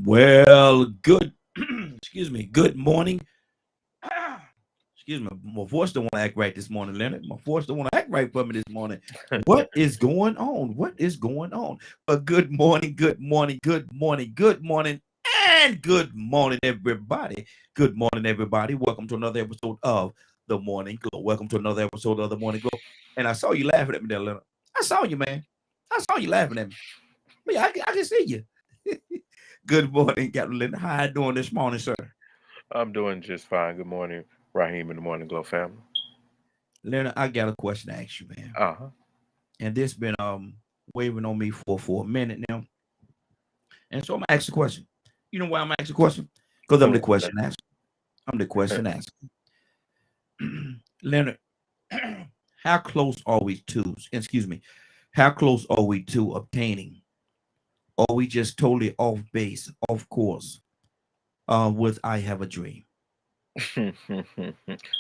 Well, good. Excuse me. Good morning. Excuse me. My voice don't want to act right this morning, Leonard. My voice don't want to act right for me this morning. What is going on? What is going on? Good morning. Good morning. Good morning. Good morning. And good morning, everybody. Good morning, everybody. Welcome to another episode of The Morning Glow. Welcome to another episode of The Morning Glow. And I saw you laughing at me there, Leonard. I saw you, man. I saw you laughing at me. Yeah, I can see you. Good morning, Captain Leonard. How you doing this morning, sir? I'm doing just fine. Good morning, Raheem and the Morning Glow family. Leonard, I got a question to ask you, man. Uh-huh. And this been waving on me for a minute now. And so I'm gonna ask the question. You know why I'm asking the question? Because I'm the Who question asker. I'm the question asker. Leonard, how close are we to, excuse me, how close are we to obtaining? Or are we just totally off base, off course, with I Have a Dream?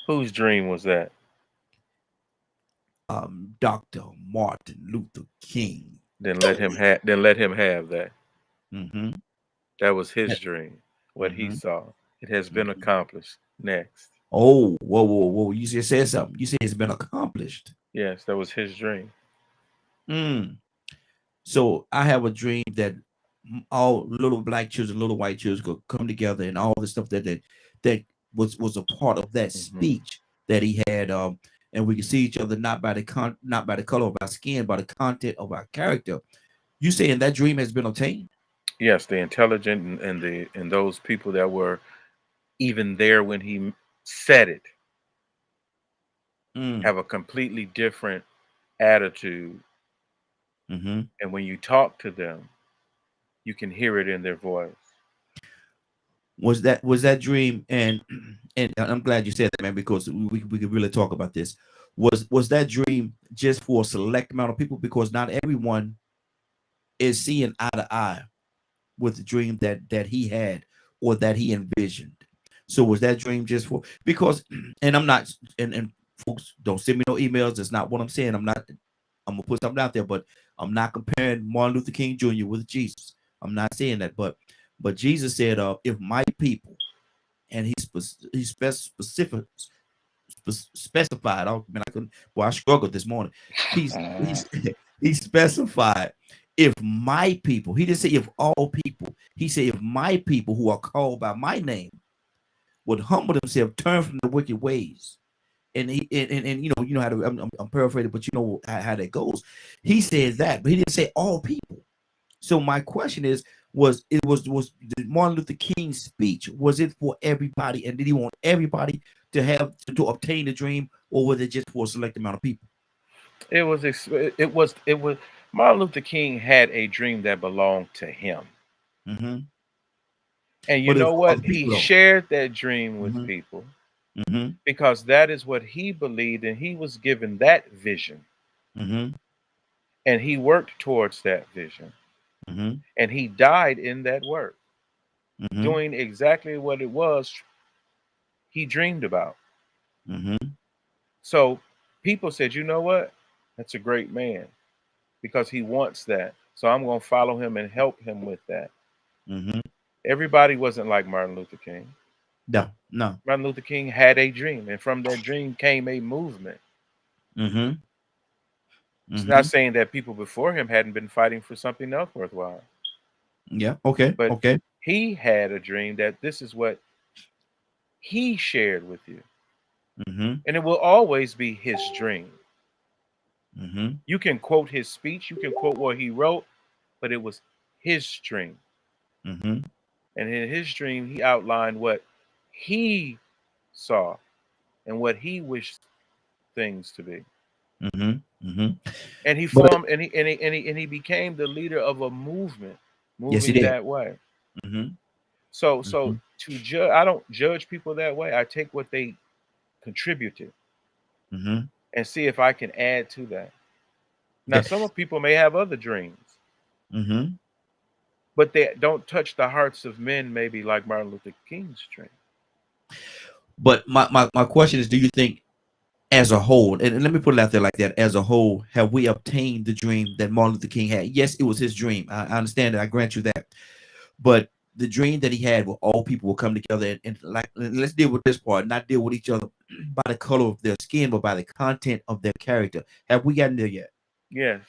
Whose dream was that? Dr. Martin Luther King. Then let him have that. Mm-hmm. That was his dream. What he Mm-hmm. saw. It has been Mm-hmm. accomplished. Next. Oh, whoa. You just said something. You said it's been accomplished. Yes, that was his dream. Mm. So I have a dream that all little black children, little white children could come together and all the stuff that was a part of that Hmm. speech that he had. And we can see each other not by the color of our skin, by the content of our character. You saying that dream has been obtained? Yes, the intelligent and those people that were even there when he said it Mm. have a completely different attitude. Mm-hmm. And when you talk to them, you can hear it in their voice. Was that dream and I'm glad you said that, man, because we could really talk about this. Was that dream just for a select amount of people? Because not everyone is seeing eye to eye with the dream that he had or that he envisioned. So was that dream just for because and I'm not and folks don't send me no emails. That's not what I'm saying. I'm gonna put something out there, but I'm not comparing Martin Luther King Jr. with Jesus. I'm not saying that, but Jesus said, if my people, and specified. Oh man, I couldn't. Well, I struggled this morning. He's he specified if my people. He didn't say if all people. He said if my people who are called by my name would humble themselves, turn from the wicked ways. And you know how to I'm paraphrasing, but you know how that goes. He said that, but he didn't say all people. So my question is, was the Martin Luther King speech, was it for everybody, and did he want everybody to obtain the dream, or was it just for a select amount of people? It was Martin Luther King had a dream that belonged to him. Mm-hmm. And you But it's know for what? other He people though. shared that dream with Mm-hmm. people Mm-hmm. because that is what he believed and he was given that vision Mm-hmm. and he worked towards that vision Mm-hmm. and he died in that work Mm-hmm. doing exactly what it was he dreamed about. Mm-hmm. So people said, "You know what? That's a great man because he wants that. So I'm going to follow him and help him with that." Mm-hmm. Everybody wasn't like Martin Luther King. No, no. Martin Luther King had a dream, and from that dream came a movement. Mm-hmm. It's not Mm-hmm. saying that people before him hadn't been fighting for something else worthwhile, Yeah. Okay. but Okay. he had a dream that this is what he shared with you. Mm-hmm. And it will always be his dream. Mm-hmm. You can quote his speech, you can quote what he wrote, but it was his dream. Mm-hmm. And in his dream, he outlined what he saw and what he wished things to be. Mm-hmm. Mm-hmm. And he But formed and he became the leader of a movement yes, he moving did. that way. Mm-hmm. So Mm-hmm. to judge, I don't judge people that way. I take what they contributed Mm-hmm. and see if I can add to that. Now, Okay. some of people may have other dreams, Mm-hmm. but they don't touch the hearts of men, maybe like Martin Luther King's dream. But my question is, do you think as a whole, and let me put it out there like that, as a whole, have we obtained the dream that Martin Luther King had? Yes, it was his dream. I understand that. I grant you that. But the dream that he had where all people will come together and like let's deal with this part, not deal with each other by the color of their skin, but by the content of their character. Have we gotten there yet? Yes,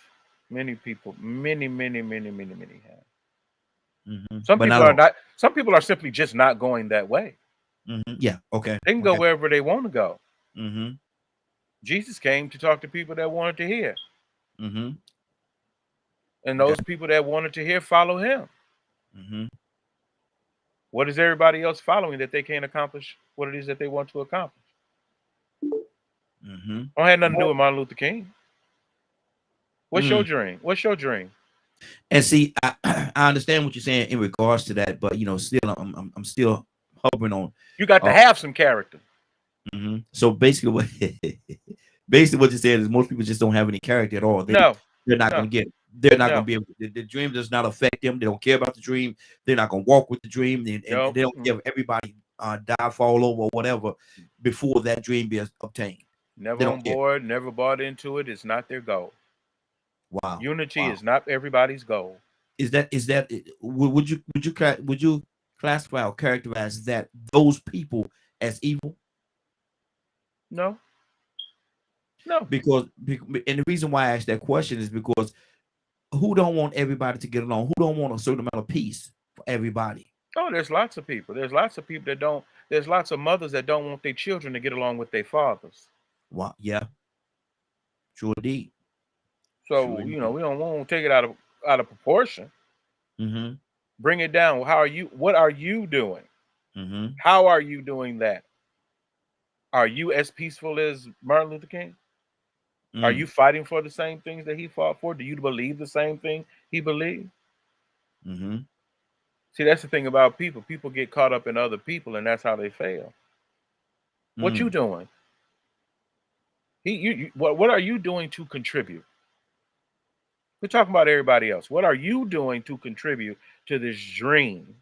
many people, many have. Some But people not are all. not. Some people are simply just not going that way. Yeah. Okay. They can go Okay. wherever they want to go. Mm-hmm. Jesus came to talk to people that wanted to hear, Mm-hmm. and Okay. those people that wanted to hear follow him. Mm-hmm. What is everybody else following that they can't accomplish what it is that they want to accomplish? Mm-hmm. Don't have nothing to do with Martin Luther King. What's your Mm. dream? What's your dream? And see, I understand what you're saying in regards to that, but still, I'm still hovering on. You got to Uh, have some character. So basically, what basically what you said is most people just don't have any character at all. No, They're not no, going to get it. They're not going to no, be able. The dream does not affect them. They don't care about the dream. They're not going to walk with the dream, and no. they don't give everybody die, fall over, or whatever before that dream is obtained. They Never on don't care. board, never bought into it. It's not their goal. Wow, Unity wow. is not everybody's goal. Is that would you classify or characterize that those people as evil? No, no. Because and the reason why I asked that question is because who don't want everybody to get along? Who don't want a certain amount of peace for everybody? Oh, there's lots of people. There's lots of people that don't. There's lots of mothers that don't want their children to get along with their fathers. Wow, yeah, true indeed, true So indeed. we don't want to take it out of proportion. Mm-hmm. Bring it down. How are you? What are you doing? Mm-hmm. How are you doing that? Are you as peaceful as Martin Luther King? Are Mm. you fighting for the same things that he fought for? Do you believe the same thing he believed? Mm-hmm. See, that's the thing about people. People get caught up in other people, and that's how they fail. What you Mm. doing? What are you doing to contribute? We're talking about everybody else. What are you doing to contribute to this dream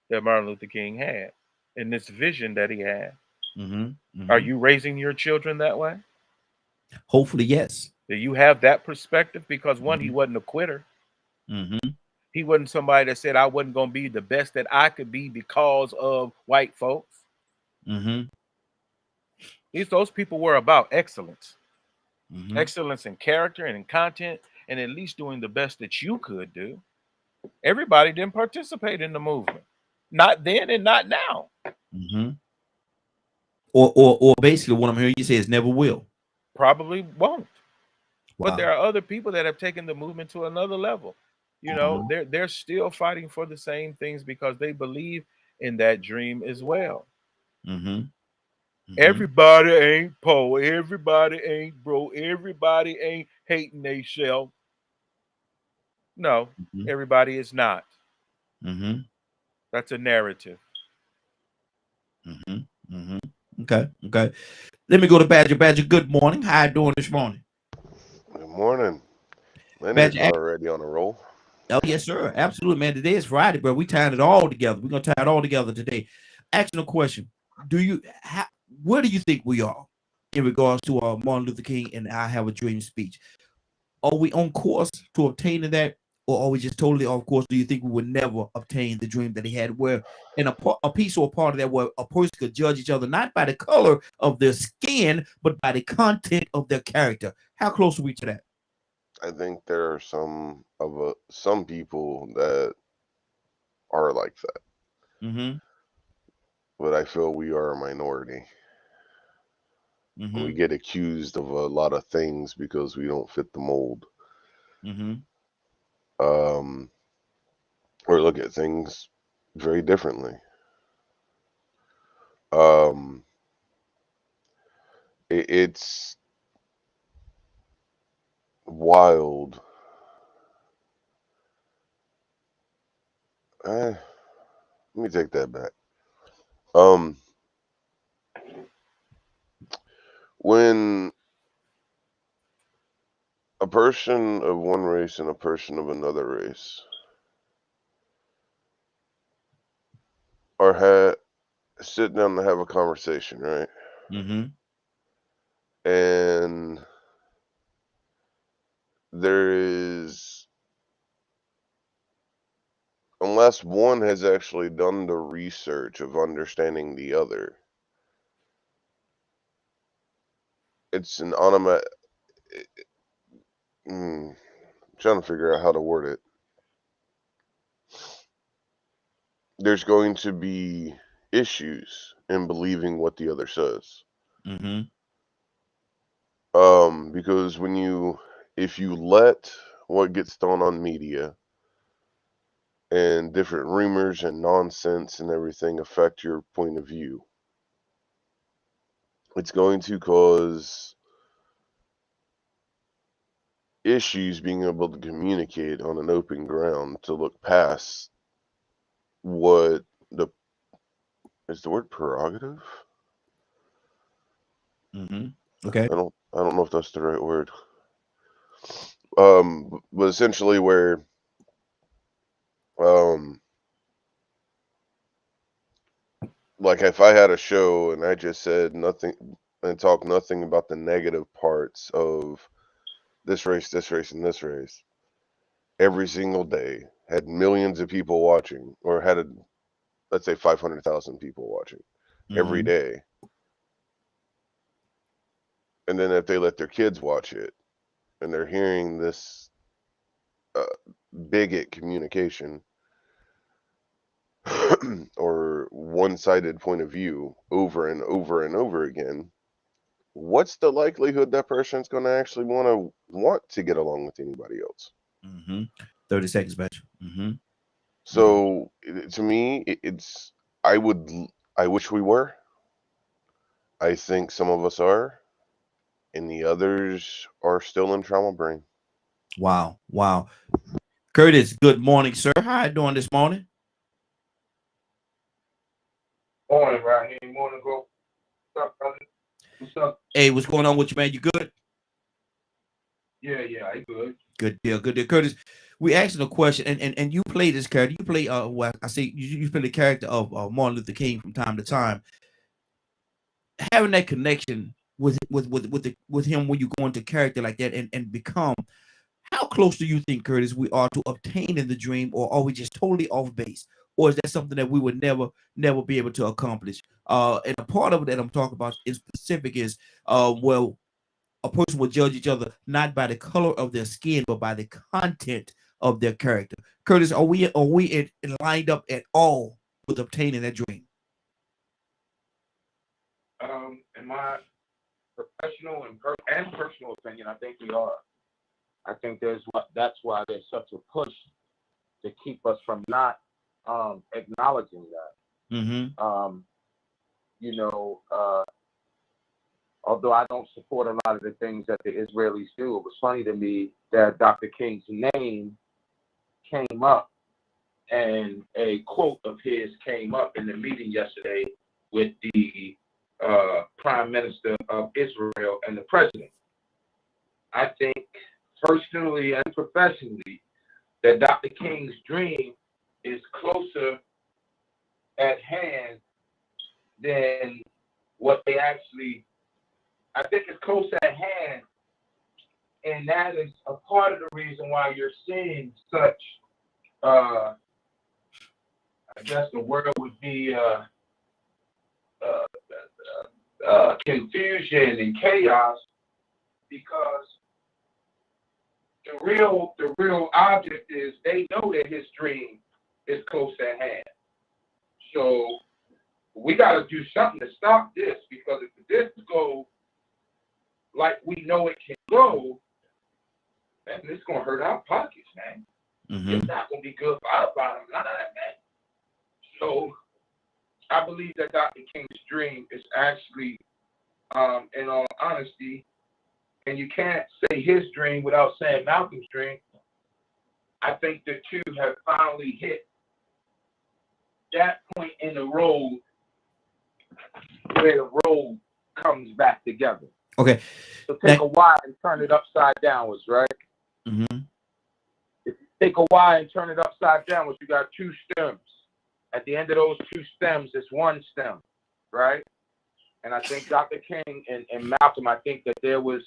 that Martin Luther King had and this vision that he had? Mm-hmm. Are Mm-hmm. you raising your children that way? Hopefully, yes. Do you have that perspective? Because one, he Mm-hmm. wasn't a quitter. Mm-hmm. He wasn't somebody that said I wasn't going to be the best that I could be because of white folks. Mm-hmm. Those people were about excellence, Mm-hmm. excellence in character and in content, and at least doing the best that you could do. Everybody didn't participate in the movement, not then and not now. Mm-hmm. Or basically, what I'm hearing you say is never will. Probably won't. But there Wow. are other people that have taken the movement to another level. Mm-hmm. They're still fighting for the same things because they believe in that dream as well. Mm-hmm. Mm-hmm. Everybody ain't poor. Everybody ain't broke. Everybody ain't hating themselves. No, everybody is not. Mm-hmm. That's a narrative. Mm-hmm. Mm-hmm. Okay. Okay. Let me go to Badger. Badger, good morning. How you doing this morning? Good morning. Leonard's Badger, already on a roll. oh yes, sir. Absolutely, man. Today is Friday, bro. We tying it all together. We're gonna tie it all together today. Asking a question: where do you think we are in regards to Martin Luther King and "I Have a Dream" speech? Are we on course to obtaining that, or are we just totally off course? Do you think we would never obtain the dream that he had, where in a piece or a part of that where a person could judge each other not by the color of their skin, but by the content of their character? How close are we to that? I think there are some people that are like that, Mm-hmm. but I feel we are a minority. We Mm-hmm. get accused of a lot of things because we don't fit the mold, Mm-hmm. um, or look at things very differently. Um, it's wild. Let me take that back. Um, when a person of one race and a person of another race are sit down to have a conversation, right? Mm-hmm. And there is unless one has actually done the research of understanding the other, it's an automatic. Trying to figure out how to word it. There's going to be issues in believing what the other says. Mm-hmm. Because if you let what gets thrown on media and different rumors and nonsense and everything affect your point of view, it's going to cause issues being able to communicate on an open ground to look past what is the word prerogative? Mm-hmm. Okay. I don't know if that's the right word. But essentially where like if I had a show and I just said nothing and talked nothing about the negative parts of this race, and this race every single day, had millions of people watching, or let's say 500,000 people watching every Mm-hmm. day. And then if they let their kids watch it and they're hearing this bigot communication or one-sided point of view over and over and over again, what's the likelihood that person's going to actually want to get along with anybody else? Mm-hmm. 30 seconds, Betcha. Mm-hmm. So to me, I wish we were. I think some of us are, and the others are still in trauma brain. Wow. Wow. Curtis, good morning, sir. How you doing this morning? Morning, right here. Morning, bro. What's up, brother? What's up? Hey, what's going on with you, man? You good? Yeah, I good. Good deal. Good deal. Curtis, we asked a question, and you play this character. You play well, I say you play the character of Martin Luther King from time to time. Having that connection with him when you go into character like that and become, how close do you think, Curtis, we are to obtaining the dream, or are we just totally off base? Or is that something that we would never be able to accomplish? And a part of it that I'm talking about in specific is well, a person will judge each other not by the color of their skin, but by the content of their character. Curtis, are we lined up at all with obtaining that dream? In my professional and personal opinion, I think we are. I think that's why there's such a push to keep us from not acknowledging that. Mm-hmm. Although I don't support a lot of the things that the Israelis do, it was funny to me that Dr. King's name came up and a quote of his came up in the meeting yesterday with the Prime Minister of Israel and the President. I think personally and professionally that Dr. King's dream is closer at hand than what they actually, I think it's close at hand, and that is a part of the reason why you're seeing such, I guess the word would be confusion and chaos, because the real object is they know that his dream is close at hand. So we got to do something to stop this, because if this go like we know it can go, man, it's gonna hurt our pockets, man. Mm-hmm. It's not gonna be good for our bottom line, man. So I believe that Dr. King's dream is actually, in all honesty, and you can't say his dream without saying Malcolm's dream. I think the two have finally hit that point in the road where the road comes back together. Okay. So take a Y and turn it upside downwards, right? Mm-hmm. If you take a Y and turn it upside downwards, you got two stems. At the end of those two stems, it's one stem, right? And I think Dr. King and Malcolm, I think that there was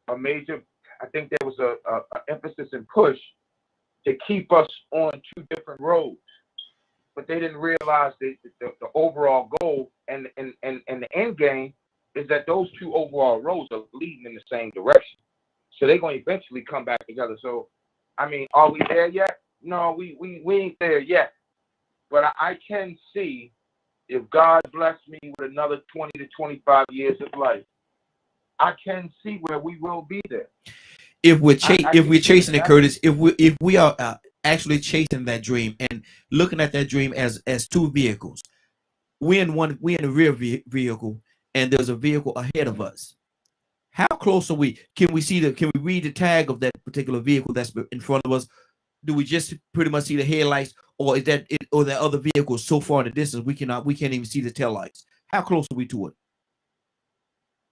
a major, I think there was a emphasis and push to keep us on two different roads. But they didn't realize the overall goal and the end game is that those two overall roads are leading in the same direction. So they're going to eventually come back together. So, I mean, are we there yet? No, we ain't there yet. But I can see, if God bless me with another 20 to 25 years of life, I can see where we will be there. If we're chasing it, Curtis, if we are actually chasing that dream and looking at that dream as two vehicles, we're in the rear vehicle, and there's a vehicle ahead of us. How close are we? Can we read the tag of that particular vehicle that's in front of us? Do we just pretty much see the headlights, or is that it, or that other vehicle so far in the distance we can't even see the taillights? How close are we to it?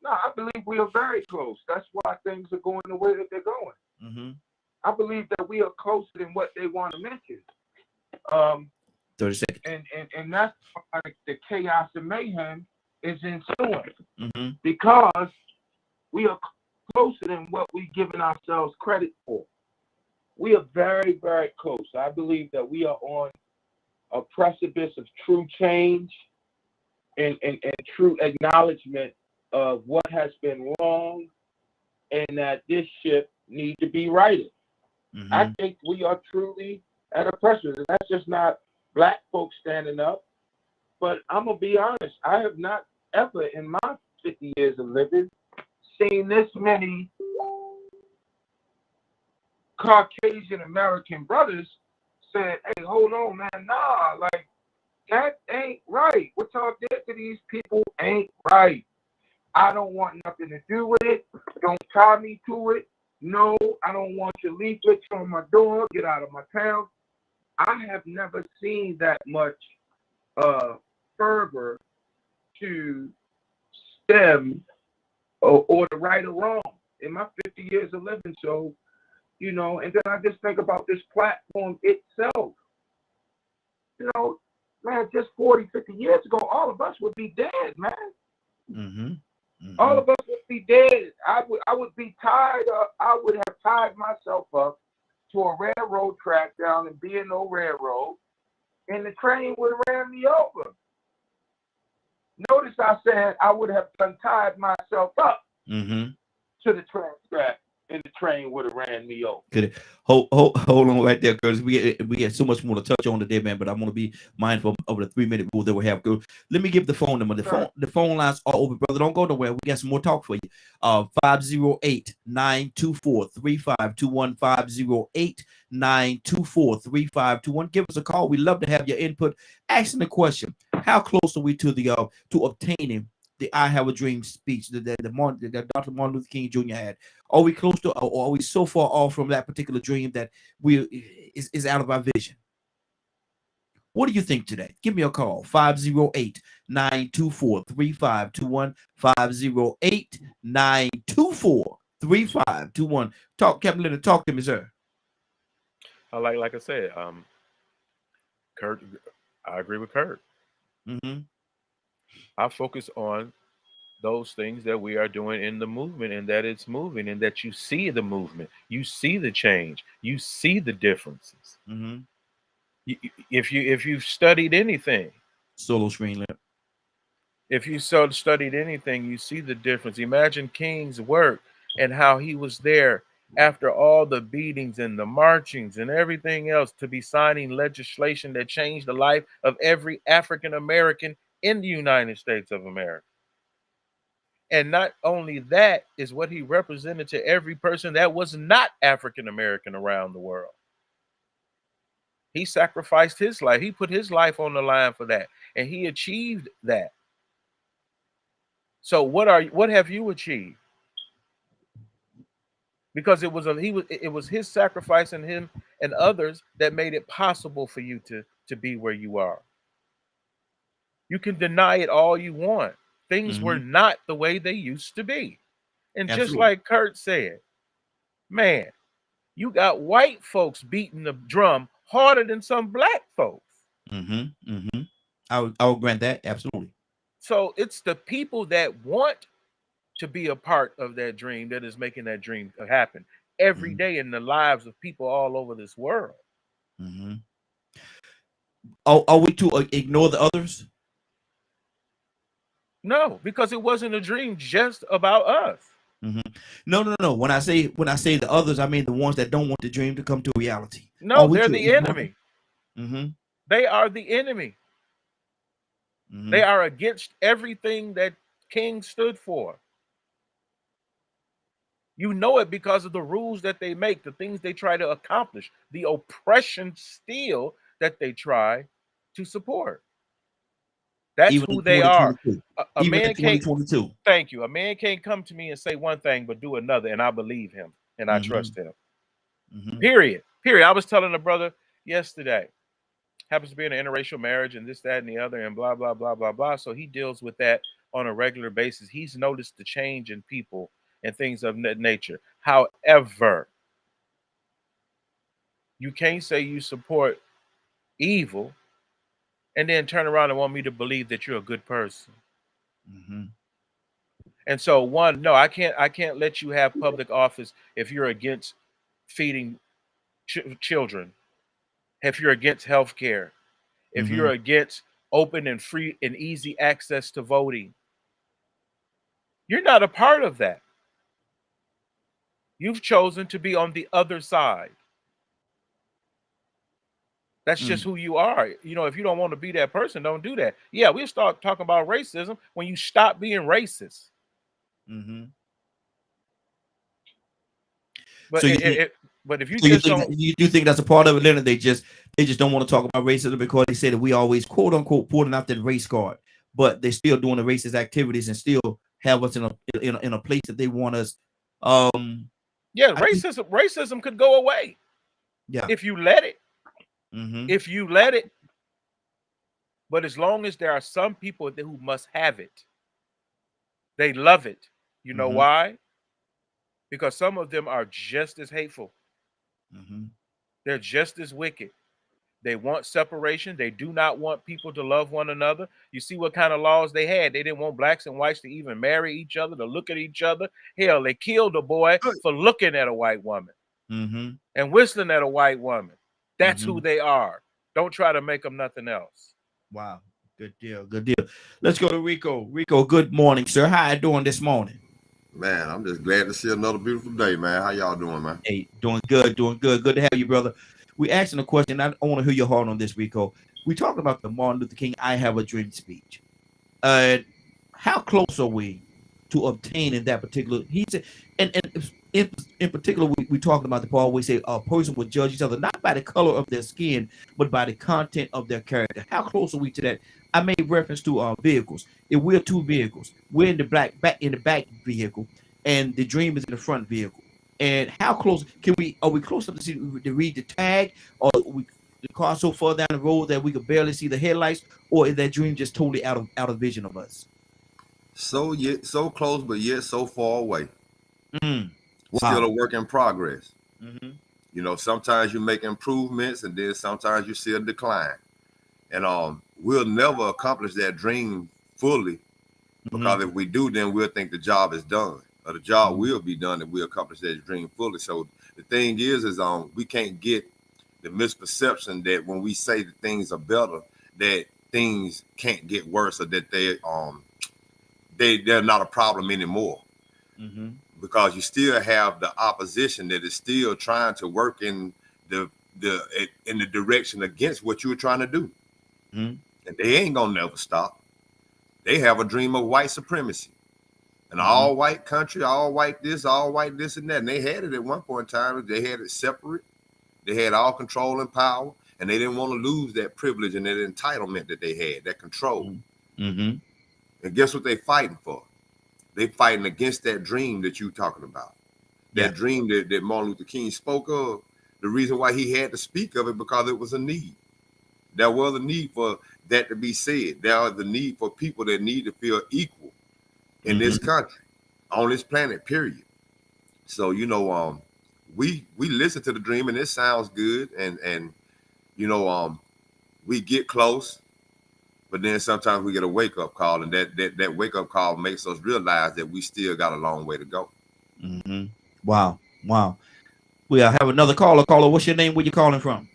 No, I believe we are very close. That's why things are going the way that they're going. Mm-hmm. I believe that we are closer than what they want to mention. 30 seconds. And that's why the chaos and mayhem is ensuing. Mm-hmm. Because we are closer than what we've given ourselves credit for. We are very, very close. I believe that we are on a precipice of true change and true acknowledgement of what has been wrong and that this ship needs to be righted. Mm-hmm. I think we are truly at a precipice. And that's just not black folks standing up. But I'm going to be honest. I have not ever in my 50 years of living seen this many Caucasian American brothers said, hey, hold on, man. Nah, like, that ain't right. What y'all did to these people ain't right. I don't want nothing to do with it. Don't tie me to it. No, I don't want your leaflets on my door. Get out of my town. I have never seen that much fervor to stem or to right or wrong in my 50 years of living. So, you know, and then I just think about this platform itself. You know, man, just 40, 50 years ago, all of us would be dead, man. Mm-hmm. Mm-hmm. All of us would be dead. I would be tied up. I would have tied myself up to a railroad track down in B&O Railroad, and the train would have ran me over. Notice I said I would have untied myself up Mm-hmm. to the train track, and the train would have ran me over. Good. Hold on right there, because we had so much more to touch on today, man. But I'm gonna be mindful of the 3-minute rule that we have. Let me give the phone number. The phone lines are open, brother. Don't go nowhere. We got some more talk for you. 508-924-3521. 508-924-3521. Give us a call. We love to have your input. Asking the question: how close are we to the to obtaining the "I Have a Dream" speech that Dr. Martin Luther King Jr. had? Are we close to, or are we so far off from that particular dream that is out of our vision? What do you think today? Give me a call. 508-924-3521. 508-924-3521. Talk, Captain Leonard. Talk to me, sir. Like I said, Kurt, I agree with Kurt. Mm-hmm. I focus on those things that we are doing in the movement, and that it's moving, and that you see the movement, you see the change, you see the differences. Mm-hmm. If you've studied anything, Solo screen lip. if you studied anything, you see the difference. Imagine King's work and how he was there after all the beatings and the marchings and everything else to be signing legislation that changed the life of every African American in the United States of America. And not only that is what he represented to every person that was not African American around the world. He sacrificed his life. He put his life on the line for that, and he achieved that. So what have you achieved? Because it was his sacrifice and him and others that made it possible for you to be where you are. You can deny it all you want. Things were not the way they used to be. And Absolutely. just like Kurt said, man, you got white folks beating the drum harder than some black folks. Mm-hmm. Mm-hmm. I will grant that. Absolutely. So it's the people that want to be a part of that dream that is making that dream happen every day in the lives of people all over this world. Mm-hmm. Are we to ignore the others? No, because it wasn't a dream just about us. Mm-hmm. No. When I say the others, I mean the ones that don't want the dream to come to reality. No, they're the enemy. Mm-hmm. They are the enemy. Mm-hmm. They are against everything that King stood for. You know it because of the rules that they make, the things they try to accomplish, the oppression still that they try to support. That's Even who in they are. 2022. A Even man in 2022. can't. Thank you. A man can't come to me and say one thing but do another, and I believe him and I trust him. Mm-hmm. Period. I was telling a brother yesterday, happens to be in an interracial marriage and this, that, and the other, and blah, blah, blah, blah, blah. So he deals with that on a regular basis. He's noticed the change in people and things of that nature. However, you can't say you support evil and then turn around and want me to believe that you're a good person. Mm-hmm. And so I can't let you have public office if you're against feeding children, if you're against healthcare, if you're against open and free and easy access to voting. You're not a part of that. You've chosen to be on the other side. That's just who you are. You know, if you don't want to be that person, don't do that. Yeah, we'll start talking about racism when you stop being racist. Mm-hmm. But so but if you so just don't, you do think that's a part of it, Leonard? They just don't want to talk about racism because they say that we always quote unquote pulling out that race card, but they're still doing the racist activities and still have us in a place that they want us. Yeah, racism could go away. Yeah, if you let it. Mm-hmm. If you let it. But as long as there are some people who must have it, they love it. You know why? Because some of them are just as hateful. They're just as wicked. They want separation. They do not want people to love one another. You see what kind of laws they had. They didn't want blacks and whites to even marry each other, to look at each other. Hell, they killed a boy for looking at a white woman and whistling at a white woman. That's who they are. Don't try to make them nothing else. Wow. Good deal. Good deal. Let's go to Rico. Rico, good morning, sir. How you doing this morning? Man, I'm just glad to see another beautiful day, man. How y'all doing, man? Hey, doing good, doing good. Good to have you, brother. We asking a question. I want to hear your heart on this, Rico. We talking about the Martin Luther King "I Have a Dream" speech. How close are we to obtaining that particular? He said, and in particular, we talking about the part where we say a person will judge each other not by the color of their skin, but by the content of their character. How close are we to that? I made reference to vehicles. If we're two vehicles, we're in the back vehicle, and the dream is in the front vehicle. And how close are we close enough to read the tag, or the car so far down the road that we could barely see the headlights, or is that dream just totally out of vision of us? So close, but yet so far away. Wow. Still a work in progress. You know, sometimes you make improvements, and then sometimes you see a decline. And we'll never accomplish that dream fully, because if we do, then we'll think the job is done. Or the job will be done if we accomplish that dream fully. So the thing is we can't get the misperception that when we say that things are better, that things can't get worse, or that they're not a problem anymore. Because you still have the opposition that is still trying to work in the direction against what you were trying to do. And they ain't gonna never stop. They have a dream of white supremacy. An all-white country, all white this and that. And they had it at one point in time. They had it separate. They had all control and power, and they didn't want to lose that privilege and that entitlement that they had, that control. And guess what they fighting for? They fighting against that dream that you talking about. That dream that Martin Luther King spoke of. The reason why he had to speak of it, because it was a need. There was a need for that to be said. There was a need for people that need to feel equal in this country, on this planet, period. So, you know, we listen to the dream and it sounds good, and you know, we get close, but then sometimes we get a wake-up call, and that wake-up call makes us realize that we still got a long way to go. Wow. We have another caller. What's your name? Where you calling from?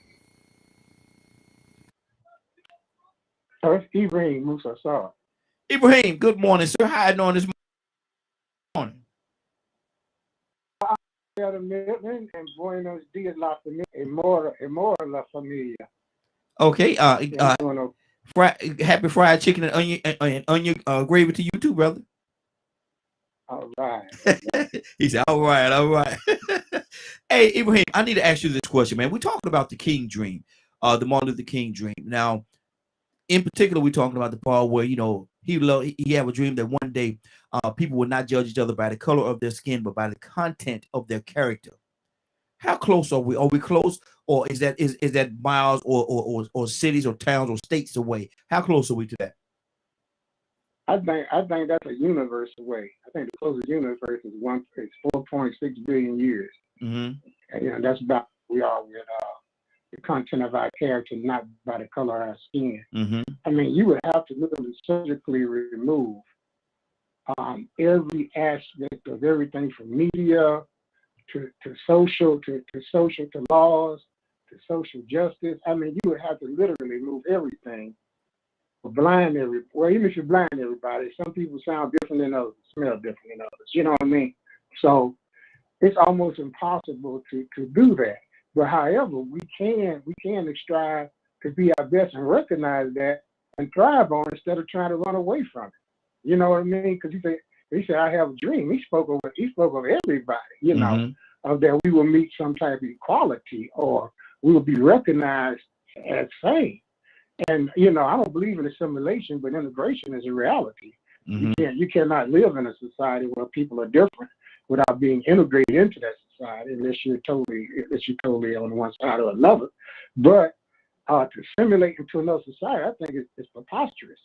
That's Ibrahim Musa Sar. Ibrahim, good morning, sir. How you doing this morning? And buenos dias la familia, la familia. Okay, Yeah, happy fried chicken and onion gravy to you too, brother. All right. He said, all right. Hey, Ibrahim, I need to ask you this question, man. We're talking about the King dream, the Martin Luther King dream. Now, in particular, we're talking about the part where, he have a dream that one day people will not judge each other by the color of their skin, but by the content of their character. How close are we? Are we close, or is that miles or cities or towns or states away? How close are we to that? I think that's a universe away. I think the closest universe is 4.6 billion years. Mm-hmm. And, that's about where we are with the content of our character, not by the color of our skin. Mm-hmm. I mean, you would have to literally surgically remove every aspect of everything from media to social to laws to social justice. I mean, you would have to literally remove everything. Even if you blind everybody, some people sound different than others, smell different than others. You know what I mean? So it's almost impossible to do that. But however, we can strive to be our best and recognize that and thrive on it instead of trying to run away from it. You know what I mean? Because he said, I have a dream. He spoke of everybody, of that we will meet some type of equality or we will be recognized as same. And, I don't believe in assimilation, but integration is a reality. Mm-hmm. You cannot live in a society where people are different without being integrated into that society unless you're totally on one side or another. But to assimilate into another society, I think it's preposterous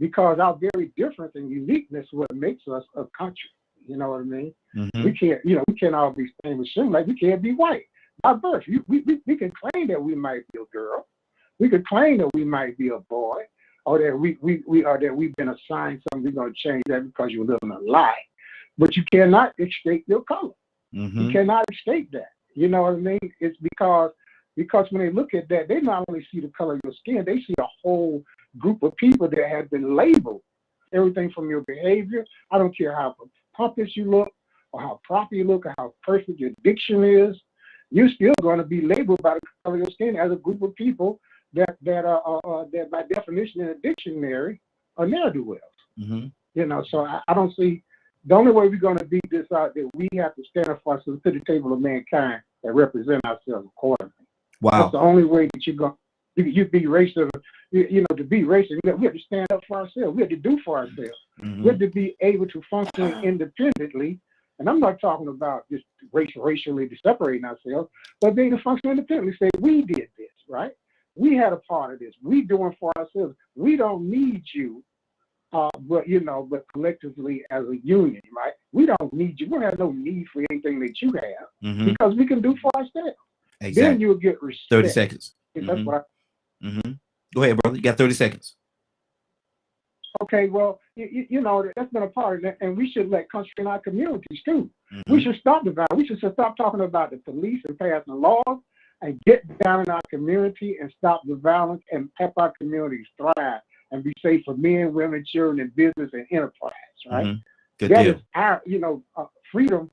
because our very difference and uniqueness is what makes us a country. You know what I mean? Mm-hmm. We can't all be same assimilate. We can't be white. By birth, we can claim that we might be a girl. We could claim that we might be a boy, or that we've been assigned something. We're going to change that because you're living a lie. But you cannot escape your color. Mm-hmm. You cannot escape that. You know what I mean? It's because when they look at that, they not only see the color of your skin, they see a whole group of people that have been labeled. Everything from your behavior. I don't care how pompous you look, or how proper you look, or how perfect your diction is. You're still going to be labeled by the color of your skin as a group of people that by definition in a dictionary are ne'er-do-wells. Mm-hmm. So I don't see the only way we're going to beat this out that we have to stand up for ourselves to the table of mankind and represent ourselves accordingly. Wow. That's the only way that you be racist. To be racist, we have to stand up for ourselves. We have to do for ourselves. Mm-hmm. We have to be able to function independently. And I'm not talking about just racially separating ourselves, but being able to function independently. Say, we did this, right? We had a part of this. We doing for ourselves. We don't need you, but collectively as a union, right? We don't need you. We don't have no need for anything that you have because we can do for ourselves. Exactly. Then you'll get respect. 30 seconds. That's what Go ahead, brother. You got 30 seconds. Okay, well, that's been a part of that, and we should let country in our communities too. Mm-hmm. We should stop the violence. We should stop talking about the police and passing laws and get down in our community and stop the violence and help our communities thrive and be safe for men, women, children, and business and enterprise, right? Mm-hmm. Good That deal. is our, freedom.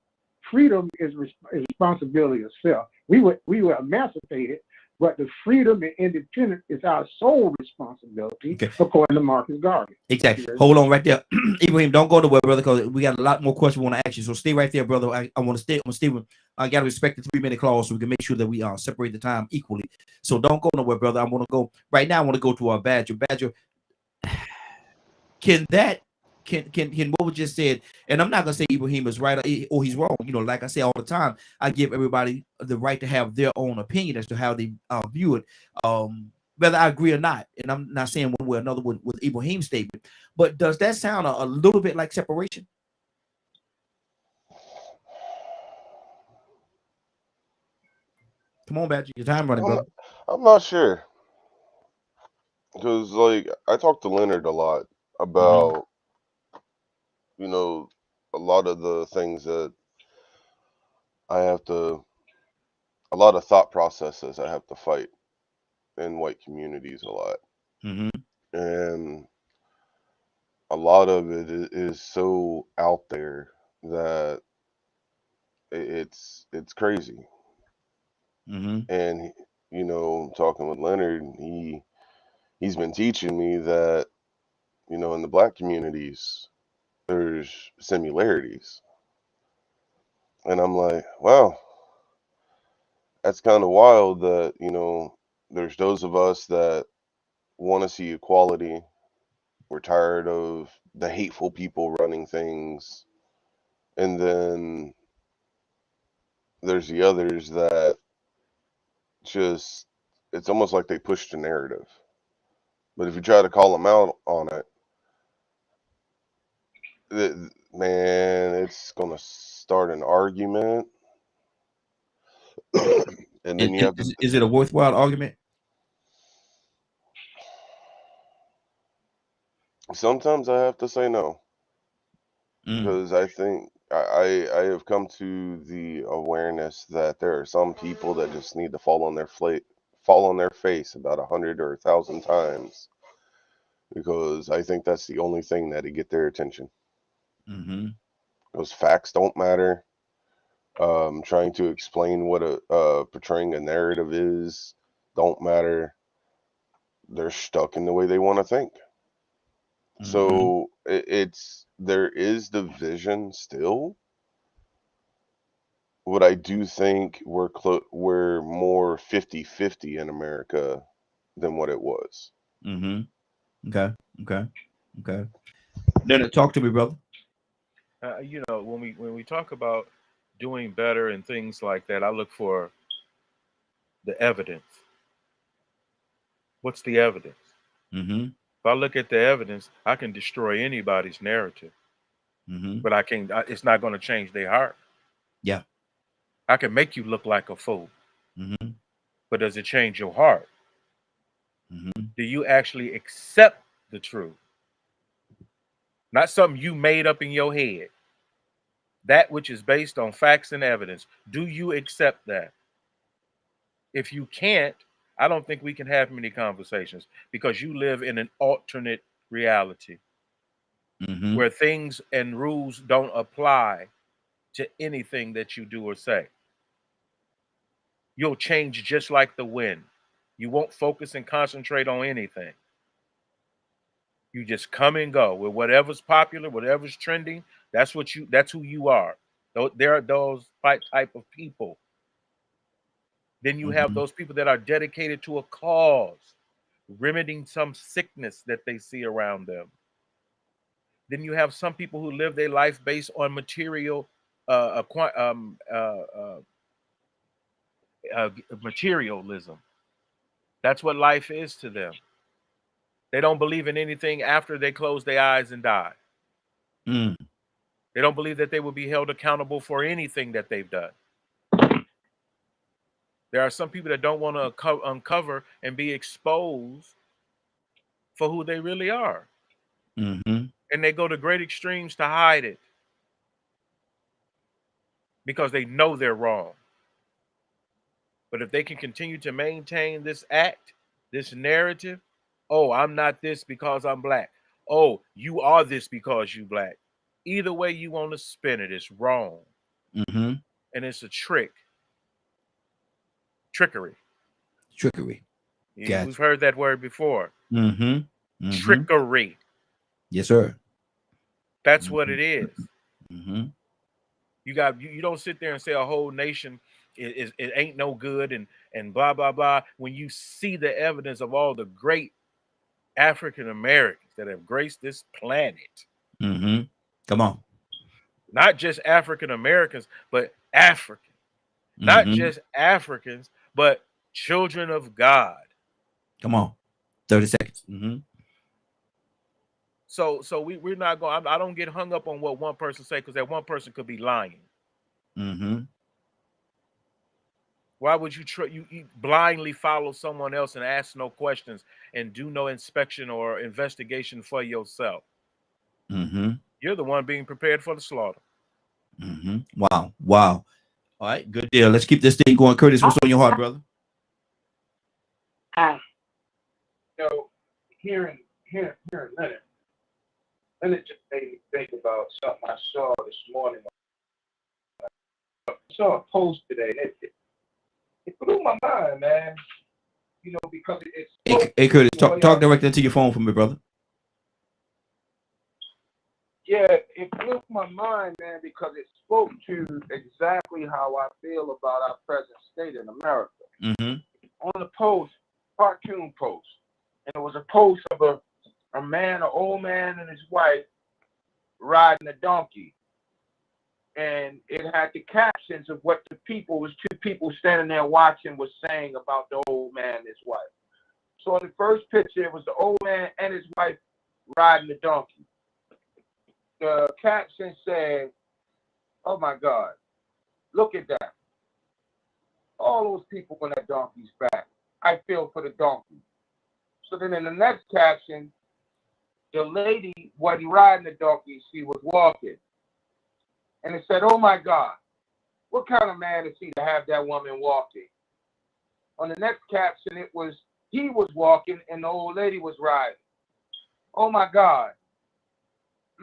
Freedom is responsibility of self. We were emancipated, but the freedom and independence is our sole responsibility, according to Marcus Garvey. Exactly. Hold on right there. Ibrahim, don't go nowhere, brother, because we got a lot more questions we want to ask you. So stay right there, brother. I want to stay. I got to respect the 3-minute clause so we can make sure that we separate the time equally. So don't go nowhere, brother. I want to go right now. I want to go to our Badger. Badger, can what was just said, and I'm not gonna say Ibrahim is right or he's wrong. Like I say all the time, I give everybody the right to have their own opinion as to how they view it, whether I agree or not. And I'm not saying one way or another with Ibrahim's statement, but does that sound a little bit like separation? Come on, Badger, your time running, brother. I'm not sure, because I talk to Leonard a lot about a lot of the things that a lot of thought processes I have to fight in white communities a lot. Mm-hmm. and a lot of it is so out there that it's crazy. Mm-hmm. And you know, talking with Leonard, he's been teaching me that, you know, in the black communities there's similarities, and I'm like, wow, that's kind of wild that, you know, there's those of us that want to see equality. We're tired of the hateful people running things, and then there's the others that just, it's almost like they push the narrative. But if you try to call them out on it, man, it's gonna start an argument, and then you have to. Is it a worthwhile argument? Sometimes I have to say no, Mm. because I think I have come to the awareness that there are some people that just need to fall on their face about 100 or 1,000 times, because I think that's the only thing that'd get their attention. Mm-hmm. Those facts don't matter. Trying to explain what portraying a narrative is don't matter. They're stuck in the way they want to think. Mm-hmm. So there is division still, but I do think we're more 50-50 in America than what it was. Mm-hmm. Okay. Then talk to me, brother. You know, when we talk about doing better and things like that, I look for the evidence. What's the evidence? Mm-hmm. If I look at the evidence, I can destroy anybody's narrative, Mm-hmm. but I can't. It's not going to change their heart. Yeah. I can make you look like a fool, Mm-hmm. but does it change your heart? Mm-hmm. Do you actually accept the truth? Not something you made up in your head. That which is based on facts and evidence. Do you accept that? If you can't, I don't think we can have many conversations, because you live in an alternate reality Mm-hmm. where things and rules don't apply to anything that you do or say. You'll change just like the wind. You won't focus and concentrate on anything. You just come and go with whatever's popular, whatever's trending. That's who you are. There are those type of people. Then you have those people that are dedicated to a cause, remedying some sickness that they see around them. Then you have some people who live their life based on materialism. That's what life is to them. They don't believe in anything after they close their eyes and die. Mm. They don't believe that they will be held accountable for anything that they've done. There are some people that don't want to uncover and be exposed for who they really are. Mm-hmm. And they go to great extremes to hide it because they know they're wrong. But if they can continue to maintain this act, this narrative, oh, I'm not this because I'm black. Oh, you are this because you black. Either way you want to spin it, it's wrong. Mm-hmm. And it's a trickery. Gotcha. We've heard that word before. Mm-hmm. Mm-hmm. Trickery. Yes, sir. That's what it is. Mm-hmm. You don't sit there and say a whole nation it ain't no good and blah blah blah when you see the evidence of all the great African Americans that have graced this planet. Mm-hmm. Come on. Not just African Americans, but African. Mm-hmm. Not just Africans, but children of God. Come on. 30 seconds. Mm-hmm. So we're not going. I don't get hung up on what one person say, because that one person could be lying. Mm-hmm. Why would you blindly follow someone else and ask no questions and do no inspection or investigation for yourself? Mm-hmm. You're the one being prepared for the slaughter. Mm-hmm. Wow. All right, good deal. Let's keep this thing going. Curtis, what's on your heart, brother? So hearing here in a minute. And it just made me think about something I saw this morning. I saw a post today, and it blew my mind, man. You know, because it's Hey Curtis, talk directly into your phone for me, brother. Yeah, it blew my mind, man, because it spoke to exactly how I feel about our present state in America. On the post, cartoon post, and it was a post of a man, an old man and his wife riding a donkey. And it had the captions of what the people, was two people standing there watching, was saying about the old man and his wife. So in the first picture, it was the old man and his wife riding the donkey. The caption said, "Oh my God, look at that. All those people on that donkey's back. I feel for the donkey." So then in the next caption, the lady wasn't riding the donkey, she was walking. And it said, "Oh my God, what kind of man is he to have that woman walking?" On the next caption, it was, he was walking and the old lady was riding. Oh my God.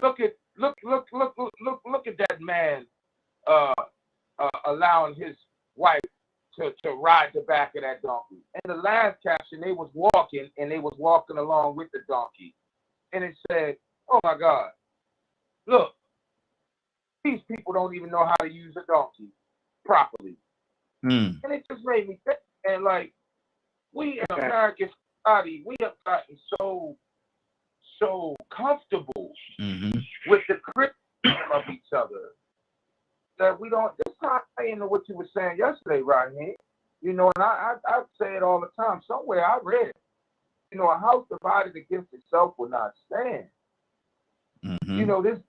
Look at that man allowing his wife to ride the back of that donkey. And the last caption, they was walking and they was walking along with the donkey. And it said, "Oh my God, look, these people don't even know how to use a donkey properly." And it just made me think, and like, we in American society, we have gotten so comfortable with the criticism of each other that we don't. It's not saying what you were saying yesterday, Rodney. You know, and I say it all the time. Somewhere I read, you know, a house divided against itself will not stand. You know, this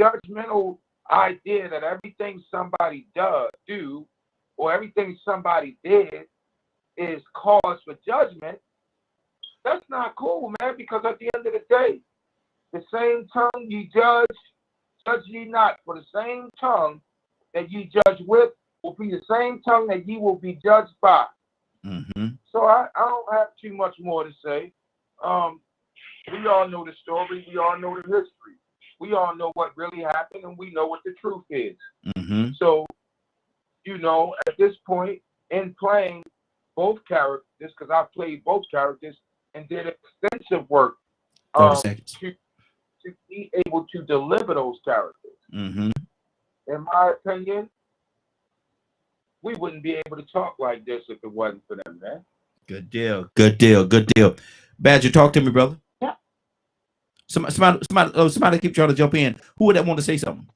judgmental idea that everything somebody do or everything somebody did is cause for judgment. That's not cool, man, because at the end of the day, the same tongue ye judge ye not, for the same tongue that ye judge with will be the same tongue that ye will be judged by. So I don't have too much more to say. We all know the story. We all know the history. We all know what really happened, and we know what the truth is. So, you know, at this point, in playing both characters, because I played both characters and did extensive work to be able to deliver those characters. In my opinion, we wouldn't be able to talk like this if it wasn't for them, man. Good deal. Good deal. Good deal. Badger, talk to me, brother. Yeah. Somebody keep trying to jump in. Who would that want to say something?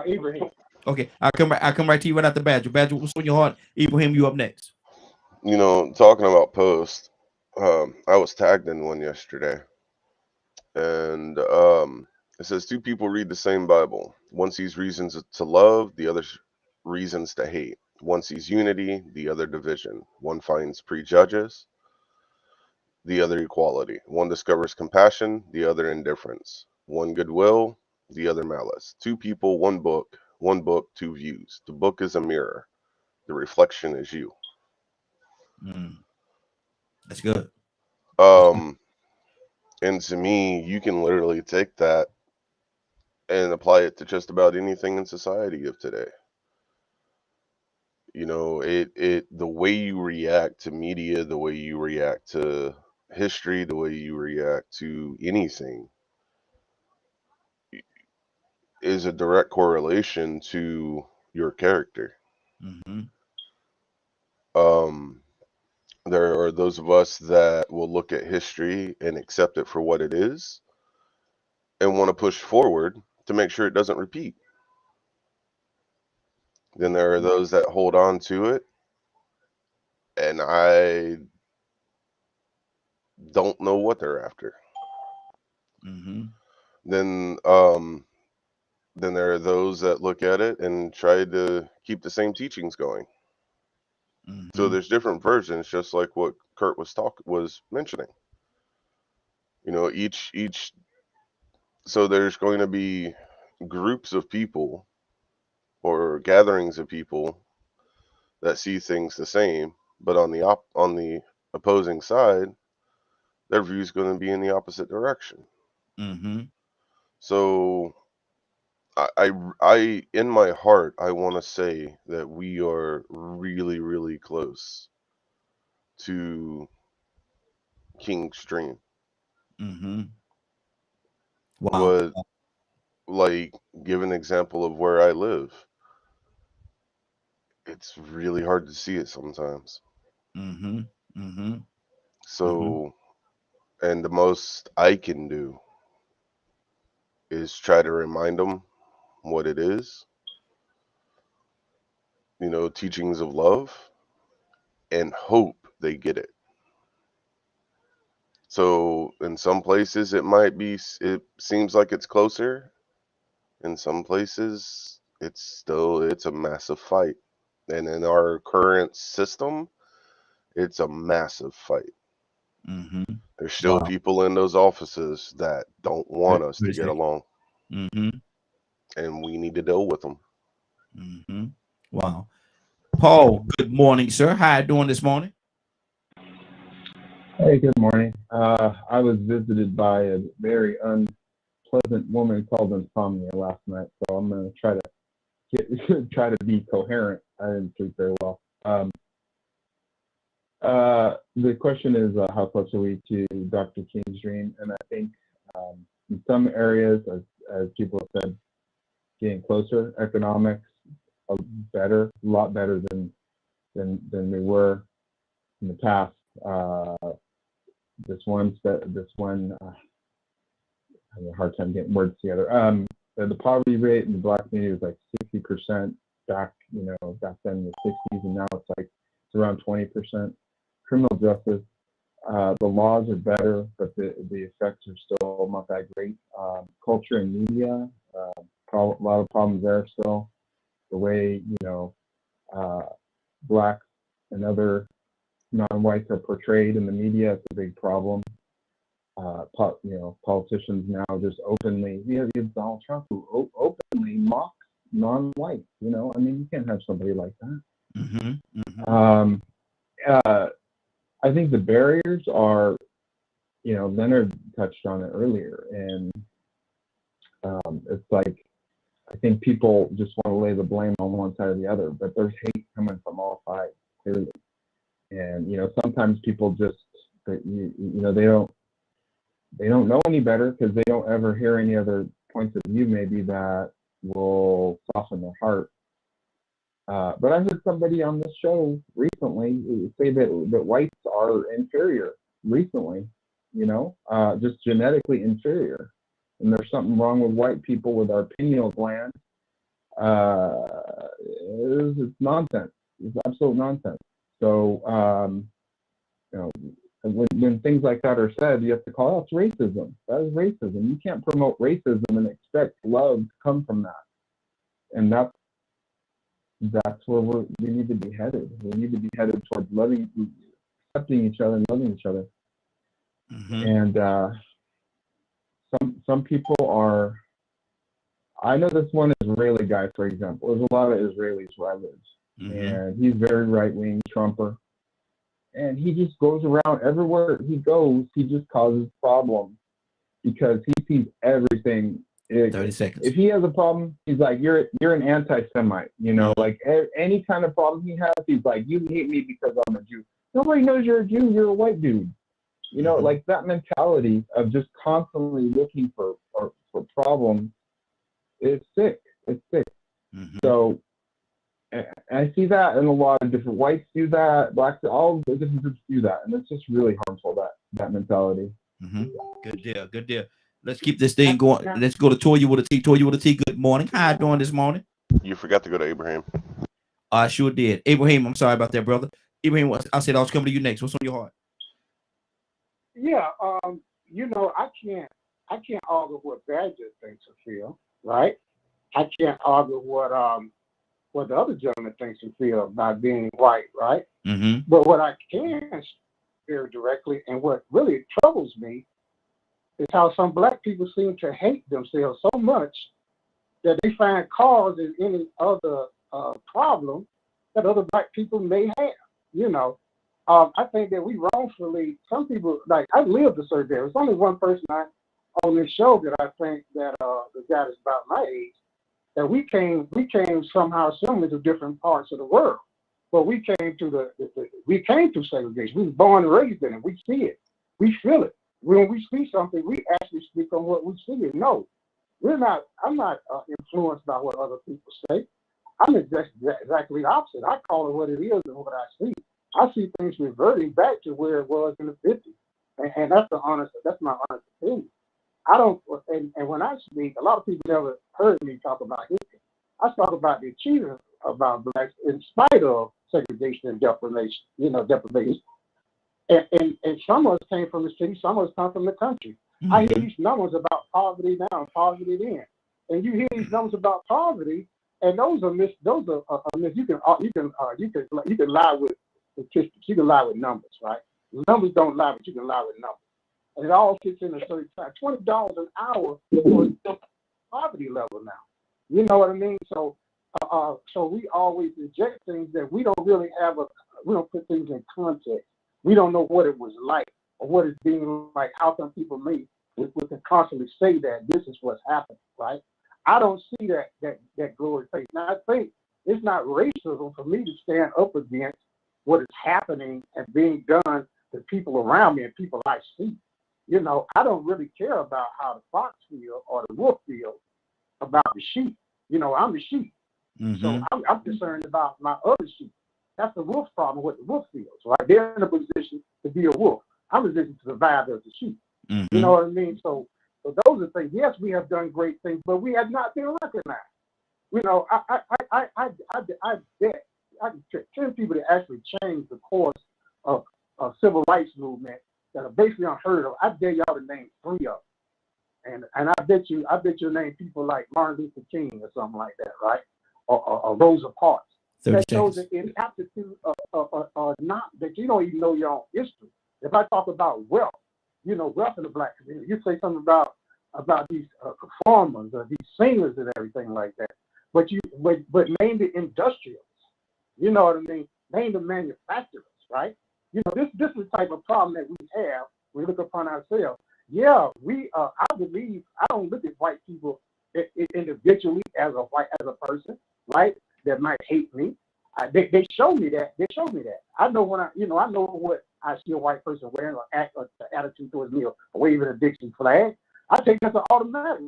Ibrahim. Okay, I'll come right to you right after Badger. Badger, what's on your heart? Ibrahim, you up next. You know, talking about post, I was tagged in one yesterday, and it says 2 people read the same Bible. One sees reasons to love, the other reasons to hate. One sees unity, the other division. One finds prejudges, the other equality. One discovers compassion, the other indifference. One goodwill, the other malice. 2 people, 1 book. 1 book, 2 views. The book is a mirror. The reflection is you. That's good. And to me, you can literally take that and apply it to just about anything in society of today. You know, the way you react to media, the way you react to history, the way you react to anything is a direct correlation to your character. There are those of us that will look at history and accept it for what it is and want to push forward to make sure it doesn't repeat. Then there are those that hold on to it, and I don't know what they're after. Then there are those that look at it and try to keep the same teachings going. So there's different versions, just like what Kurt was mentioning. You know, so there's going to be groups of people or gatherings of people that see things the same, but on the opposing side, their view is going to be in the opposite direction. Mm-hmm. So I in my heart, I want to say that we are really, really close to King's Dream. Mm-hmm. Wow. What, like, give an example of where I live. It's really hard to see it sometimes. Mm-hmm. Mm-hmm. So, and the most I can do is try to remind them what it is, teachings of love, and hope they get it. So, in some places, it seems like it's closer. In some places, it's a massive fight. And in our current system, it's a massive fight. Mm-hmm. There's still Wow. people in those offices that don't want us to get along, Mm-hmm. and we need to deal with them. Mm-hmm. Wow. Paul, good morning, sir. How you doing this morning? Hey, good morning. I was visited by a very unpleasant woman called insomnia last night, so I'm going to try to be coherent. I didn't sleep very well. The question is, how close are we to Dr. King's dream? And I think in some areas, as people have said, getting closer. Economics are better, a lot better than we were in the past. This one, I have a hard time getting words together. The poverty rate in the Black community was like 60% back then in the 60s, and now it's around 20%. Criminal justice, the laws are better, but the effects are still not that great. Culture and media, a lot of problems there still. The way Blacks and other non-whites are portrayed in the media, it's a big problem. Politicians now just openly, you have Donald Trump who openly mocks non-whites. You can't have somebody like that. Mm-hmm. Mm-hmm. I think the barriers are, Leonard touched on it earlier, and it's like, I think people just want to lay the blame on one side or the other, but there's hate coming from all sides, clearly. And, sometimes people just, they don't know any better because they don't ever hear any other points of view maybe that will soften their heart. But I heard somebody on this show recently say that whites are inferior recently, just genetically inferior. And there's something wrong with white people with our pineal gland. It's nonsense. It's absolute nonsense. So, when things like that are said, you have to call out racism. That is racism. You can't promote racism and expect love to come from that. And that's where we need to be headed. We need to be headed towards accepting each other and loving each other. Mm-hmm. And some people are. I know this one Israeli guy, for example. There's a lot of Israelis where I live, and he's very right-wing Trumper. And he just goes around everywhere he goes. He just causes problems because he sees everything. 30 seconds. If he has a problem, he's like, "You're an anti-Semite." Like any kind of problem he has, he's like, "You hate me because I'm a Jew." Nobody knows you're a Jew. You're a white dude. Like that mentality of just constantly looking for problems. It's sick. It's sick. Mm-hmm. So. I see that, and a lot of different whites do that, blacks, all the different groups do that, and it's just really harmful, that mentality. Mm-hmm. Good deal. Let's keep this thing going. Let's go to Toya with a T. Toya with a T. Good morning. How you doing this morning? You forgot to go to Abraham. I sure did. Abraham, I'm sorry about that, brother. Abraham, I said I was coming to you next. What's on your heart? Yeah, I can't argue what Badger thinks or feel, right? I can't argue what the other gentleman thinks and feel about being white, right? Mm-hmm. But what I can hear directly, and what really troubles me, is how some black people seem to hate themselves so much that they find cause in any other problem that other black people may have. I think that we wrong wrongfully, some people, like, I lived a certain day. There's only one person on this show that I think that the guy is about my age, that we came somehow similar to different parts of the world. But we came to we came to segregation. We were born and raised in it. We see it. We feel it. When we see something, we actually speak on what we see and know. I'm not influenced by what other people say. I'm exactly the opposite. I call it what it is and what I see. I see things reverting back to where it was in the 50s. And that's my honest opinion. I don't, and when I speak, a lot of people never heard me talk about history. I talk about the achievements about blacks in spite of segregation and deprivation, And some of us came from the city, some of us come from the country. Mm-hmm. I hear these numbers about poverty now and poverty then. And you hear these numbers about poverty, and those are myths. You can lie with statistics. You can lie with numbers, right? Numbers don't lie, but you can lie with numbers. And it all fits in a certain time. $20 an hour for the poverty level now. You know what I mean? So we always reject things that we don't really we don't put things in context. We don't know what it was like or what it's being like. How come people we can constantly say that this is what's happening, right? I don't see that glory face. Now, I think it's not racism for me to stand up against what is happening and being done to people around me and people I see. You know, I don't really care about how the fox feels or the wolf feels about the sheep. You know, I'm the sheep. Mm-hmm. So I'm concerned about my other sheep. That's the wolf's problem, what the wolf feels, right? They're in a position to be a wolf. I'm in a position to survive as a sheep. Mm-hmm. You know what I mean? So those are things. Yes, we have done great things, but we have not been recognized. You know, I bet I can pick 10 people that actually changed the course of civil rights movement that are basically unheard of. I dare y'all to name 3 of them. And I bet you name people like Martin Luther King or something like that, right? Or Rosa Parks. That shows the inaptitude of not that you don't even know your own history. If I talk about wealth, wealth in the black community, you say something about these performers or these singers and everything like that. But name the industrialists. You know what I mean? Name the manufacturers, right? This is the type of problem that we have when we look upon ourselves. Yeah, I believe I don't look at white people individually as a person, right? That might hate me. They show me that. I know when I know what I see a white person wearing or attitude towards me or waving a Dixie flag. I think that's an automatic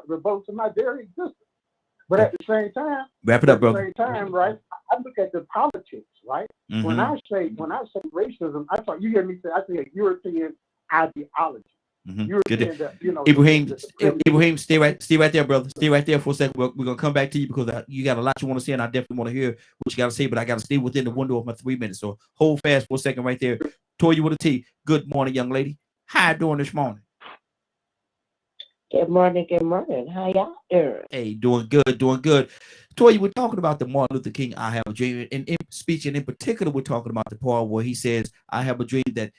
rebuttal to my very existence. But at the same time, wrap it up, bro. At the same time, right? I look at the politics, right? Mm-hmm. When I say racism, you hear me say I say a European ideology. Mm-hmm. Ibrahim, stay right there, brother. Stay right there for a second. We're gonna come back to you because you got a lot you want to say, and I definitely want to hear what you got to say. But I got to stay within the window of my 3 minutes. So hold fast for a second, right there. Toya with a T. Good morning, young lady. How you doing this morning? Good morning. How y'all doing? Hey, doing good. Toya, we're talking about the Martin Luther King I Have a Dream. And in particular, we're talking about the part where he says, I have a dream that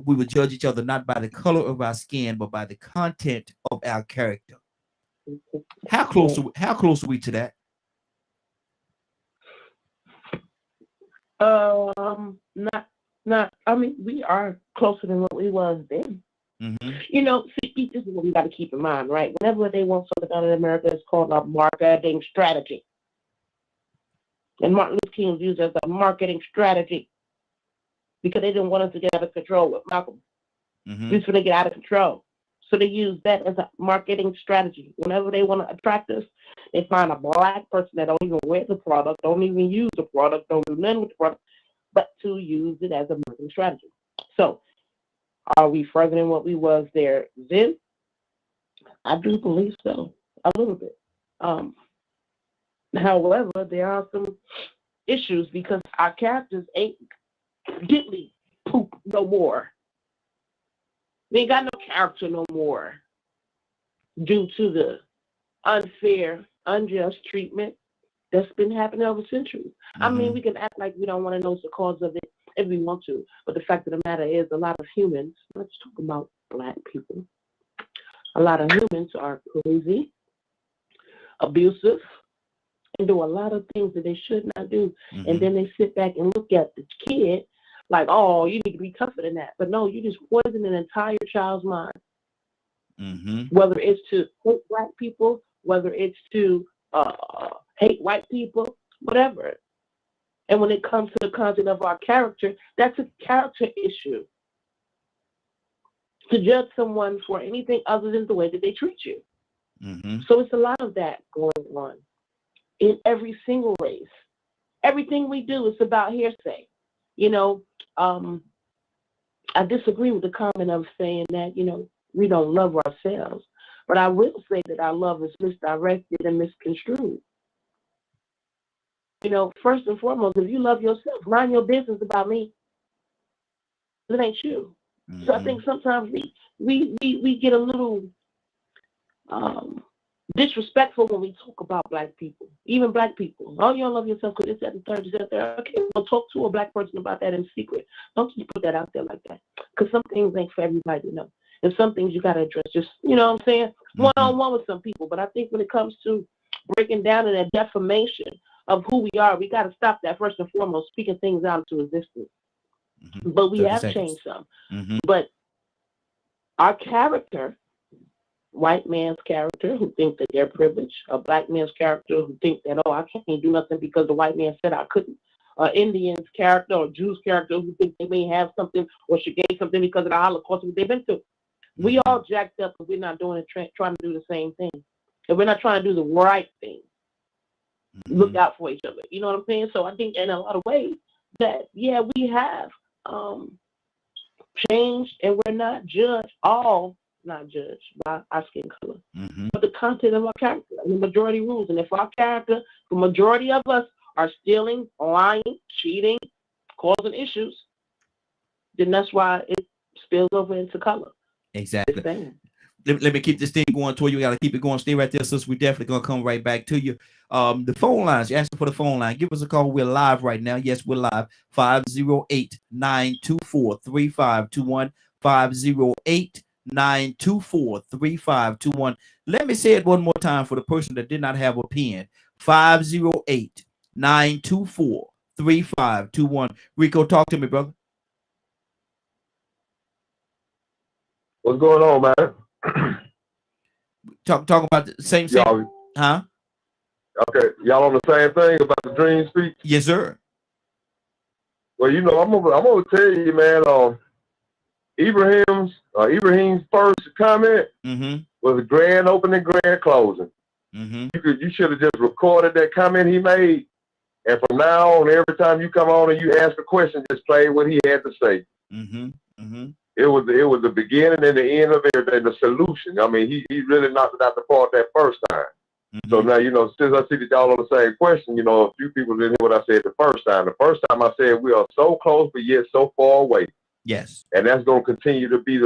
we would judge each other not by the color of our skin, but by the content of our character. How close are we to that? Not. I mean, we are closer than what we was then. Mm-hmm. See, this is what we got to keep in mind, right? Whenever they want something done in America, it's called a marketing strategy. And Martin Luther King was used as a marketing strategy because they didn't want us to get out of control with Malcolm. Mm-hmm. Just for they get out of control. So they use that as a marketing strategy. Whenever they want to attract us, they find a black person that don't even wear the product, don't even use the product, don't do nothing with the product, but to use it as a marketing strategy. So are we further than what we was there then? I do believe so, a little bit. However, there are some issues because our characters ain't diddly poop no more. They ain't got no character no more due to the unfair, unjust treatment that's been happening over centuries. Mm-hmm. I mean, we can act like we don't want to know the cause of it if we want to, but the fact of the matter is a lot of humans, let's talk about black people, a lot of humans are crazy, abusive, and do a lot of things that they should not do. Mm-hmm. And then they sit back and look at the kid like, oh, you need to be tougher than that. But no, you just poison an entire child's mind. Whether it's to hate black people, whether it's to hate white people, whatever. And when it comes to the content of our character, that's a character issue. To judge someone for anything other than the way that they treat you. So it's a lot of that going on in every single race. Everything we do is about hearsay. You know, I disagree with the comment of saying that, you know, we don't love ourselves. But I will say that our love is misdirected and misconstrued. You know, first and foremost, if you love yourself, mind your business about me. It ain't you. So I think sometimes we get a little disrespectful when we talk about black people, even black people. Oh, you don't love yourself because it's at the third, it's at the third. Okay, well, talk to a black person about that in secret. Don't just put that out there like that, because some things ain't for everybody to know, and some things you got to address. Just, you know what I'm saying, one-on-one with some people. But I think when it comes to breaking down in that defamation of who we are, we got to stop that first and foremost, speaking things out into existence. But we have changed some. But our character, white man's character who think that they're privileged, a black man's character who think that, oh, I can't do nothing because the white man said I couldn't, Indian's character or Jew's character who think they may have something or should gain something because of the Holocaust that they've been through. We all jacked up and we're not doing it, trying to do the same thing. And we're not trying to do the right thing. Look out for each other. You know what I'm saying? So I think in a lot of ways that, yeah, we have changed, and we're not judged, not judged by our skin color, but the content of our character and the majority rules. And if our character, the majority of us are stealing, lying, cheating, causing issues, then that's why it spills over into color. Exactly. Let me keep this thing going toward you. We got to keep it going. Stay right there, sis. We're definitely going to come right back to you. The phone lines, you asked for the phone line. Give us a call. We're live right now. Yes, we're live. 508-924-3521. 508-924-3521. Let me say it one more time for the person that did not have a pen. 508-924-3521. Rico, talk to me, brother. What's going on, man? Talk about the same thing. Huh? Okay, y'all on the same thing about the dream speech? Yes, sir. Well, you know, I'm gonna tell you, man. Ibrahim's first comment was a grand opening, grand closing. You should have just recorded that comment he made, and from now on, every time you come on and you ask a question, just play what he had to say. It was the beginning and the end of everything, the solution. I mean, he really knocked it out the park that first time. So now, you know, since I see that y'all on the same question, you know, a few people didn't hear what I said the first time. The first time I said we are so close, but yet so far away. Yes. And that's going to continue to be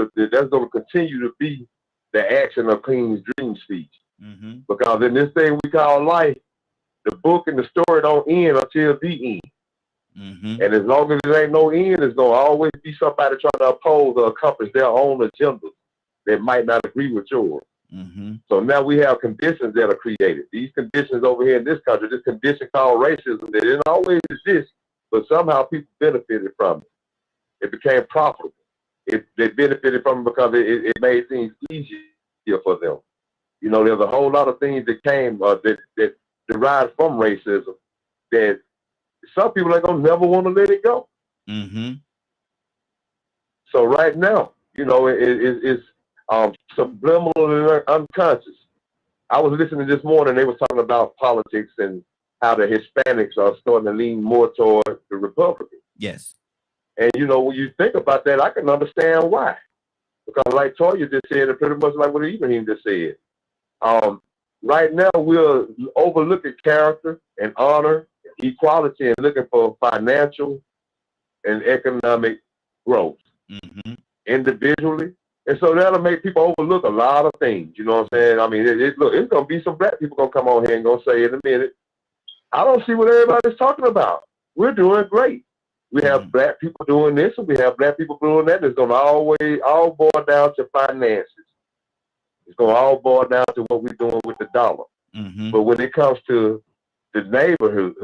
the action of King's dream speech. Because in this thing we call life, the book and the story don't end until the end. And as long as there ain't no end, there's going to always be somebody trying to oppose or accomplish their own agendas that might not agree with yours. So now we have conditions that are created. These conditions over here in this country, this condition called racism, that didn't always exist, but somehow people benefited from it. It became profitable. They benefited from it because it made things easier for them. You know, there's a whole lot of things that came that derived from racism that some people are gonna never want to let it go. So right now, you know, it's subliminal and unconscious. I was listening this morning, they were talking about politics and how the Hispanics are starting to lean more toward the Republicans. Yes. And, you know, when you think about that, I can understand why. Because like Toya just said, and pretty much like what Ibrahim just said, right now we're overlooking character and honor, equality, and looking for financial and economic growth individually. And so that'll make people overlook a lot of things. You know what I'm saying? I mean, look, it's going to be some black people going to come on here and going to say in a minute, I don't see what everybody's talking about. We're doing great. We have black people doing this, and we have black people doing that. It's going to always all boil down to finances. It's going to all boil down to what we're doing with the dollar. But when it comes to the neighborhood,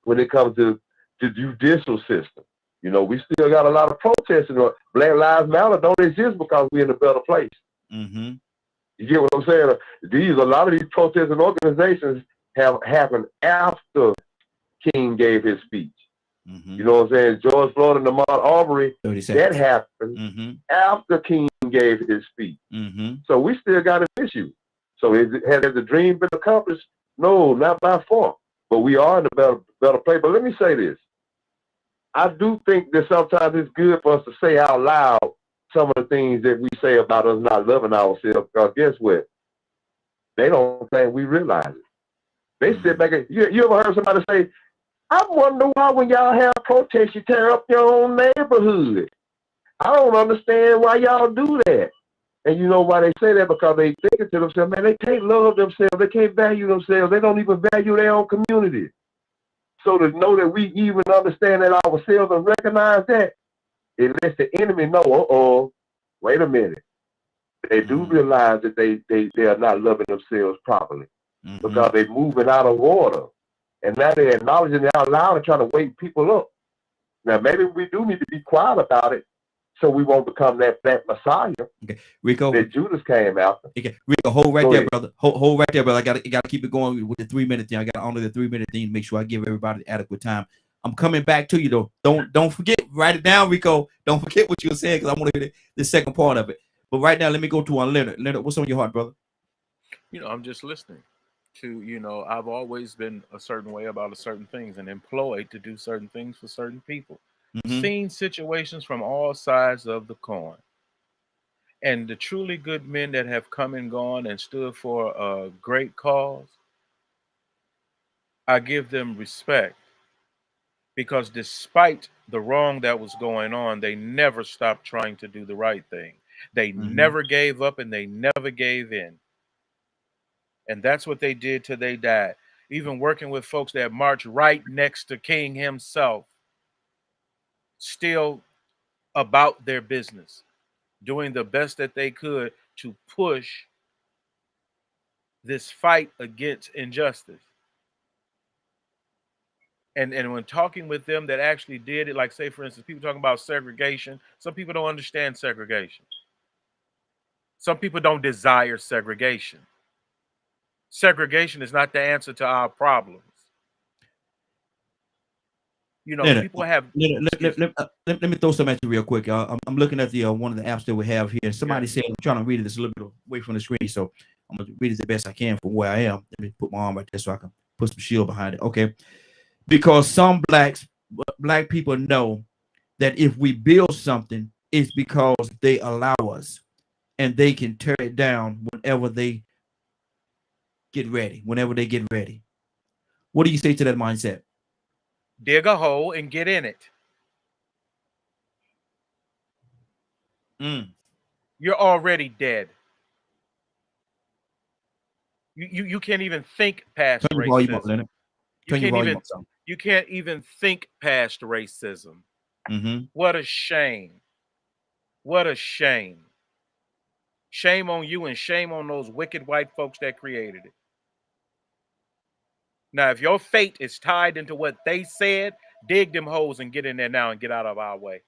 when it comes to the judicial system. You know, we still got a lot of protesting. Black Lives Matter don't exist because we're in a better place. Mm-hmm. You get what I'm saying? A lot of these protesting organizations have happened after King gave his speech. Mm-hmm. You know what I'm saying? George Floyd and Ahmaud Arbery, that happened after King gave his speech. Mm-hmm. So we still got an issue. So has the dream been accomplished? No, not by far. But we are in a better place. But let me say this. I do think that sometimes it's good for us to say out loud some of the things that we say about us not loving ourselves. Because guess what? They don't think we realize it. They sit back and you ever heard somebody say, I wonder why when y'all have protests, you tear up your own neighborhood. I don't understand why y'all do that. And you know why they say that? Because they think to themselves, man, they can't love themselves. They can't value themselves. They don't even value their own community. So to know that we even understand that ourselves and recognize that, it lets the enemy know, wait a minute. They do realize that they are not loving themselves properly because they're moving out of order. And now they're acknowledging it out loud and trying to wake people up. Now, maybe we do need to be quiet about it so we won't become that Messiah Rico, that Judas came after. Okay, Rico, hold right there, brother. Hold right there, brother. I gotta keep it going with the 3-minute thing. I gotta honor the 3-minute thing to make sure I give everybody adequate time. I'm coming back to you though. Don't forget, write it down, Rico. Don't forget what you were saying because I want to hear the second part of it. But right now, let me go to Leonard. Leonard, what's on your heart, brother? You know, I'm just listening to, I've always been a certain way about certain things and employed to do certain things for certain people. Seen situations from all sides of the coin. And the truly good men that have come and gone and stood for a great cause, I give them respect because despite the wrong that was going on, they never stopped trying to do the right thing. They never gave up and they never gave in. And that's what they did till they died. Even working with folks that marched right next to King himself, still about their business, doing the best that they could to push this fight against injustice. And when talking with them that actually did it, like say, for instance, people talking about segregation, some people don't understand segregation. Some people don't desire segregation. Segregation is not the answer to our problems. Leonard, people have. Let me throw something at you real quick. I'm looking at the one of the apps that we have here. Somebody said, I'm trying to read this a little bit away from the screen, so I'm gonna read it the best I can from where I am. Let me put my arm right there so I can put some shield behind it. Okay, because some black people know that if we build something, it's because they allow us, and they can tear it down whenever they get ready. Whenever they get ready, what do you say to that mindset? Dig a hole and get in it. You're already dead. You can't even think past racism. You can't even think past racism. What a shame. What a shame. Shame on you and shame on those wicked white folks that created it. Now, if your fate is tied into what they said, dig them holes and get in there now and get out of our way.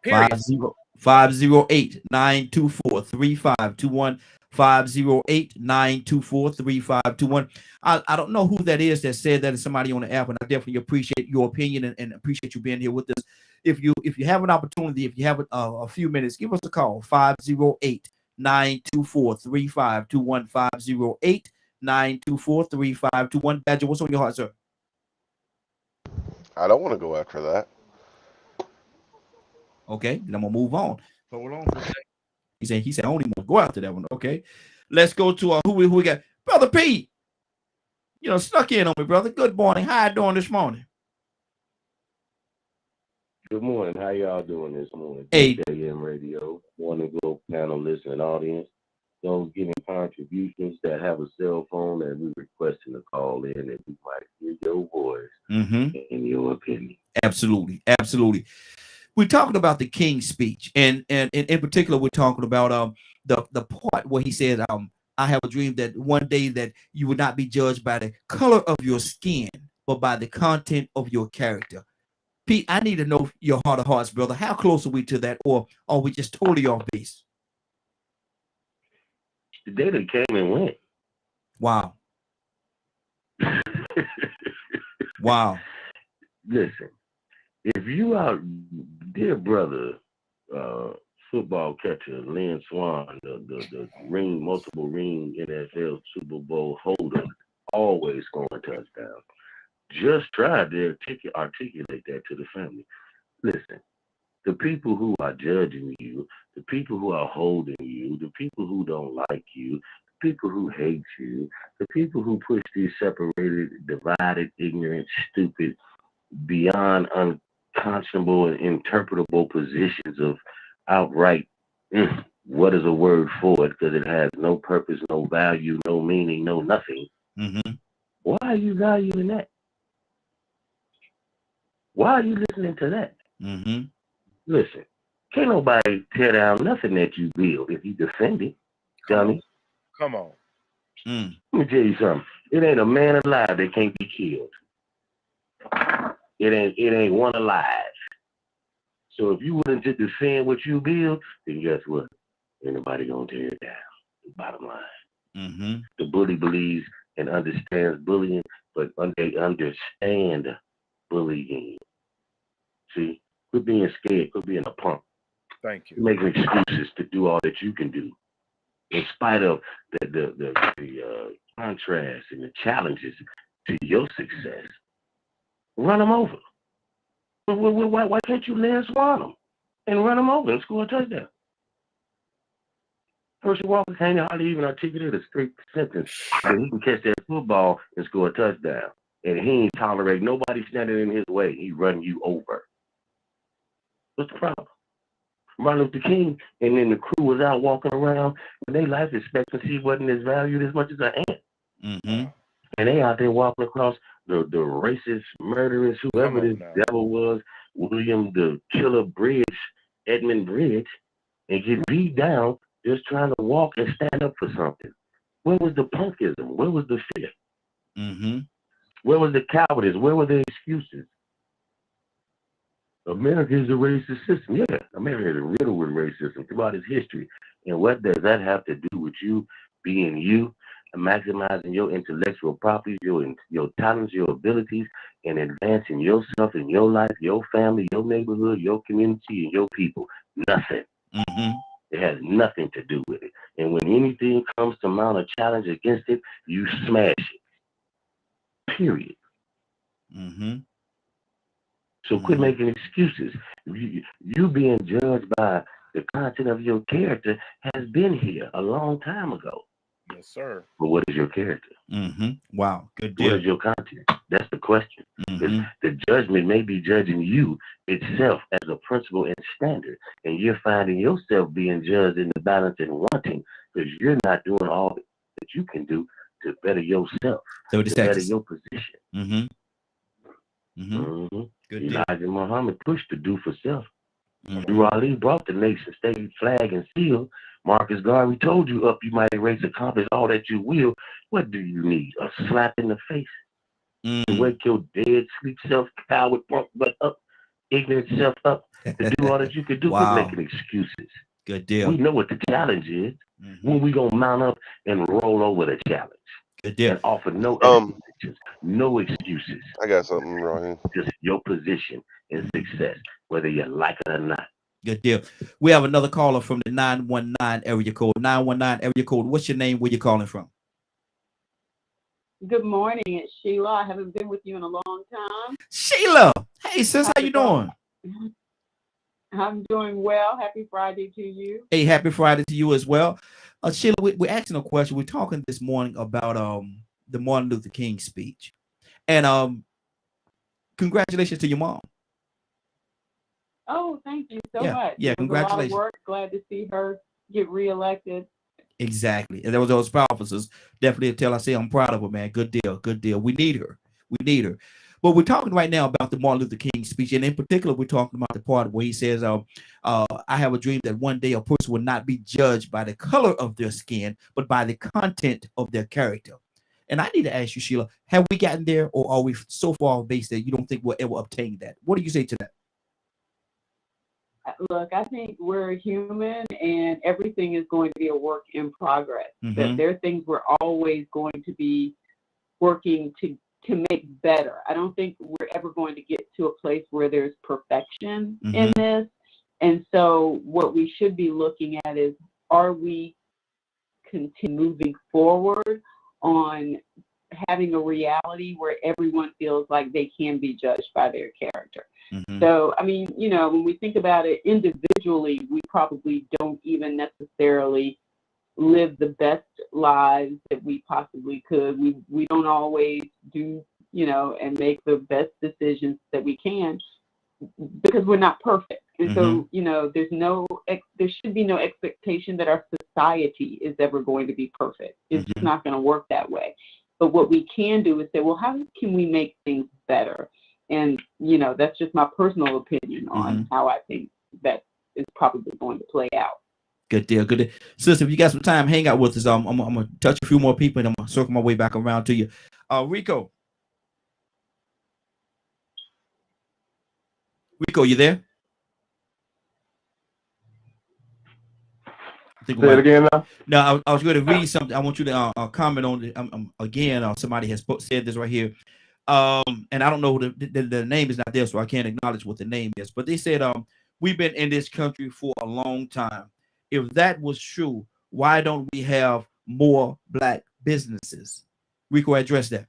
Period. 508-924-3521. 508-924-3521. I don't know who that is that said that is somebody on the app, and I definitely appreciate your opinion and appreciate you being here with us. If you have an opportunity, if you have a few minutes, give us a call. 508-924-3521. 508-924-3521. Badger, what's on your heart, sir? I don't want to go after that. Okay, then I'm gonna move on. Hold on for a second. He said I don't even want to go after that one. Okay, let's go to who we got. Brother Pete, snuck in on me, brother. Good morning. How you doing this morning? Good morning. How y'all doing this morning? Hey, AM Radio, Morning Globe panel listening audience. Those giving contributions that have a cell phone, and we requesting to call in, and we might hear your voice and your opinion. Absolutely. We're talking about the King's speech, and in particular, we're talking about the part where he said, I have a dream that one day that you would not be judged by the color of your skin, but by the content of your character. Pete, I need to know your heart of hearts, brother. How close are we to that, or are we just totally off base? The day that came and went. Wow. Wow. Listen, if you are, dear brother, football catcher Lynn Swan, the multiple ring NFL Super Bowl holder, always scoring touchdowns. Just try to articulate that to the family. Listen, the people who are judging you, the people who are holding you, the people who don't like you, the people who hate you, the people who push these separated, divided, ignorant, stupid, beyond unconscionable and interpretable positions of outright, what is a word for it? Because it has no purpose, no value, no meaning, no nothing. Mm-hmm. Why are you valuing that? Why are you listening to that? Mm-hmm. Listen, can't nobody tear down nothing that you build if you defend it, dummy. Come on. Mm. Let me tell you something. It ain't a man alive that can't be killed. It ain't one alive. So if you willing to defend what you build, then guess what? Ain't nobody gonna tear it down. The bottom line. Mm-hmm. The bully believes and understands bullying, but they understand bullying. See, quit being scared, quit being a punk. Thank you. You're making excuses to do all that you can do, in spite of the contrast and the challenges to your success. Run them over. Why can't you Lynn Swan them and run them over and score a touchdown? Herschel Walker can't hardly even articulate a straight sentence, but he can catch that football and score a touchdown. And he ain't tolerate nobody standing in his way. He run you over. What's the problem? Martin Luther King and then the crew was out walking around when their life expectancy wasn't as valued as much as an ant. Mm-hmm. And they out there walking across the racist, murderous, whoever this devil was, William the Killer Bridge, Edmund Bridge, and get beat down just trying to walk and stand up for something. Where was the punkism? Where was the fear? Mm-hmm. Where was the cowardice? Where were the excuses? America is a racist system. Yeah, America is riddled with racism throughout its history. And what does that have to do with you being you and maximizing your intellectual properties, your talents, your abilities, and advancing yourself and your life, your family, your neighborhood, your community, and your people? Nothing. Mm-hmm. It has nothing to do with it. And when anything comes to mount a challenge against it, you smash it. Period. Mm-hmm. So quit making excuses. You being judged by the content of your character has been here a long time ago. Yes, sir. But what is your character? Mm-hmm. Wow. Good deal. What is your content? That's the question. Mm-hmm. The judgment may be judging you itself as a principle and standard, and you're finding yourself being judged in the balance and wanting because you're not doing all that you can do to better yourself, So to better your position. Mm-hmm. Mm-hmm. Good deal. Elijah Muhammad pushed to do for self. Mm-hmm. Drew Ali brought the nation state flag and seal. Marcus Garvey told you up you might erase, accomplish all that you will. What do you need? A slap in the face? To wake your dead, sleep self, coward, punk butt up, ignorant self up to do all that you could do. Wow. Quit making excuses. Good deal. We know what the challenge is. When we gonna mount up and roll over the challenge. Good deal. And offer no excuses. I got something, Ryan. Just your position and success, whether you like it or not. Good deal. We have another caller from the 919 area code. 919 area code. What's your name? Where you calling from? Good morning, it's Sheila. I haven't been with you in a long time. Sheila. Hey, sis, how you doing? I'm doing well. Happy Friday to you. Hey, happy Friday to you as well. Sheila, we're asking a question. We're talking this morning about the Martin Luther King speech. And congratulations to your mom. Oh, thank you so much. Yeah, congratulations. A lot of work. Glad to see her get reelected. Exactly. And there was those powerful. Definitely tell I say I'm proud of her, man. Good deal. Good deal. We need her. We need her. But we're talking right now about the Martin Luther King speech. And in particular, we're talking about the part where he says, I I have a dream that one day a person will not be judged by the color of their skin, but by the content of their character. And I need to ask you, Sheila, have we gotten there, or are we so far off base that you don't think we'll ever obtain that? What do you say to that? Look, I think we're human and everything is going to be a work in progress. Mm-hmm. That there are things we're always going to be working to make better. I don't think we're ever going to get to a place where there's perfection Mm-hmm. in this. And so what we should be looking at is, are we moving forward on having a reality where everyone feels like they can be judged by their character? Mm-hmm. So, I mean, you know, when we think about it individually, we probably don't even necessarily live the best lives that we possibly could. We don't always do, you know, and make the best decisions that we can because we're not perfect. And so, you know, there should be no expectation that our society is ever going to be perfect. It's just not going to work that way. But what we can do is say, well, how can we make things better? And, you know, that's just my personal opinion on how I think that is probably going to play out. Good deal. Good deal. Sister, if you got some time, hang out with us. I'm going to touch a few more people and I'm going to circle my way back around to you. Rico. Rico, you there? Say it again now. No, I was going to read something. I want you to comment on it again. Somebody has said this right here. And I don't know who the name is not there, so I can't acknowledge what the name is. But they said, we've been in this country for a long time. If that was true, why don't we have more black businesses? Rico, address that.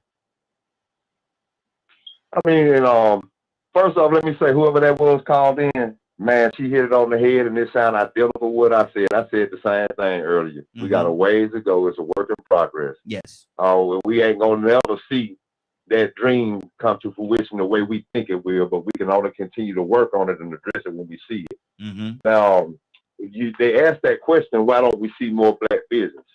I mean, first off, let me say, whoever that was called in, man, she hit it on the head, and it sounded identical what I said. I said the same thing earlier. We got a ways to go. It's a work in progress. Yes. We ain't gonna never see that dream come to fruition the way we think it will, but we can only continue to work on it and address it when we see it. Now, they asked that question, why don't we see more black business?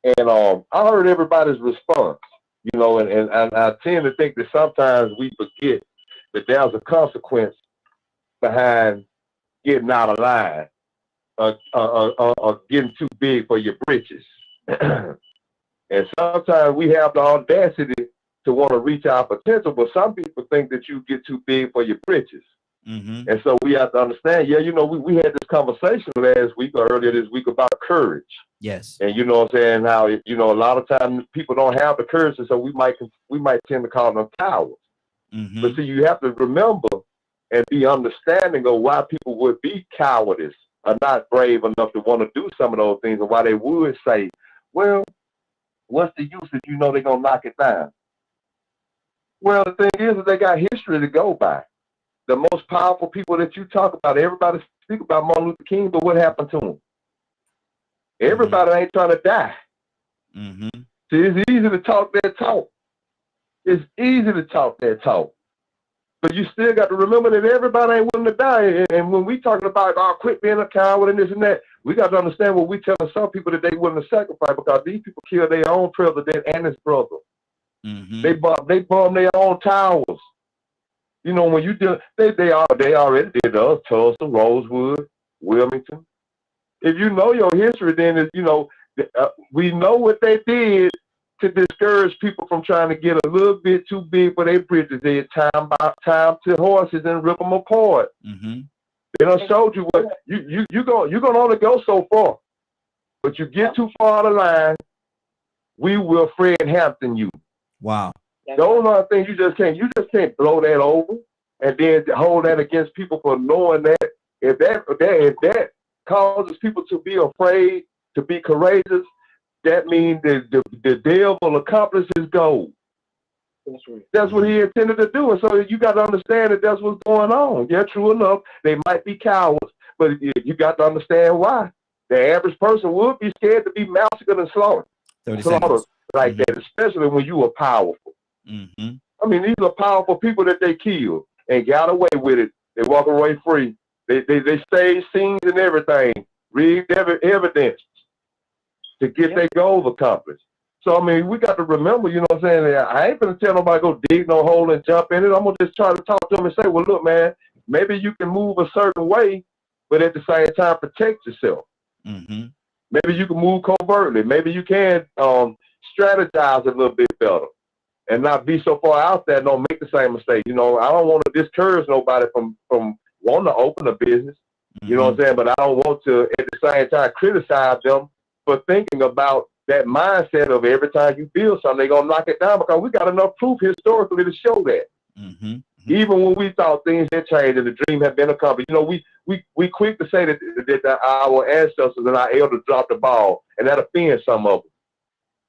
And I heard everybody's response, you know, and I tend to think that sometimes we forget that there's a consequence behind getting out of line, or getting too big for your britches. And sometimes we have the audacity to want to reach our potential, but some people think that you get too big for your britches. And so we have to understand, you know, we had this conversation last week or earlier this week about courage. Yes. And you know what I'm saying, how, you know, a lot of times people don't have the courage, and so we might tend to call them cowards. But see, you have to remember and be understanding of why people would be cowardice or not brave enough to want to do some of those things, and why they would say, well, what's the use if you know they're going to knock it down? Well, the thing is that they got history to go by. The most powerful people that you talk about, everybody speak about Martin Luther King, but what happened to him? Everybody ain't trying to die. See, it's easy to talk that talk. It's easy to talk that talk. But you still got to remember that everybody ain't willing to die. And when we talking about, quit being a coward and this and that, we got to understand what we telling some people that they willing to sacrifice, because these people killed their own president and his brother. They bombed their own towers. You know, when you do, they already did us, Tulsa, Rosewood, Wilmington. If you know your history, then you know we know what they did to discourage people from trying to get a little bit too big for their bridges. They had time to horses and rip them apart. They done showed you what you're gonna only go so far, but you get too far out of line, we will Fred Hampton you. Wow. Those are things you just can't blow that over and then hold that against people for knowing that if that causes people to be afraid, to be courageous, that means the devil accomplishes goal. That's what he intended to do. And so you got to understand that that's what's going on. Yeah, true enough, they might be cowards, but you got to understand why. The average person would be scared to be massacred and slaughtered. Like that, especially when you are powerful. I mean, these are powerful people that they killed and got away with it. They walk away free. They staged scenes and everything, rigged evidence to get their goals accomplished. So, I mean, we got to remember, you know what I'm saying? I ain't going to tell nobody go dig no hole and jump in it. I'm going to just try to talk to them and say, well, look, man, maybe you can move a certain way, but at the same time protect yourself. Mm-hmm. Maybe you can move covertly. Maybe you can strategize a little bit better and not be so far out there and don't make the same mistake. You know, I don't want to discourage nobody from wanting to open a business. You know what I'm saying? But I don't want to, at the same time, criticize them for thinking about that mindset of every time you build something, they're going to knock it down, because we got enough proof historically to show that. Mm-hmm. Even when we thought things had changed and the dream had been accomplished, you know, we quick to say that our ancestors and our elders dropped the ball, and that offends some of them.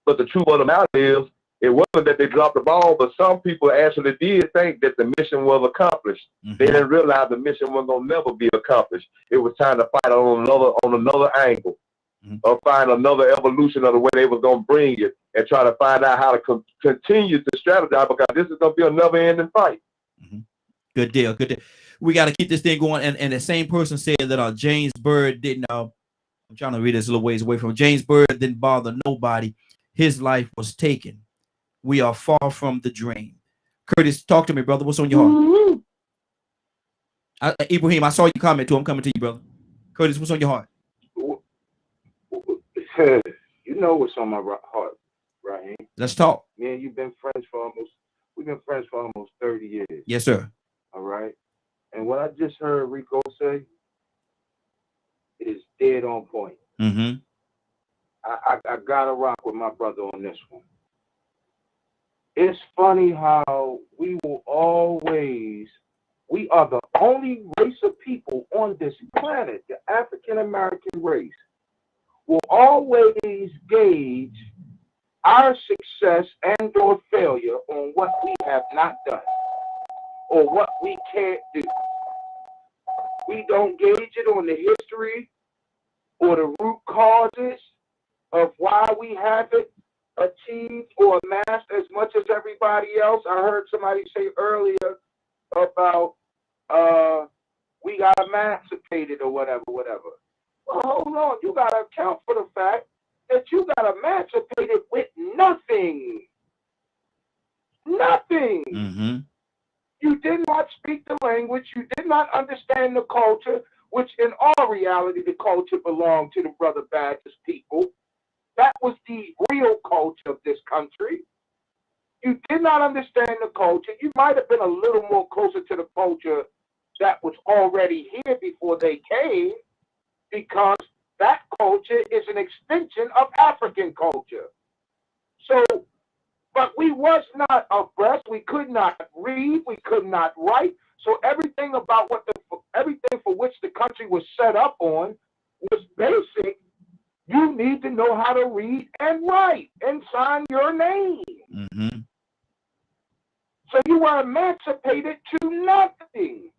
But the truth of the matter is, it wasn't that they dropped the ball, but some people actually did think that the mission was accomplished. Mm-hmm. They didn't realize the mission was gonna never be accomplished. It was time to fight on another angle, or find another evolution of the way they was gonna bring it, and try to find out how to continue to strategize, because this is gonna be a never-ending fight. Mm-hmm. Good deal. Good deal. We got to keep this thing going. And the same person said that James Byrd didn't. I'm trying to read this a little ways away from it. James Byrd didn't bother nobody. His life was taken. We are far from the dream. Curtis, talk to me, brother. What's on your heart? Ibrahim, I saw you comment too. I'm coming to you, brother. Curtis, what's on your heart? You know what's on my heart, Raheem. Let's talk. Man, we've been friends for almost 30 years. Yes, sir. All right. And what I just heard Rico say is dead on point. Mm-hmm. I gotta rock with my brother on this one. It's funny how we are the only race of people on this planet, the African American race, will always gauge our success and or failure on what we have not done or what we can't do. We don't gauge it on the history or the root causes of why we haven't achieved or amassed as much as everybody else. I heard somebody say earlier about we got emancipated or whatever. Well, hold on. You got to account for the fact that you got emancipated with nothing. Nothing. Mm-hmm. You did not speak the language. You did not understand the culture, which in all reality, the culture belonged to the Brother Baptist people. That was the real culture of this country. You did not understand the culture. You might have been a little more closer to the culture that was already here before they came, because that culture is an extension of African culture. So, but we was not abreast. We could not read. We could not write. So everything about everything for which the country was set up on was basic. You need to know how to read and write and sign your name. Mm-hmm. So you were emancipated to nothing.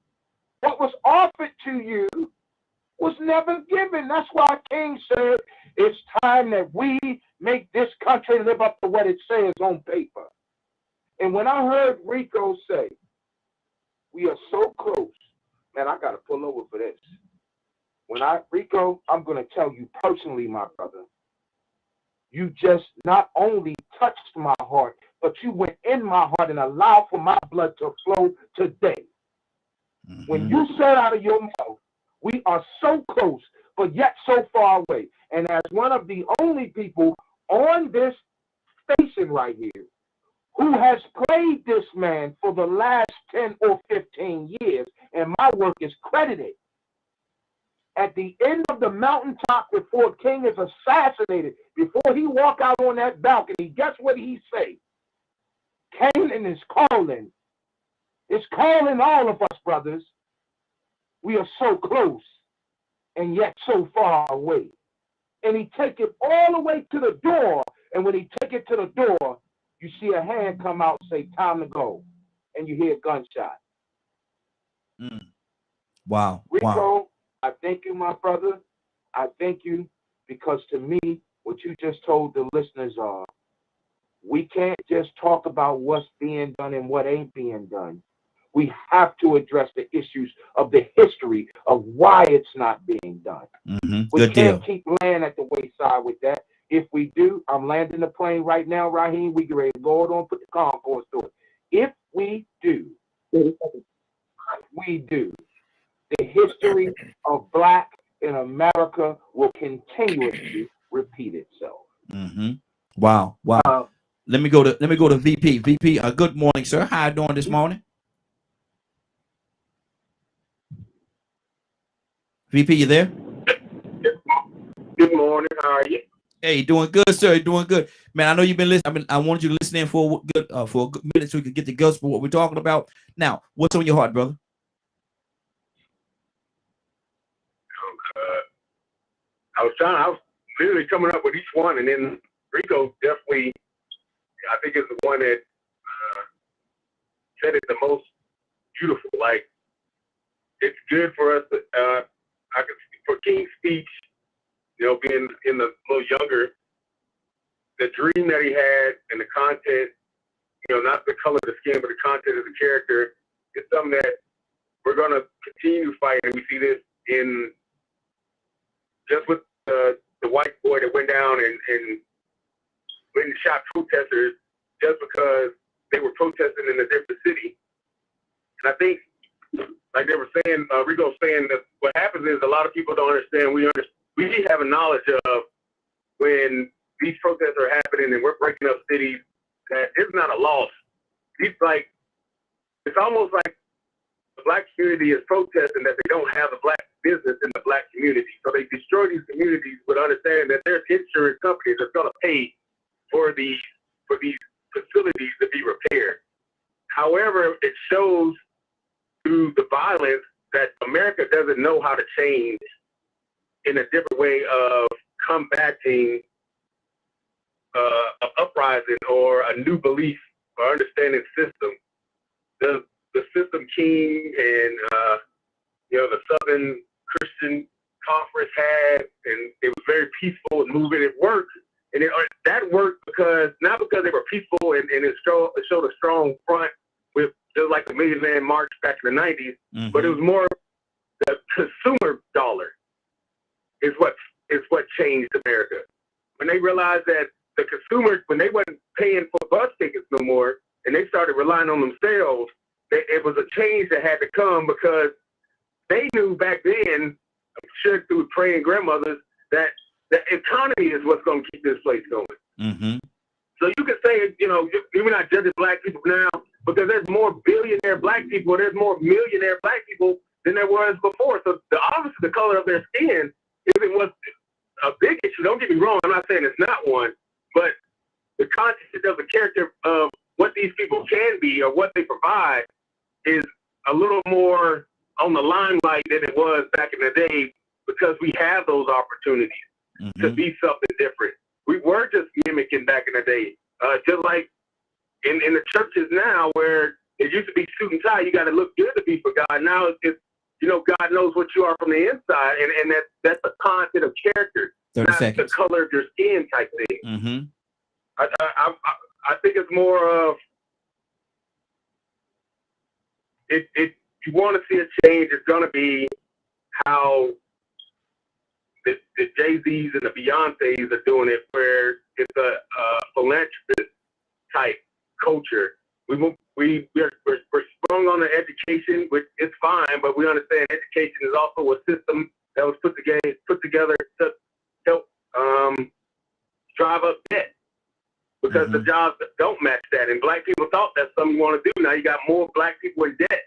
What was offered to you was never given. That's why King said it's time that we make this country live up to what it says on paper. And when I heard Rico say, we are so close, man, I got to pull over for this. Rico, I'm going to tell you personally, my brother, you just not only touched my heart, but you went in my heart and allowed for my blood to flow today. Mm-hmm. When you said out of your mouth, we are so close, but yet so far away. And as one of the only people on this station right here who has played this man for the last 10 or 15 years, and my work is credited, at the end of the mountaintop before King is assassinated, before he walk out on that balcony, guess what he say? Canaan is calling. It's calling all of us, brothers. We are so close and yet so far away. And he take it all the way to the door. And when he take it to the door, you see a hand come out and say, time to go. And you hear a gunshot. Mm. Wow. Rico, wow. I thank you, my brother. I thank you, because to me, what you just told the listeners are, we can't just talk about what's being done and what ain't being done. We have to address the issues of the history of why it's not being done. Mm-hmm. We can't keep laying at the wayside with that. If we do, I'm landing the plane right now, Raheem. We get ready to go on, put the Concourse through it. If we do, the history of black in America will continuously repeat itself. Wow. Let me go to VP. VP, good morning, sir. How you doing this morning? VP, you there? Good morning. How are you? Hey, doing good, sir. Doing good, man. I know you've been listening. I wanted you to listen in for a good minute so we could get the guts for what we're talking about. Now, what's on your heart, brother? I was literally coming up with each one, and then Rico definitely, I think, is the one that said it the most beautiful. Like, it's good for us to, I could, for King's speech, you know, being in the little younger, the dream that he had and the content, you know, not the color of the skin, but the content of the character, is something that we're going to continue to fight. And we see this in just with the white boy that went down and went and shot protesters just because they were protesting in a different city. And I think, like they were saying, Rico was saying, that what happens is a lot of people don't understand. We have a knowledge of when these protests are happening and we're breaking up cities, that it's not a loss. It's almost like the black community is protesting that they don't have a black business in the black community. So they destroy these communities with understanding that there's insurance companies that's going to pay for these facilities to be repaired. However, it shows through the violence that America doesn't know how to change in a different way of combating an uprising or a new belief or understanding system. The system King and the Southern Christian Conference had, and it was very peaceful and moving. It worked, and that worked not because they were peaceful and it showed a strong front with just like the Million Man March back in the 90s, but it was more the consumer dollar is what changed America. When they realized that the consumers, when they wasn't paying for bus tickets no more, and they started relying on themselves, it was a change that had to come because they knew back then, I'm sure through praying grandmothers, that the economy is what's going to keep this place going. So you could say, you know, we're not judging black people now because there's more billionaire black people, there's more millionaire black people than there was before. So obviously the color of their skin isn't what's a big issue. Don't get me wrong. I'm not saying it's not one, but the content of the character of what these people can be or what they provide is a little more on the limelight than it was back in the day because we have those opportunities to be something different. We were just mimicking back in the day, just like in the churches now where it used to be suit and tie. You got to look good to be for God. Now it's you know, God knows what you are from the inside, and that's the content of character, not the color of your skin type thing. I think it's more of it. You want to see a change, it's going to be how the Jay-Z's and the Beyoncé's are doing it, where it's a philanthropist type culture. We're sprung on the education, which is fine, but we understand education is also a system that was put together to help drive up debt because the jobs don't match that. And black people thought that's something you want to do. Now you got more black people in debt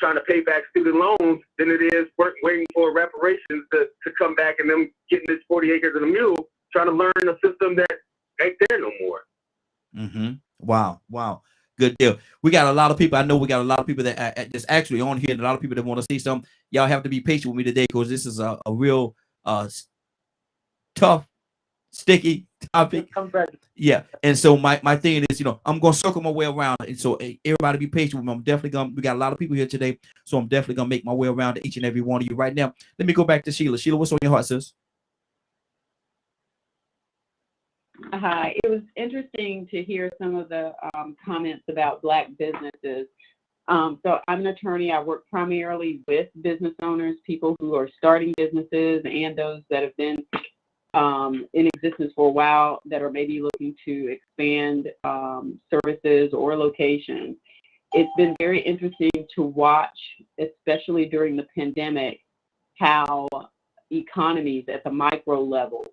trying to pay back student loans than it is waiting for reparations to come back and them getting this 40 acres and a mule, trying to learn a system that ain't there no more. Wow. Good deal. We got a lot of people. I know we got a lot of people that just actually on here, and a lot of people that want to see something. Y'all have to be patient with me today because this is a real tough, sticky topic. Yeah. And so my thing is, you know, I'm going to circle my way around. And so everybody be patient with me. I'm definitely we got a lot of people here today. So I'm definitely going to make my way around to each and every one of you right now. Let me go back to Sheila. Sheila, what's on your heart, sis? Hi. It was interesting to hear some of the comments about Black businesses. So I'm an attorney. I work primarily with business owners, people who are starting businesses and those that have been in existence for a while that are maybe looking to expand services or locations. It's been very interesting to watch, especially during the pandemic, how economies at the micro level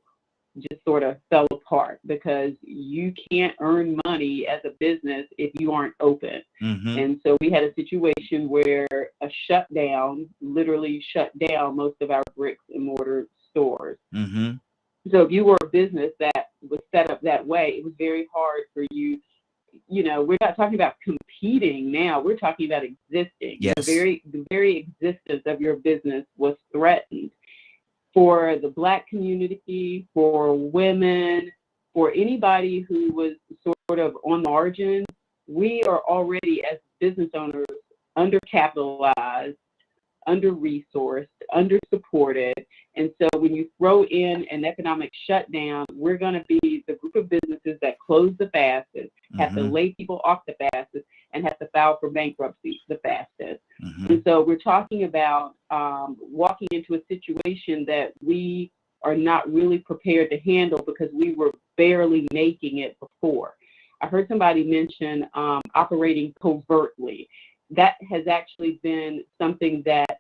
just sort of fell apart, because you can't earn money as a business if you aren't open. And so we had a situation where a shutdown literally shut down most of our bricks and mortar stores. So if you were a business that was set up that way, it was very hard for you. You know, we're not talking about competing now. We're talking about existing. Yes. The very existence of your business was threatened. For the Black community, for women, for anybody who was sort of on margin, we are already, as business owners, undercapitalized, under-resourced, under-supported. And so when you throw in an economic shutdown, we're going to be the group of businesses that close the fastest, have to lay people off the fastest, and have to file for bankruptcy the fastest. And so we're talking about walking into a situation that we are not really prepared to handle because we were barely making it before. I heard somebody mention operating covertly. That has actually been something that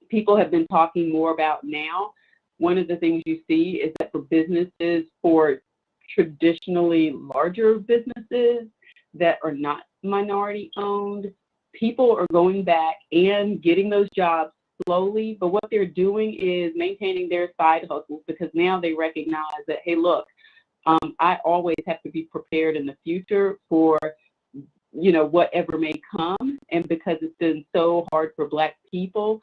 people have been talking more about now. One of the things you see is that for businesses, for traditionally larger businesses that are not minority owned, people are going back and getting those jobs slowly, but what they're doing is maintaining their side hustles, because now they recognize that, hey, look, I always have to be prepared in the future for, you know, whatever may come. And because it's been so hard for Black people,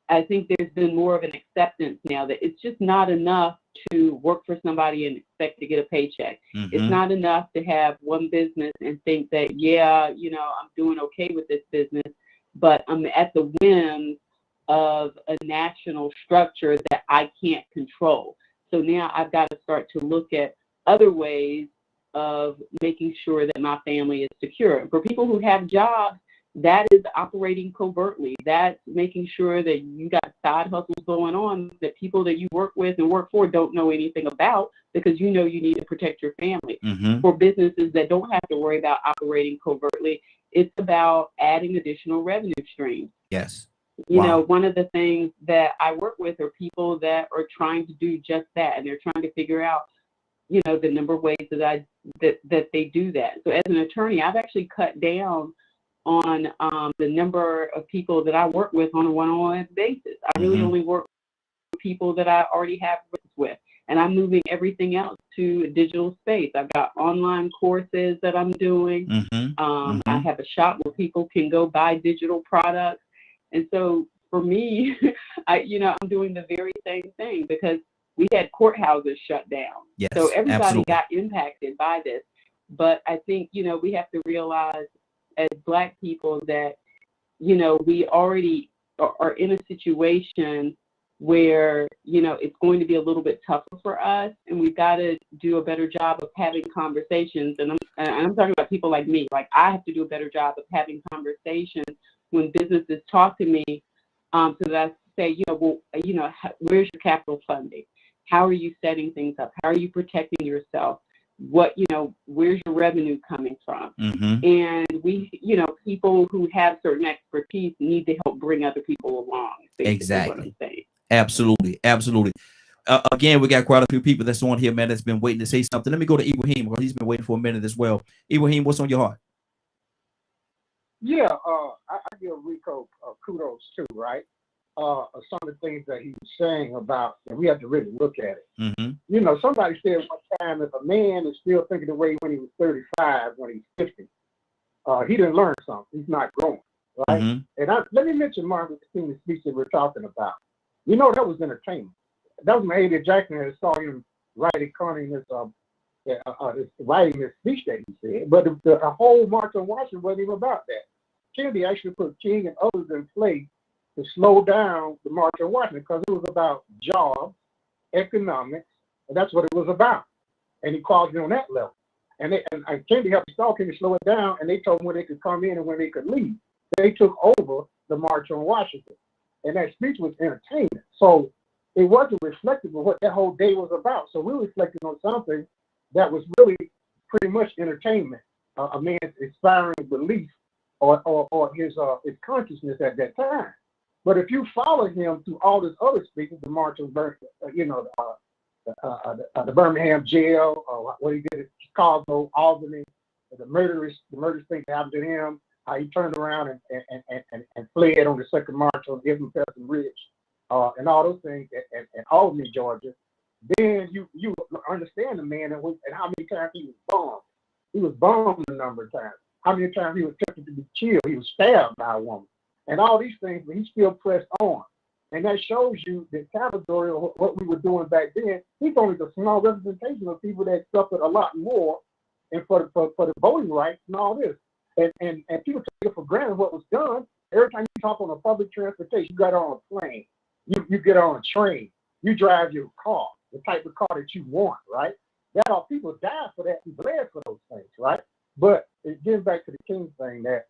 I think there's been more of an acceptance now that it's just not enough to work for somebody and expect to get a paycheck. It's not enough to have one business and think that, yeah, you know, I'm doing okay with this business, but I'm at the whim of a national structure that I can't control. So now I've got to start to look at other ways of making sure that my family is secure. For people who have jobs, that is operating covertly. That's making sure that you got side hustles going on that people that you work with and work for don't know anything about, because you know you need to protect your family. For businesses that don't have to worry about operating covertly, it's about adding additional revenue streams. Yes. You know, one of the things that I work with are people that are trying to do just that, and they're trying to figure out, you know, the number of ways that that they do that. So as an attorney, I've actually cut down on the number of people that I work with on a one-on-one basis. I really only work with people that I already have with, and I'm moving everything else to a digital space. I've got online courses that I'm doing. I have a shop where people can go buy digital products. And so for me, I'm doing the very same thing, because we had courthouses shut down. Yes, so everybody absolutely. got impacted by this. But I think, you know, we have to realize as Black people that, you know, we already are in a situation where, you know, it's going to be a little bit tougher for us, and we've got to do a better job of having conversations. And I'm talking about people like me. Like, I have to do a better job of having conversations when businesses talk to me, so that I say, you know, well, you know, where's your capital funding? How are you setting things up? How are you protecting yourself? What, you know, where's your revenue coming from? And we, you know, people who have certain expertise need to help bring other people along. Exactly. Absolutely. Absolutely. Again, we got quite a few people that's on here, man, that's been waiting to say something. Let me go to Ibrahim, because he's been waiting for a minute as well. Ibrahim, what's on your heart? Yeah, I give Rico kudos too, right? Some of the things that he was saying about, and we have to really look at it. You know, somebody said one time, if a man is still thinking the way when he was 35, when he's 50, he didn't learn something. He's not growing, right? And let me mention Martin Luther King's speech that we're talking about. You know, that was entertainment. That was Mahalia Jackson that saw him writing this speech that he said. But the whole March on Washington wasn't even about that. Kennedy actually put King and others in place to slow down the March on Washington, because it was about jobs, economics, and that's what it was about. And he called it on that level. And Kennedy helped Kennedy slow it down, and they told him when they could come in and when they could leave. They took over the March on Washington. And that speech was entertainment. So it wasn't reflective of what that whole day was about. So we reflected on something that was really pretty much entertainment, a man's inspiring belief or his consciousness at that time. But if you follow him through all his other speeches, the March of the Birmingham jail, or what he did in Chicago, Albany, the murderous thing that happened to him, how he turned around and fled on the second march on Ibn Pelton Ridge, and all those things at Albany, Georgia, then you understand the man and how many times he was bombed. He was bombed a number of times. How many times he was tempted to be killed. He was stabbed by a woman. And all these things, but he still pressed on. And that shows you the category of what we were doing back then. He's only the small representation of people that suffered a lot more and for the voting rights and all this. And people take it for granted what was done. Every time you talk on a public transportation, you got on a plane, you get on a train, you drive your car, the type of car that you want, right? That all people died for that and bled for those things, right? But it gets back to the King thing that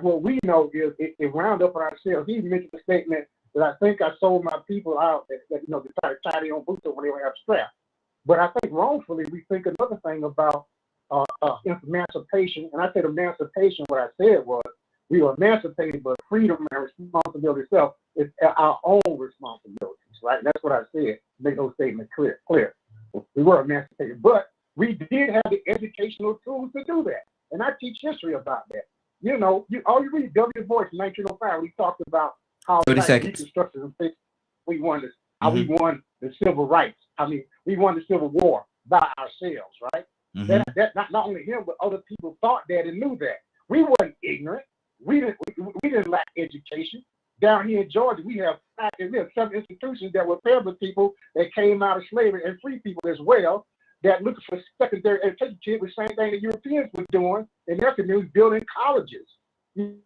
what we know is it round up on ourselves. He mentioned a statement that I think I sold my people out that they try to tie their own boots up when they don't have straps. But I think wrongfully we think another thing about emancipation. And I said emancipation, what I said was we were emancipated, but freedom and responsibility itself is our own responsibilities, right? And that's what I said, make those statements clear. We were emancipated, but we did have the educational tools to do that. And I teach history about that. You read W. Boyce in 1905, we talked about how 30 seconds. Reconstruction we won this, how we won the civil rights. I mean, we won the Civil War by ourselves, right? That not only him, but other people thought that and knew that. We weren't ignorant. We didn't lack education. Down here in Georgia, we have some institutions that were fed with people that came out of slavery and free people as well, that looked for secondary education, the same thing the Europeans were doing in their communities, building colleges, and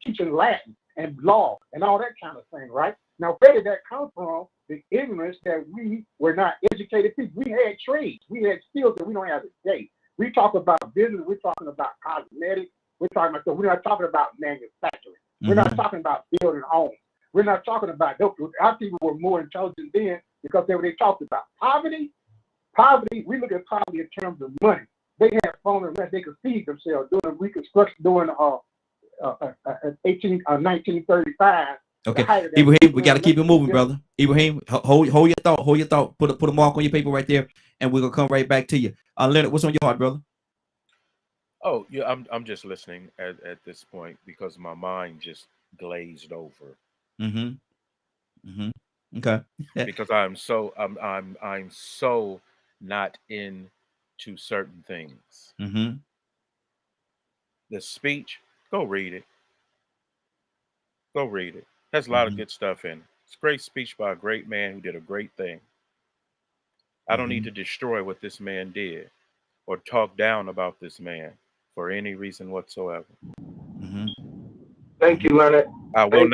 teaching Latin and law and all that kind of thing, right? Now, where did that come from? The ignorance that we were not educated people. We had trades, we had skills that we don't have today. We talk about business, we're talking about cosmetics, we're not talking about manufacturing. We're not talking about building homes. We're not talking about, our people were more intelligent then because they talked about poverty, we look at poverty in terms of money. They had phone and rent, they could feed themselves during Reconstruction, during 1935. Okay, Ibrahim, we got to keep it moving, brother. Ibrahim, hold your thought. Put a mark on your paper right there, and we're gonna come right back to you. Leonard, what's on your heart, brother? Oh, yeah, I'm just listening at this point because my mind just glazed over. Okay. Because I'm so not into certain things. The speech, go read it. Has a lot of good stuff in it. It's a great speech by a great man who did a great thing. I don't need to destroy what this man did or talk down about this man for any reason whatsoever. Thank you, Leonard. I will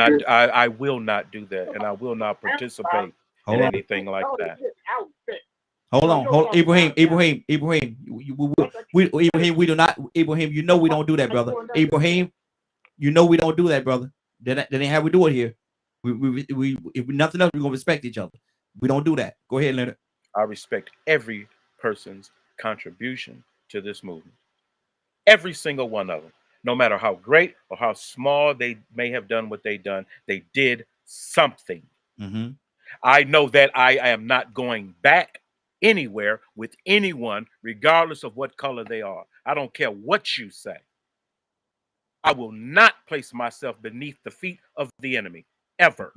not do that, and I will not participate in anything like that. Hold on, Ibrahim. Ibrahim, we do not. Ibrahim, you know we don't do that, brother. Ibrahim, you know we don't do that, brother. That ain't how we do it here. We if nothing else, we're gonna respect each other. We don't do that. Go ahead, Leonard. I respect every person's contribution to this movement. Every single one of them, no matter how great or how small they may have done what they done, they did something. I know that I am not going back anywhere with anyone, regardless of what color they are. I don't care what you say. I will not place myself beneath the feet of the enemy, ever.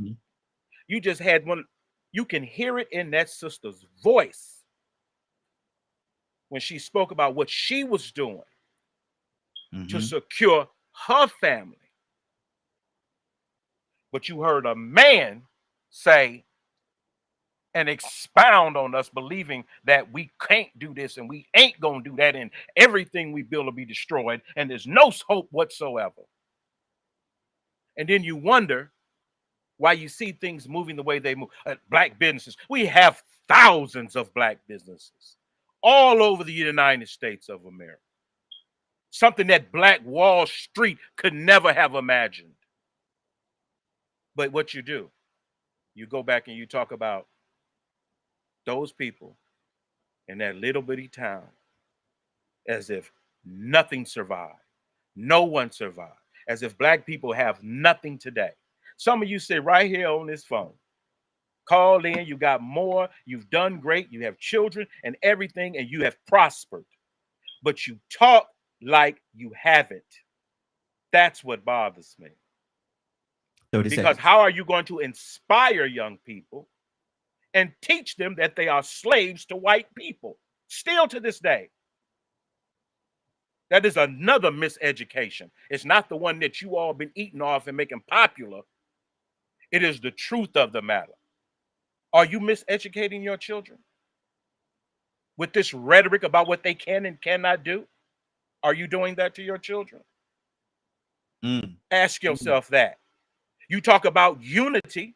You just had one. You can hear it in that sister's voice when she spoke about what she was doing to secure her family. But you heard a man say and expound on us believing that we can't do this and we ain't gonna do that and everything we build will be destroyed and there's no hope whatsoever. And then you wonder why you see things moving the way they move. Black businesses, we have thousands of black businesses all over the United States of America. Something that Black Wall Street could never have imagined. But what you do, you go back and you talk about those people in that little bitty town as if nothing survived. No one survived. As if black people have nothing today. Some of you sit right here on this phone. Call in, you got more, you've done great, you have children and everything, and you have prospered. But you talk like you haven't. That's what bothers me. 30 because seconds. how are you going to inspire young people and teach them that they are slaves to white people? Still to this day. That is another miseducation. It's not the one that you all been eating off and making popular. It is the truth of the matter. Are you miseducating your children with this rhetoric about what they can and cannot do? Are you doing that to your children? Ask yourself that. You talk about unity.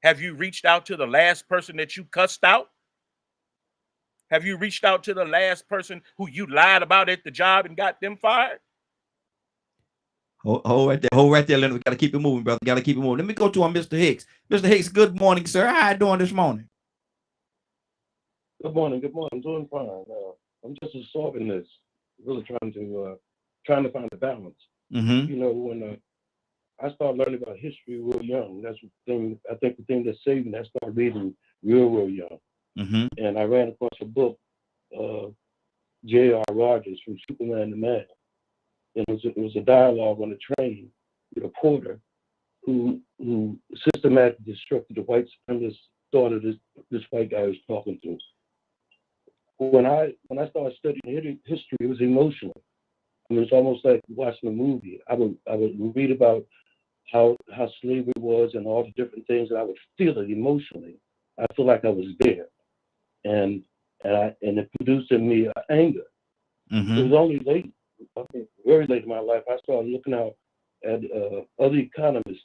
Have you reached out to the last person that you cussed out? Have you reached out to the last person who you lied about at the job and got them fired? Hold right there, Leonard. We gotta keep it moving, brother. Gotta keep it moving. Let me go to Mr. Hicks. Mr. Hicks, good morning, sir. How you doing this morning? Good morning. Good morning. I'm doing fine. I'm just absorbing this, really trying to find a balance. You know, when I started learning about history real young, that's the thing. I think the thing that saved me, I started reading real young. And I ran across a book, J.R. Rogers, From Superman to Man. And it was a dialogue on a train with a porter who systematically destructed the white supremacist thought of this white guy was talking to. When I started studying history, it was emotional. I mean, it's almost like watching a movie. I would read about how slavery was and all the different things, and I would feel it emotionally. I feel like I was there, and it produced in me anger. It was only late, I think, very late in my life, I started looking out at other economists,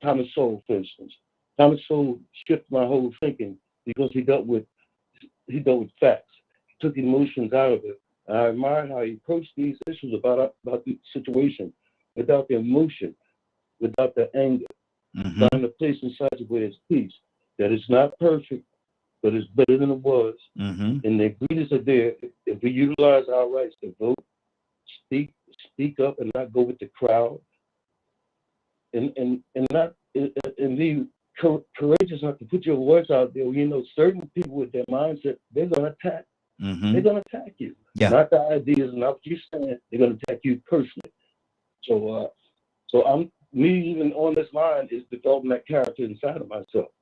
Thomas Sowell, for instance. Thomas Sowell shifted my whole thinking because he dealt with facts. He took emotions out of it. And I admired how he approached these issues about the situation without the emotion, without the anger. Find a place inside you where it's peace. That it's not perfect, but it's better than it was. And the ingredients are there. If we utilize our rights to vote, speak up, and not go with the crowd, and be courageous enough to put your voice out there. You know, certain people with their mindset, they're gonna attack. They're gonna attack you. Not the ideas, not what you're saying. They're gonna attack you personally. So me even on this line is developing that character inside of myself.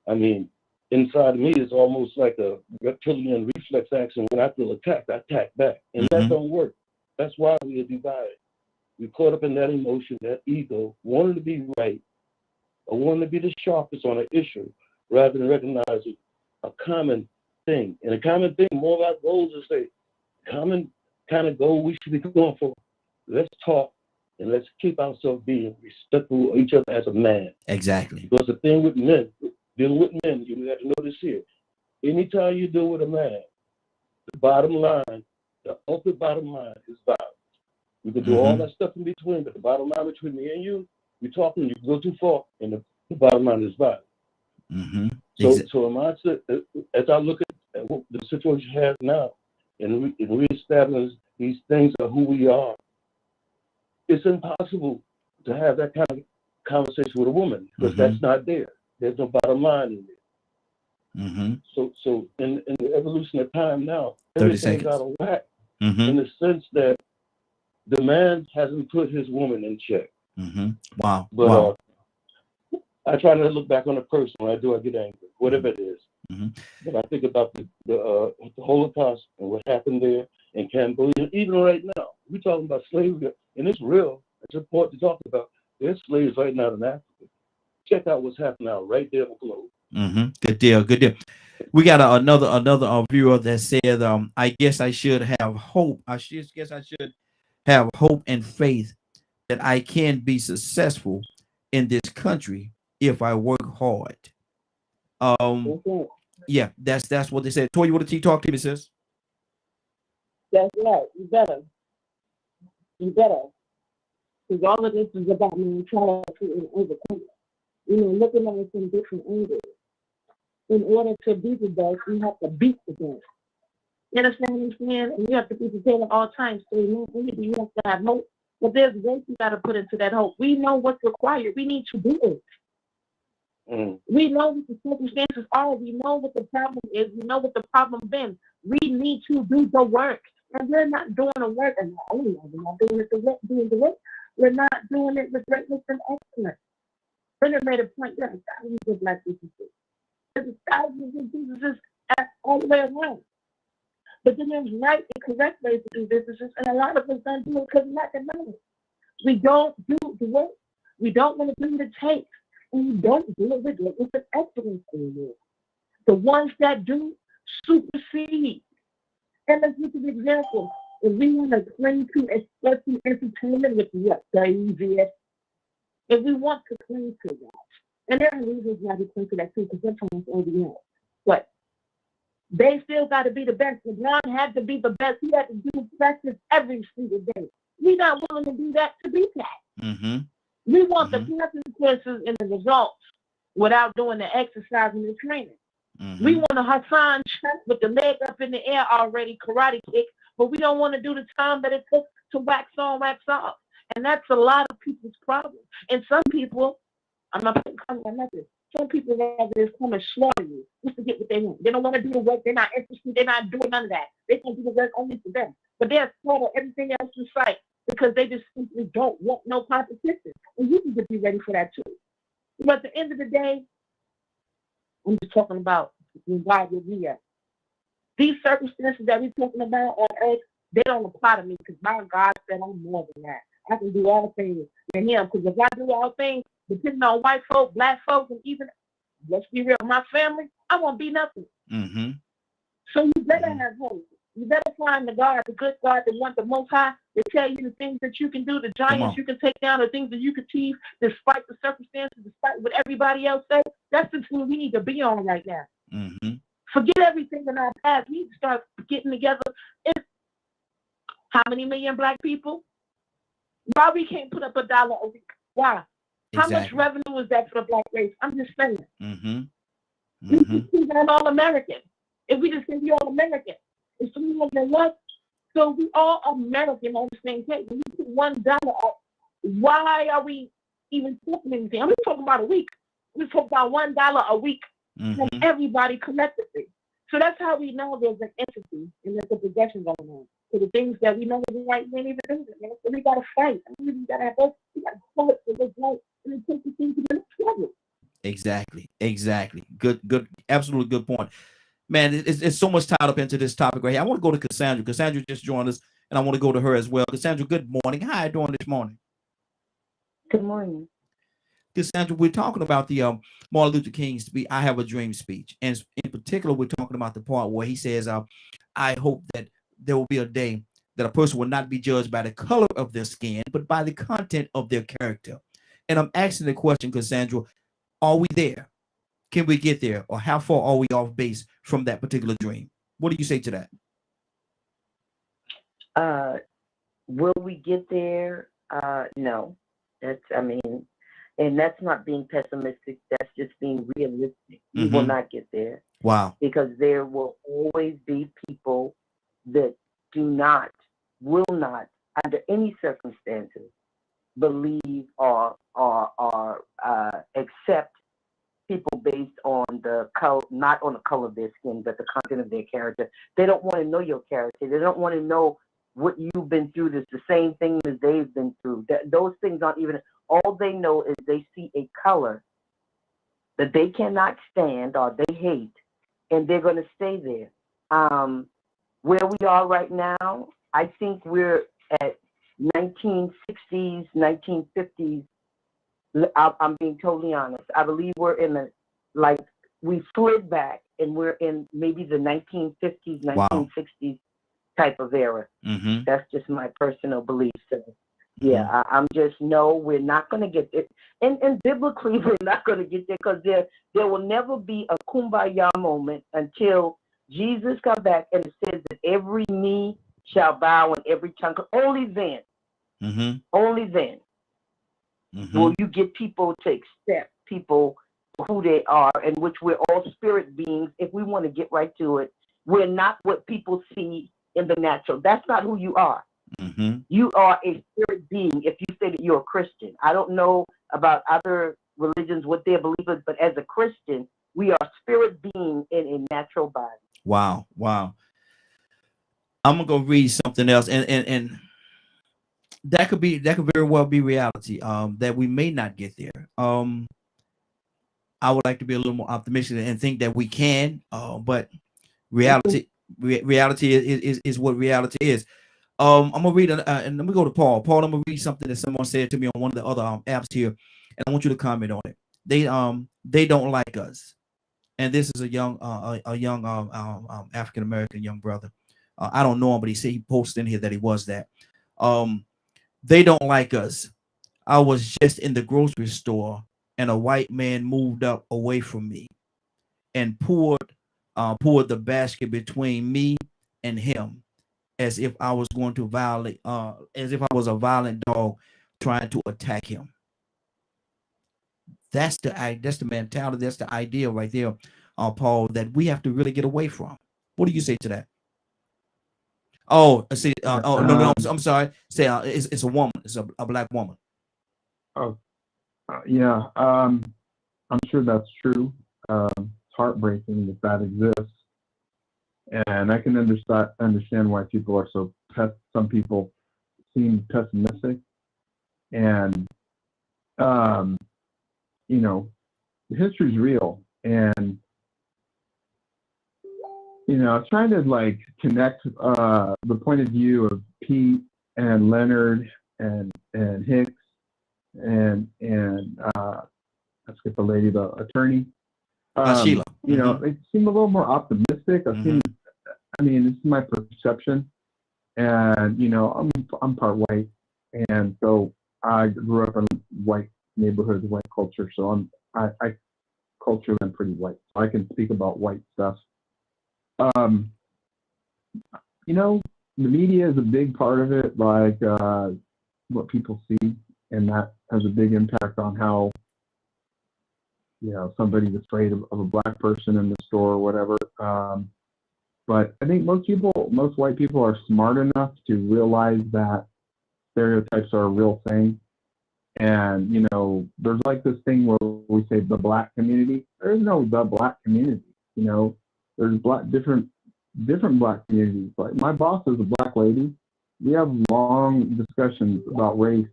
I mean, inside of me is almost like a reptilian reflex action. When I feel attacked, I attack back, and that don't work. That's why we are divided. We're caught up in that emotion, that ego, wanting to be right, or wanting to be the sharpest on an issue, rather than recognizing a common thing. And a common thing, more of our goals is a common kind of goal we should be going for. Let's talk and let's keep ourselves being respectful of each other as a man. Exactly. Because the thing with men, dealing with men, you have to know this here. Anytime you deal with a man, the bottom line, the ultimate bottom line is violence. We can do all that stuff in between, but the bottom line between me and you, we're talking, you go too far, and the bottom line is violence. So in my, as I look at what the situation has now, and reestablish these things of who we are, it's impossible to have that kind of conversation with a woman, because that's not there. There's no bottom line in there. So in the evolution of time now, everything's out of whack, in the sense that the man hasn't put his woman in check. Wow. But I try to look back on the person. When I do, I get angry, whatever it is. But I think about the Holocaust and what happened there in Cambodia. Even right now, we're talking about slavery, and it's real. It's important to talk about. There's slaves right now in Africa. Check out what's happening now right there on the globe. Good deal. Good deal. We got another viewer that said, I guess I should have hope. I should have hope and faith that I can be successful in this country if I work hard. Yeah, that's what they said. Toy, you want to talk to me, sis? That's right. You better. Because all of this is about mentality and overcoming. You know, looking at it from different angles. In order to be the best, you have to beat the best. You understand what I'm saying? And you have to be prepared at all times. So you have to have hope But there's work you got to put into that hope. We know what's required. We need to do it. We know what the circumstances are. We know what the problem is. We know what the problem been. We need to do the work. And we're not doing the work. And not only are we not doing the work, we're not doing it with greatness and excellence. Brenner made a point there. Thousands of black businesses. There's thousands of businesses all the way around. But then there's right and correct ways to do businesses, and a lot of us don't do it because we're not the money. We don't do the work. We don't want to do what it takes. And we don't do it with an excellence anymore. The ones that do supersede. And let's look at the example. If we want to cling to especially entertainment, which is what the easiest, if we want to cling to that, and there are reasons why we cling to that too, because sometimes over else. But they still got to be the best. LeBron had to be the best. He had to do practice every single day. We're not willing to do that to be that. We want the consequences and the results without doing the exercise and the training. We want a Hassan check with the leg up in the air already, karate kick, but we don't want to do the time that it took to wax on, wax off. And that's a lot of people's problem. And some people, I'm not calling them nothing. Some people rather just come and slaughter you just to get what they want. They don't want to do the work. They're not interested. They're not doing none of that. They can do the work only for them. But they'll slaughter everything else in sight because they just simply don't want no competition. And you need to be ready for that too. But at the end of the day, I'm just talking about God with me at. These circumstances that we're talking about on earth, they don't apply to me because my God said I'm more than that. I can do all things in Him. Because if I do all things, depending on white folk, black folk, and even, let's be real, my family, I won't be nothing. So you better have hope. You better find the God, the good God, the one, the Most High, to tell you the things that you can do, the giants you can take down, the things that you can achieve, despite the circumstances, despite what everybody else says. That's the thing we need to be on right now. Forget everything in our past. We need to start getting together. How many million black people? Why we can't put up $1 a week? Why? How much revenue is that for the black race? I'm just saying. We should be all American. If we just say we all American, it's something like what? So we all American on the same page. When you put $1 up, why are we even talking anything? I'm just talking about a week. We're talking about $1 a week from everybody collectively. So that's how we know there's an entity and there's a progression going on. So the things that we know is right, we ain't even do it. So we gotta fight. We gotta have us. We gotta fight for what's right, and it takes the things to the struggle. Exactly. Good, absolutely good point. Man, it's so much tied up into this topic right here. I want to go to Cassandra. Cassandra just joined us, and I want to go to her as well. Cassandra, good morning. How are you doing this morning? Good morning. Cassandra, we're talking about the Martin Luther King's I Have a Dream speech. And in particular, we're talking about the part where he says, I hope that there will be a day that a person will not be judged by the color of their skin, but by the content of their character. And I'm asking the question, Cassandra, are we there? Can we get there? Or how far are we off base from that particular dream? What do you say to that? Will we get there? No. And that's not being pessimistic. That's just being realistic. We will not get there. Wow. Because there will always be people that will not, under any circumstances, believe or accept people based on the color, not on the color of their skin, but the content of their character. They don't want to know your character. They don't want to know what you've been through. That's the same thing as they've been through. Those things aren't even. All they know is they see a color that they cannot stand or they hate, and they're going to stay there. Where we are right now, I think we're at 1960s, 1950s. I'm being totally honest. I believe we're in we slid back and we're in maybe the 1950s, 1960s type of era. That's just my personal belief. So, yeah, I'm just, no, we're not going to get it. And biblically, we're not going to get there because there will never be a kumbaya moment until Jesus comes back and it says that every knee shall bow and every tongue. Only then, only then will you get people to accept people who they are, and which we're all spirit beings. If we want to get right to it, we're not what people see in the natural. That's not who you are. You are a spirit being if you say that you're a Christian. I don't know about other religions, what their belief is, but as a Christian, we are spirit being in a natural body. Wow. I'm gonna go read something else, and that could very well be reality. That we may not get there. I would like to be a little more optimistic and think that we can. But reality is what reality is. I'm gonna read and let me go to Paul. Paul, I'm gonna read something that someone said to me on one of the other apps here, and I want you to comment on it. They don't like us, and this is a young African American young brother. I don't know him, but he said he posted in here that he was that. They don't like us. I was just in the grocery store, and a white man moved up away from me, and poured the basket between me and him, as if I was going to as if I was a violent dog trying to attack him. That's the mentality. That's the idea right there, Paul, that we have to really get away from. What do you say to that? Oh, see, no, I'm sorry. Say it's a woman. It's a black woman. Yeah. I'm sure that's true. It's heartbreaking that exists, and I can understand why people are so. Some people seem pessimistic, and history's real, and trying to like connect the point of view of Pete and Leonard and Hicks and let's get the lady, the attorney, Sheila. They seem a little more optimistic. I mean, this is my perception, and I'm part white, and so I grew up in white neighborhoods, white culture, so I culture them pretty white, so I can speak about white stuff. The media is a big part of it, like what people see, and that has a big impact on how somebody's afraid of a black person in the store or whatever. But I think most white people are smart enough to realize that stereotypes are a real thing. And there's like this thing where we say the black community. There is no the black community. There's different black communities. Like my boss is a black lady. We have long discussions about race.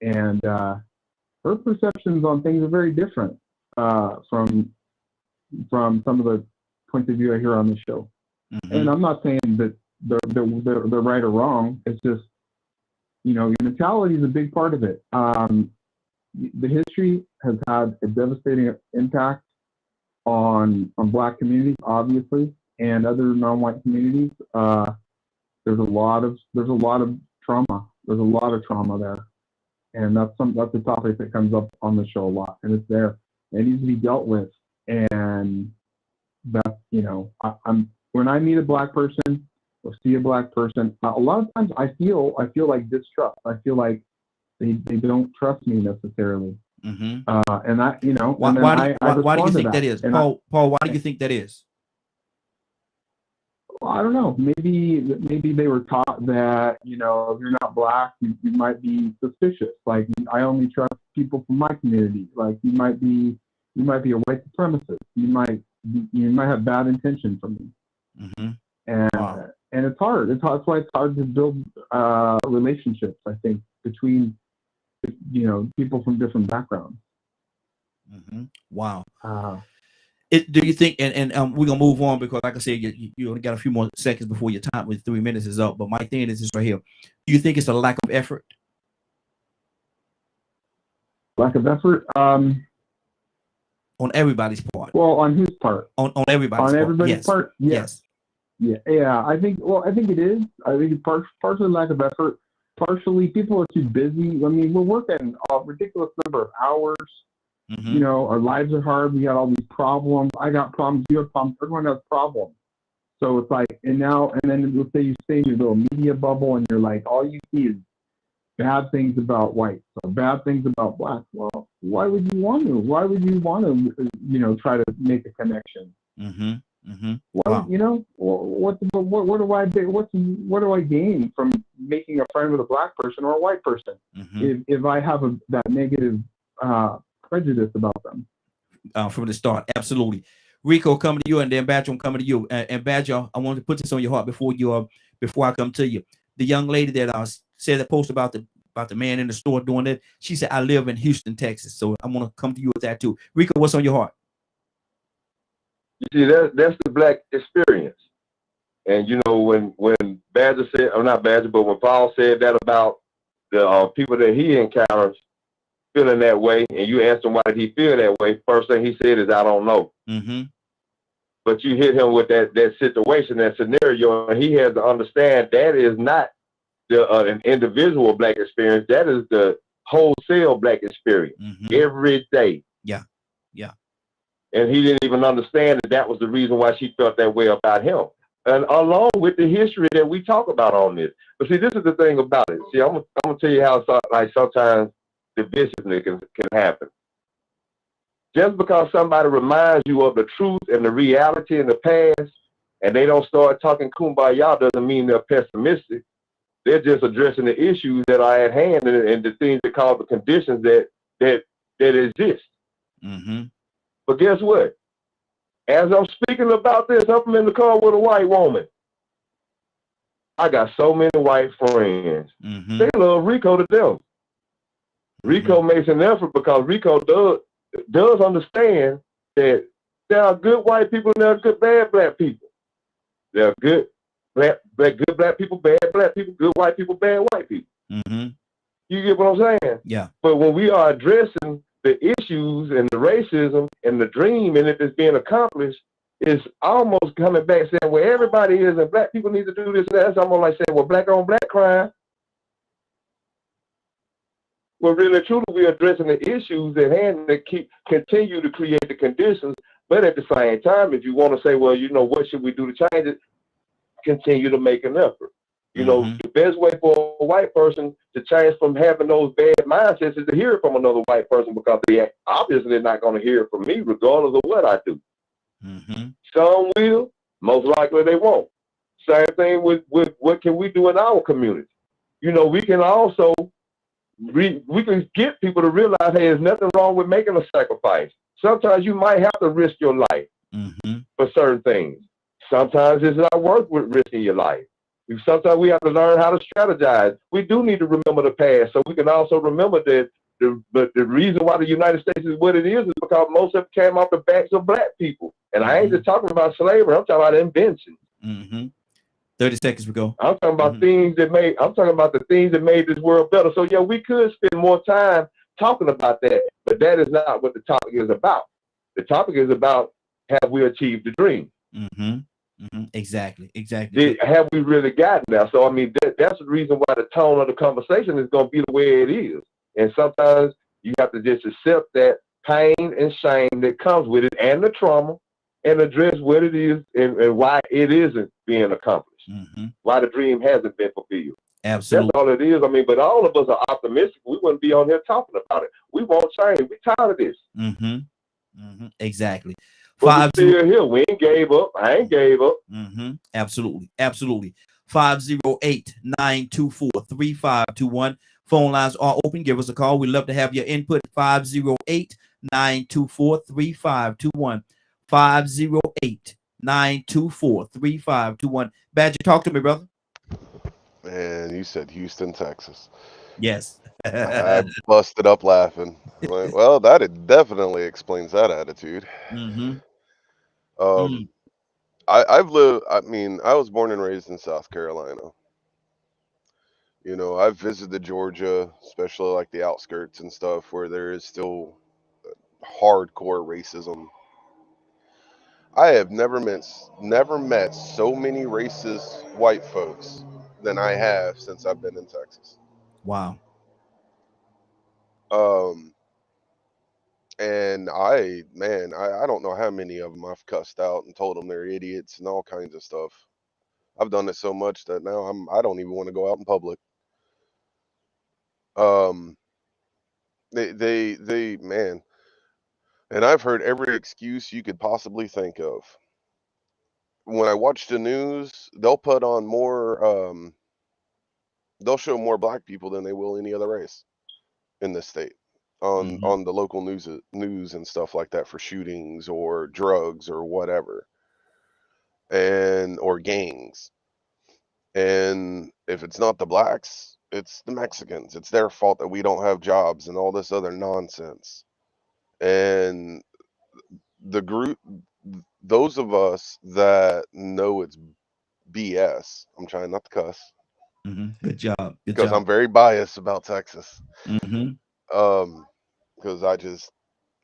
And her perceptions on things are very different from some of the points of view I hear on the show. And I'm not saying that they're right or wrong. It's just your mentality is a big part of it. The history has had a devastating impact on black communities, obviously, and other non-white communities. There's a lot of trauma. There's a lot of trauma there, and that's a topic that comes up on the show a lot, and it's there. It needs to be dealt with, and that's when I meet a black person or see a black person, a lot of times I feel like distrust. I feel like they don't trust me necessarily. And I, why do you think that is, Paul? Why do you think that is? Well, I don't know. Maybe they were taught that if you're not black, you might be suspicious. Like I only trust people from my community. Like you might be a white supremacist. You might have bad intention for me. And it's hard. That's why it's hard to build relationships, I think, between people from different backgrounds. Wow. Do you think, and we're gonna move on because, like I said, you only got a few more seconds before your time with 3 minutes is up. But my thing is this right here. Do you think it's a lack of effort? Lack of effort? On everybody's part. Well, on whose part? On everybody's part. On everybody's Yes. part? Yes. Yeah. I think it is. I think it's partially lack of effort. Partially, people are too busy. I mean, we're working a ridiculous number of hours. Our lives are hard. We got all these problems. I got problems. You have problems. Everyone has problems. So it's like, and then let's say you stay in your little media bubble and you're like, all you see is bad things about whites or bad things about blacks. Well, why would you want to? Why would you want to, try to make a connection? Well, you know, what do I do? What do I gain from making a friend with a black person or a white person if I have that negative prejudice about them? From the start, absolutely. Rico, coming to you, and then Badger, I'm coming to you. And Badger, I want to put this on your heart before I come to you. The young lady that said that post about the man in the store doing it, she said, I live in Houston, Texas. So I want to come to you with that too. Rico, what's on your heart? You see, that's the black experience. And you know, when Badger said, or not Badger, but when Paul said that about the people that he encounters feeling that way, and you asked him why did he feel that way, first thing he said is, I don't know. But you hit him with that situation, that scenario, and he has to understand that is not an individual black experience. That is the wholesale black experience every day. Yeah. And he didn't even understand that was the reason why she felt that way about him. And along with the history that we talk about on this. But see, this is the thing about it. See, I'm gonna tell you how sometimes division can happen. Just because somebody reminds you of the truth and the reality in the past, and they don't start talking kumbaya, doesn't mean they're pessimistic. They're just addressing the issues that are at hand and the things that cause the conditions that exist. But guess what? As I'm speaking about this, I'm in the car with a white woman. I got so many white friends. They love Rico to death. Rico makes an effort because Rico does understand that there are good white people and there are good bad black people. There are good black people, bad black people, good white people, bad white people. You get what I'm saying? Yeah. But when we are addressing the issues and the racism and the dream, and if it's being accomplished, it's almost coming back saying, well, everybody is, and black people need to do this and that. It's almost like saying, well, black on black crime. Well, really, truly, we're addressing the issues at hand that continue to create the conditions. But at the same time, if you want to say, well, you know, what should we do to change it? Continue to make an effort. You know, the best way for a white person to change from having those bad mindsets is to hear it from another white person, because they obviously not going to hear it from me regardless of what I do. Some will, most likely they won't. Same thing with what can we do in our community. You know, we can also, we can get people to realize, hey, there's nothing wrong with making a sacrifice. Sometimes you might have to risk your life for certain things. Sometimes it's not worth risking your life. Sometimes we have to learn how to strategize. We do need to remember the past, so we can also remember that the reason why the United States is what it is because most of it came off the backs of black people. And I ain't just talking about slavery. I'm talking about invention. 30 seconds we go. I'm talking about things that made. I'm talking about the things that made this world better. So yeah, we could spend more time talking about that, but that is not what the topic is about. The topic is about, have we achieved the dream? Exactly. Have we really gotten there? So I mean, that's the reason why the tone of the conversation is going to be the way it is. And sometimes you have to just accept that pain and shame that comes with it, and the trauma, and address what it is and why it isn't being accomplished, why the dream hasn't been fulfilled. Absolutely. That's all it is. I mean, but all of us are optimistic. We wouldn't be on here talking about it. We want change. We're tired of this. Exactly. But we still here. We ain't gave up. I ain't gave up. Absolutely. 508-924-3521. Phone lines are open. Give us a call. We'd love to have your input. 508-924-3521. 508-924-3521. Badger, talk to me, brother. Man, you said Houston, Texas. Yes. I busted up laughing. Like, well, that definitely explains that attitude. I was born and raised in South Carolina. You know, I've visited Georgia, especially like the outskirts and stuff, where there is still hardcore racism. I have never met so many racist white folks than I have since I've been in Texas. Wow. And I don't know how many of them I've cussed out and told them they're idiots and all kinds of stuff. I've done it so much that now I don't even want to go out in public. Man, and I've heard every excuse you could possibly think of. when I watch the news, they'll put on more. They'll show more black people than they will any other race in this state on the local news and stuff like that for shootings or drugs or whatever, or gangs. And if it's not the blacks, it's the Mexicans. It's their fault that we don't have jobs and all this other nonsense. And those of us that know it's BS, I'm trying not to cuss. Good job. Because I'm very biased about Texas. Because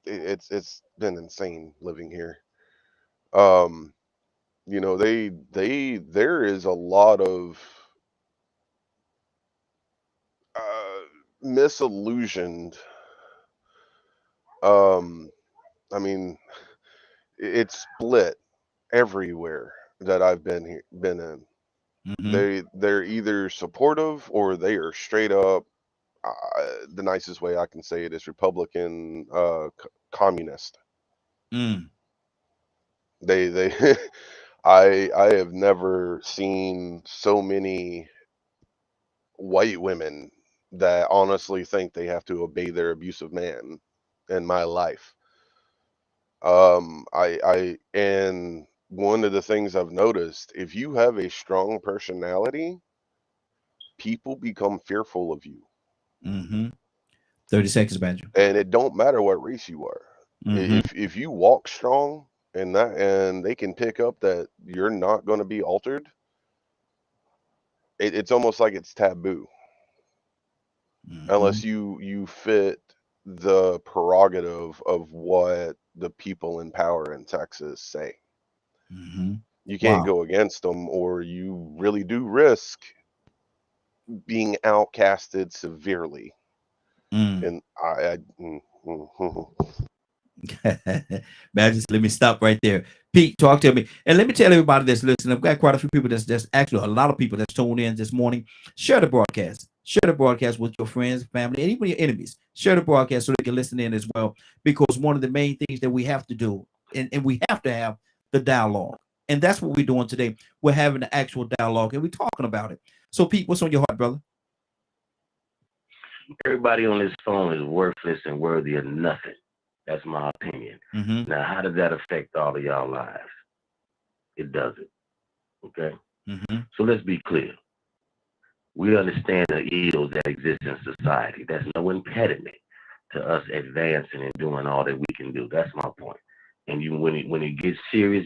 it's been insane living here. You know, there is a lot of misillusioned. I mean, it's split everywhere that I've been in. They're either supportive or they are straight up. The nicest way I can say it is Republican, communist. They I have never seen so many white women that honestly think they have to obey their abusive man in my life. And one of the things I've noticed, if you have a strong personality, people become fearful of you. 30 seconds, Banjo. And it don't matter what race you are. If you walk strong and they can pick up that you're not going to be altered, it's almost like it's taboo. Unless you fit the prerogative of what the people in power in Texas say. You can't go against them, or you really do risk being outcasted severely. And Man, just let me stop right there. Pete, talk to me. And let me tell everybody that's listening, I've got quite a few people that's actually a lot of people that's tuned in this morning. Share the broadcast. Share the broadcast with your friends, family, and even your enemies. Share the broadcast so they can listen in as well. Because one of the main things that we have to do, and we have to have the dialogue. And that's what we're doing today. We're having the actual dialogue and we're talking about it. So, Pete, what's on your heart, brother? Everybody on this phone is worthless and worthy of nothing. That's my opinion. Now, how does that affect all of y'all lives? It doesn't. Okay? So let's be clear. We understand the ills that exist in society. That's no impediment to us advancing and doing all that we can do. That's my point. And when it gets serious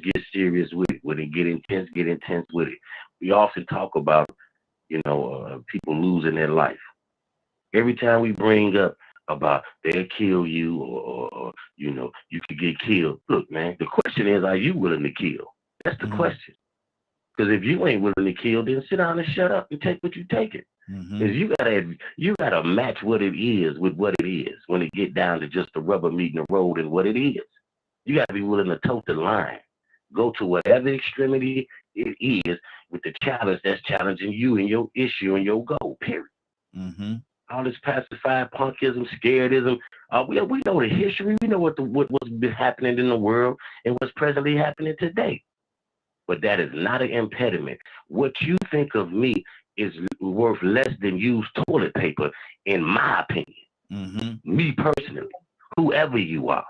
with it. When it get intense with it. We often talk about, people losing their life. Every time we bring up about they'll kill you or you could get killed. Look, man, the question is, are you willing to kill? That's the question. Because if you ain't willing to kill, then sit down and shut up and take what you take it. Because you gotta match what it is with what it is when it get down to just the rubber meeting the road and what it is. You gotta be willing to toe the line. Go to whatever extremity it is with the challenge that's challenging you and your issue and your goal, period. All this pacified punkism, scaredism, we know the history. We know what's been happening in the world and what's presently happening today. But that is not an impediment. What you think of me is worth less than used toilet paper, in my opinion. Me personally, whoever you are.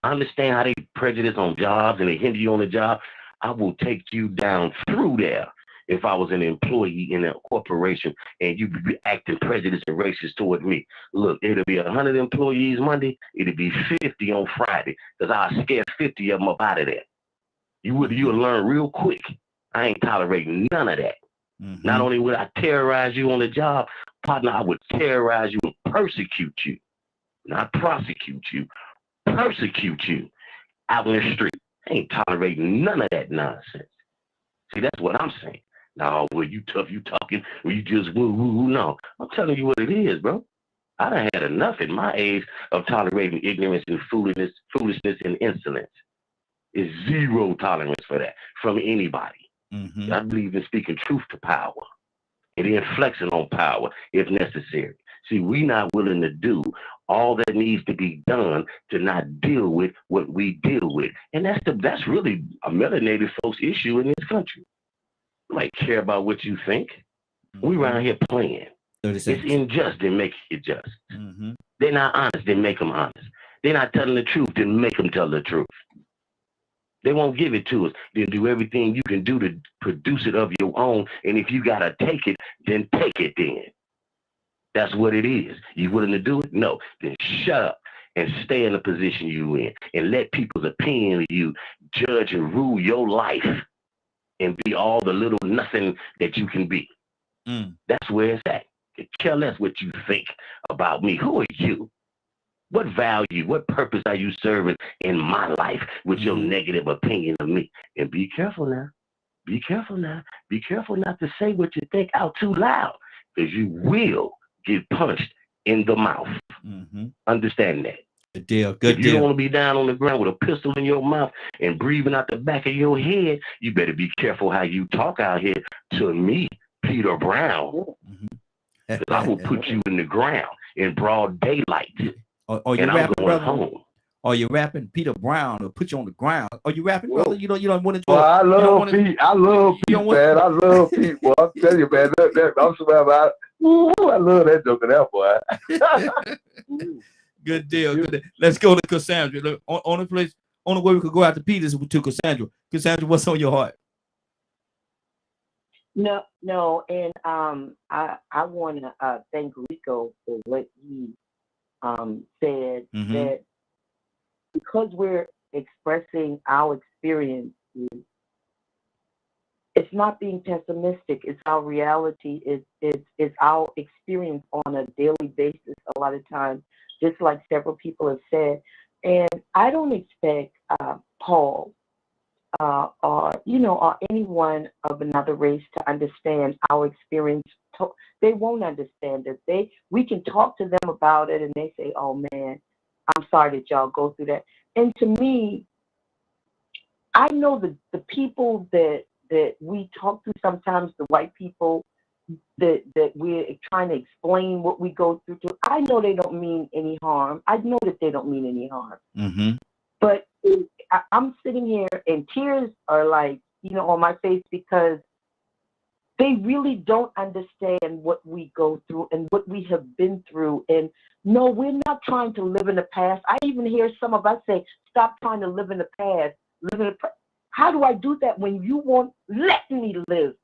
I understand how they prejudice on jobs and they hinder you on the job. I will take you down through there if I was an employee in a corporation and you be acting prejudiced and racist toward me. Look, it'll be 100 employees Monday. It'll be 50 on Friday because I'll scare 50 of them up out of there. You'll learn real quick. I ain't tolerating none of that. Not only would I terrorize you on the job, partner, I would terrorize you and persecute you. Not prosecute you, persecute you out in the street. I ain't tolerating none of that nonsense. See, that's what I'm saying. No, well, you tough, you talking, well, you just woo. No, I'm telling you what it is, bro. I done had enough at my age of tolerating ignorance and foolishness and insolence. It's zero tolerance for that from anybody. I believe in speaking truth to power and then flexing on power if necessary. See, we not willing to do all that needs to be done to not deal with what we deal with. And that's really a melanated folks issue in this country. Like, care about what you think. We around here playing. It's unjust, then make it just. They're not honest, then make them honest. They're not telling the truth, then make them tell the truth. They won't give it to us, then do everything you can do to produce it of your own. And if you gotta take it, then take it then. That's what it is. You willing to do it? No. Then shut up and stay in the position you in and let people's opinion of you judge and rule your life and be all the little nothing that you can be. That's where it's at. Care less what you think about me. Who are you? What value, what purpose are you serving in my life with your negative opinion of me? And be careful now. Be careful now. Be careful not to say what you think out too loud, because you will get punched in the mouth. Understand that. Good deal. Good if you deal. don't want to be down on the ground with a pistol in your mouth and breathing out the back of your head, you better be careful how you talk out here to me, Peter Brown. Because I will put you in the ground in broad daylight. Or you and rapping, I'm going brother? home. Or you rapping Peter Brown or put you on the ground? Are you rapping, brother? You don't want to do Well, I love Pete. Pete. I love Pete, man. I love Pete, boy. I'm telling you, man. I'm swear about it. Ooh, I love that joke of that, boy. Good deal. Good deal. Let's go to Cassandra. Look, only way we could go after Pete is to Cassandra. Cassandra, what's on your heart? No, and I want to thank Rico for what he said, that because we're expressing our experience, it's not being pessimistic. It's our reality. It's our experience on a daily basis. A lot of times, just like several people have said, and I don't expect Paul or anyone of another race to understand our experience. They won't understand it. We can talk to them about it and they say, oh man, I'm sorry that y'all go through that. And to me, I know the people that we talk to sometimes, the white people that we're trying to explain what we go through to, I know they don't mean any harm. I know that they don't mean any harm. But I'm sitting here and tears are like, on my face, because they really don't understand what we go through and what we have been through. And no, we're not trying to live in the past. I even hear some of us say, stop trying to live in the past. How do I do that when you won't let me live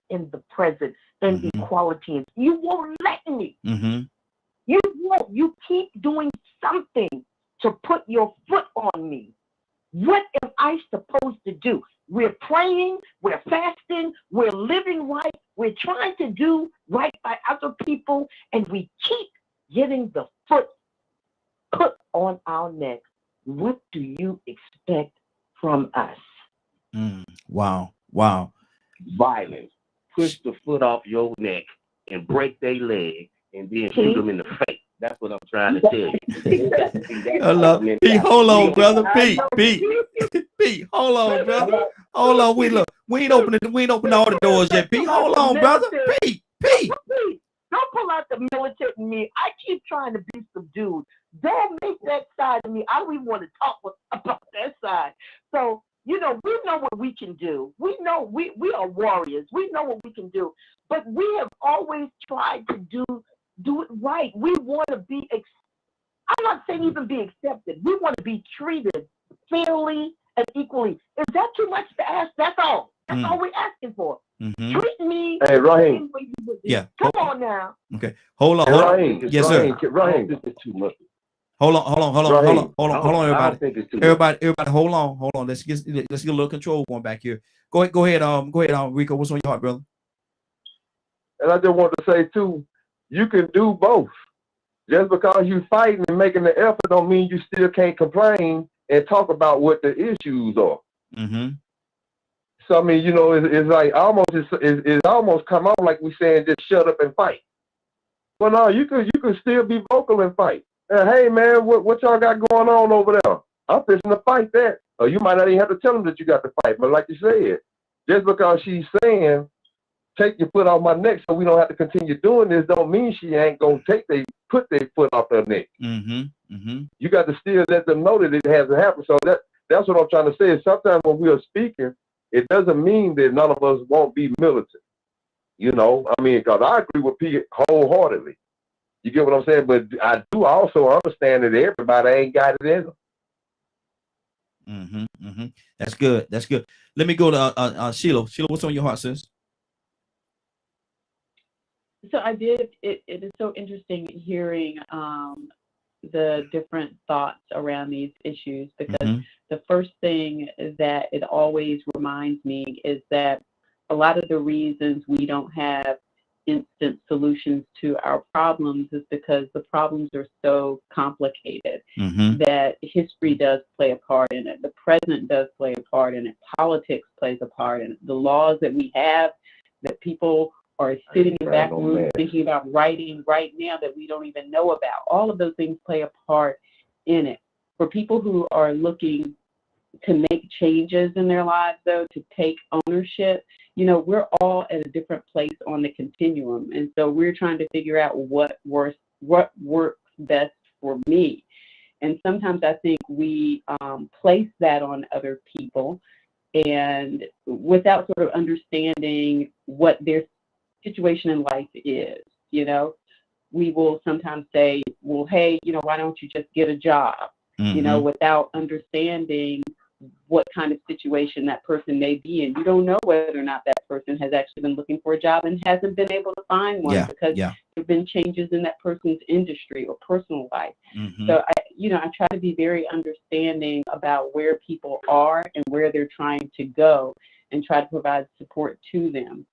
in the present and equality? You won't let me. You won't. You keep doing something to put your foot on me. What am I supposed to do? We're praying, we're fasting, we're living right, we're trying to do right by other people, and we keep getting the foot put on our neck. What do you expect from us? Wow. Violence. Push the foot off your neck and break their leg and then shoot them in the face. That's what I'm trying to tell you. Pete, hold on, brother. Pete, hold on, brother. Hold on. We ain't opening all the doors yet. Pete, hold on, brother. Pete. Don't pull out the militant in me. I keep trying to be subdued. Don't make that side of me. I don't even want to talk about that side. So, we know what we can do. We know we are warriors. We know what we can do. But we have always tried to do it right. We want to be, I'm not saying even be accepted. We want to be treated fairly and equally. Is that too much to ask? That's all. That's all we're asking for. Treat me. Hey, Raheem. Yeah. Come on now. Okay. Hold on. Raheem. Yes, sir. Raheem. Hold on, everybody. Everybody, hold on. Let's get a little control going back here. Go ahead, Rico. What's on your heart, brother? And I just want to say too, you can do both. Just because you fighting and making the effort don't mean you still can't complain and talk about what the issues are. So I mean, it's like it's almost come out like we saying just shut up and fight. Well, no, you could still be vocal and fight. Hey man, what y'all got going on over there? I'm fixing to fight that. Or you might not even have to tell them that you got to fight. But like you said, just because she's saying take your foot off my neck so we don't have to continue doing this, don't mean she ain't gonna put their foot off their neck. You got to still let them know that it hasn't happened. So that's what I'm trying to say. Is sometimes when we are speaking, it doesn't mean that none of us won't be militant. You know, I mean, because I agree with Pete wholeheartedly. You get what I'm saying? But I do also understand that everybody ain't got it in them. That's good. That's good. Let me go to Sheila. Sheila, what's on your heart, sis? So I did. It is so interesting hearing the different thoughts around these issues, because the first thing that it always reminds me is that a lot of the reasons we don't have instant solutions to our problems is because the problems are so complicated that history does play a part in it. The present does play a part in it. Politics plays a part in it. The laws that we have that people are sitting in back rooms thinking about writing right now that we don't even know about. All of those things play a part in it. For people who are looking to make changes in their lives, though, to take ownership, you know, we're all at a different place on the continuum. And so we're trying to figure out what works best for me. And sometimes I think we place that on other people, and without sort of understanding what their situation in life is. You know, we will sometimes say, well, hey, you know, why don't you just get a job? You know, without understanding what kind of situation that person may be in. You don't know whether or not that person has actually been looking for a job and hasn't been able to find one because there have been changes in that person's industry or personal life. So I try to be very understanding about where people are and where they're trying to go, and try to provide support to them.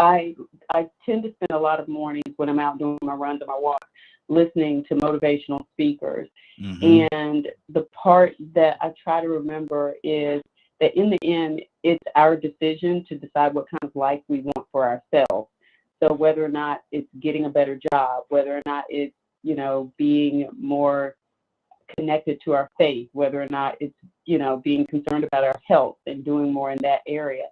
I tend to spend a lot of mornings when I'm out doing my runs and my walks listening to motivational speakers. And the part that I try to remember is that in the end, it's our decision to decide what kind of life we want for ourselves. So whether or not it's getting a better job, whether or not it's, you know, being more connected to our faith, whether or not it's, you know, being concerned about our health and doing more in that area.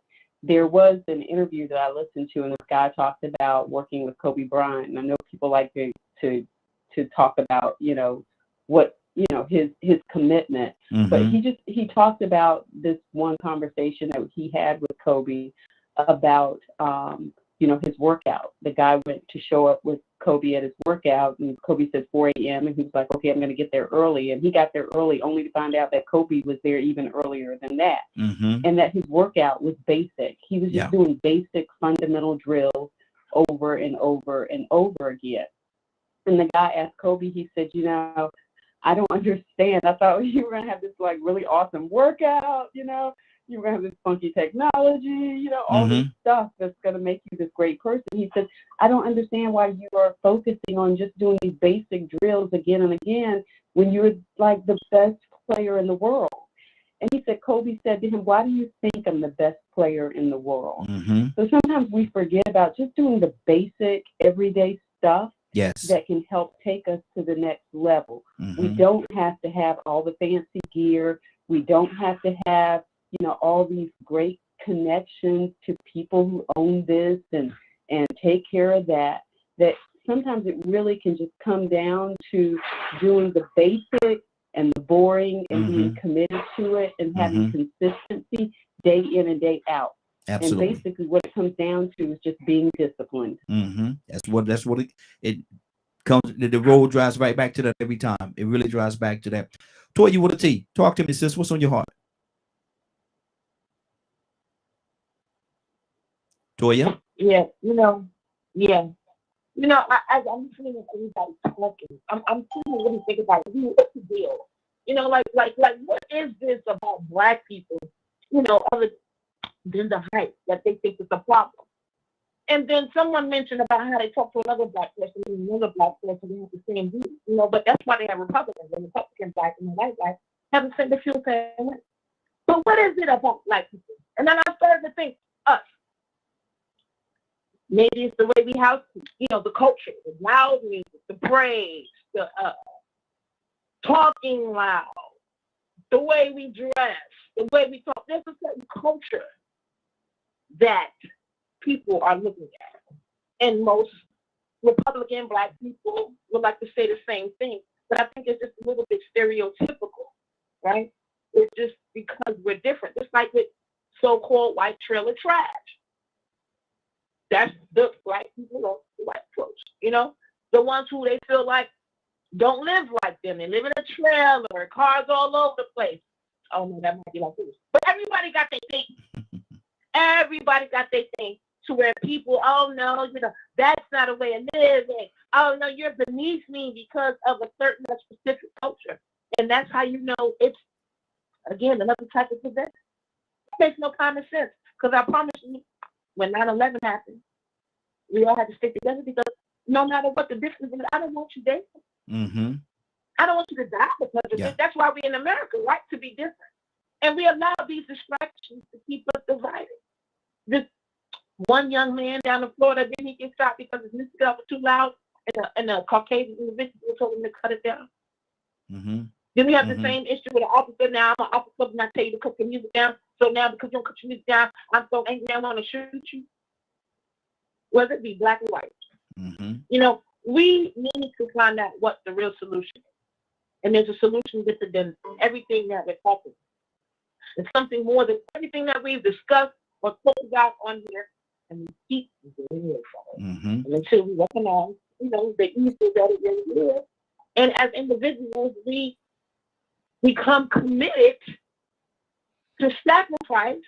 There was an interview that I listened to, and this guy talked about working with Kobe Bryant. And I know people like to talk about, you know, what, you know, his commitment. But he talked about this one conversation that he had with Kobe about, you know, his workout. The guy went to show up with Kobe at his workout, and Kobe said 4 a.m. and he was like, okay, I'm going to get there early. And he got there early only to find out that Kobe was there even earlier than that. And that his workout was basic. He was just doing basic fundamental drills over and over and over again. And the guy asked Kobe, he said, you know, I don't understand. I thought you were going to have this like really awesome workout, you know, you were going to have this funky technology, you know, all this stuff that's going to make you this great person. He said, I don't understand why you are focusing on just doing these basic drills again and again when you're like the best player in the world. And he said, Kobe said to him, why do you think I'm the best player in the world? So sometimes we forget about just doing the basic everyday stuff that can help take us to the next level. We don't have to have all the fancy gear. We don't have to have, you know, all these great connections to people who own this and take care of that. That sometimes it really can just come down to doing the basic and the boring and being committed to it and having consistency day in and day out. Absolutely. And basically what it comes down to is just being disciplined. That's what it comes. The road drives right back to that every time. It really drives back to that. Toya with a T. Talk to me, sis. What's on your heart? Toya? Yeah. I'm listening to everybody talking. I'm trying to really think about what's the deal. You know, like what is this about Black people, you know, other than the hype that they think is a problem? And then someone mentioned about how they talk to another Black person and another Black person and have the same view, you know, but that's why they have Republicans, and Republican Black and the white Black have the same few same way. But what is it about Black people? And then I started to think, us. Maybe it's the way we house, you know, the culture, the loud music, the praise, the talking loud, the way we dress, the way we talk. There's a certain culture that people are looking at. And most Republican Black people would like to say the same thing. But I think it's just a little bit stereotypical, right? It's just because we're different. It's like with so-called white trailer trash. That's the Black people or the white folks, you know? The ones who they feel like don't live like them. They live in a trailer, cars all over the place. Oh, no, that might be like this. But everybody got their thing. Everybody got their thing. To where people, oh, no, you know, that's not a way of living. Oh, no, you're beneath me because of a certain specific culture. And that's how you know it's, again, another type of event. It makes no common sense. Because I promise you, when 9/11 happened, we all had to stick together because no matter what the difference is, I don't want you dead. Mm-hmm. I don't want you to die because of this. That's why we're in America, right? To be different. And we allow these distractions to keep us divided. This one young man down in Florida, then he gets shot because his music was too loud, and a Caucasian individual told him to cut it down. Mm-hmm. Then we have the same issue with an officer. Now I'm an officer, and I tell you to cut your music down. So now because you don't cut your music down, I'm so angry I want to shoot you. Whether it be black or white. Mm-hmm. You know, we need to find out what the real solution is. And there's a solution within everything that we're talking about. It's something more than everything that we've discussed or talked about on here. And we keep doing it from it. Mm-hmm. And until we recognize, you know, the evil that it really is. And as individuals, we become committed to sacrifice,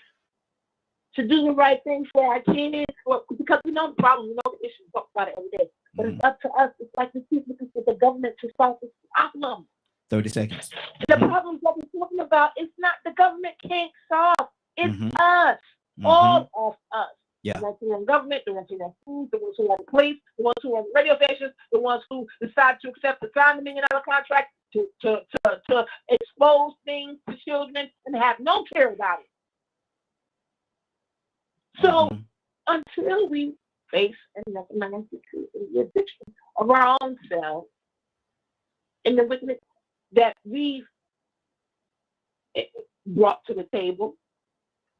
to do the right thing for our kids, because we know the problem, we know the issue, we talk about it every day. But it's up to us. It's like we keep looking for the government to solve this problem. 30 seconds. The problems that we're talking about, it's not the government can't solve. It's us, all of us. Yeah. The ones who run government, the ones who run food, the ones who run the police, the ones who run radio stations, the ones who decide to accept the $1 million contract to expose things to children and have no care about it. So until we face and recognize the truth and the addiction of our own selves and the witness that we've brought to the table,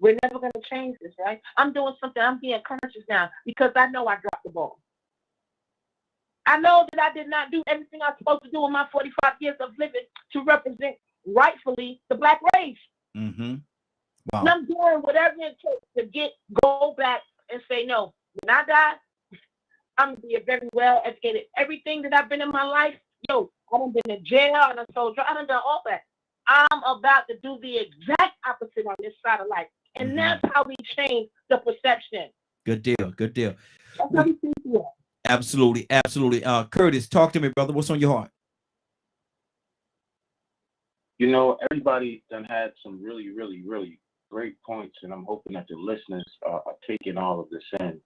we're never going to change this, right? I'm doing something, I'm being conscious now because I know I dropped the ball. I know that I did not do everything I was supposed to do in my 45 years of living to represent rightfully the Black race. Mm-hmm. Wow. And I'm doing whatever it takes to go back and say, no, when I die, I'm going to be a very well educated. Everything that I've been in my life, I done been in jail, I done sold drugs, I done done all that. I'm about to do the exact opposite on this side of life. And that's how we change the perception. Good deal. Good deal. That's how we see it. Absolutely. Absolutely. Curtis, talk to me, brother. What's on your heart? You know, everybody done had some really, really, really great points, and I'm hoping that the listeners are taking all of this in.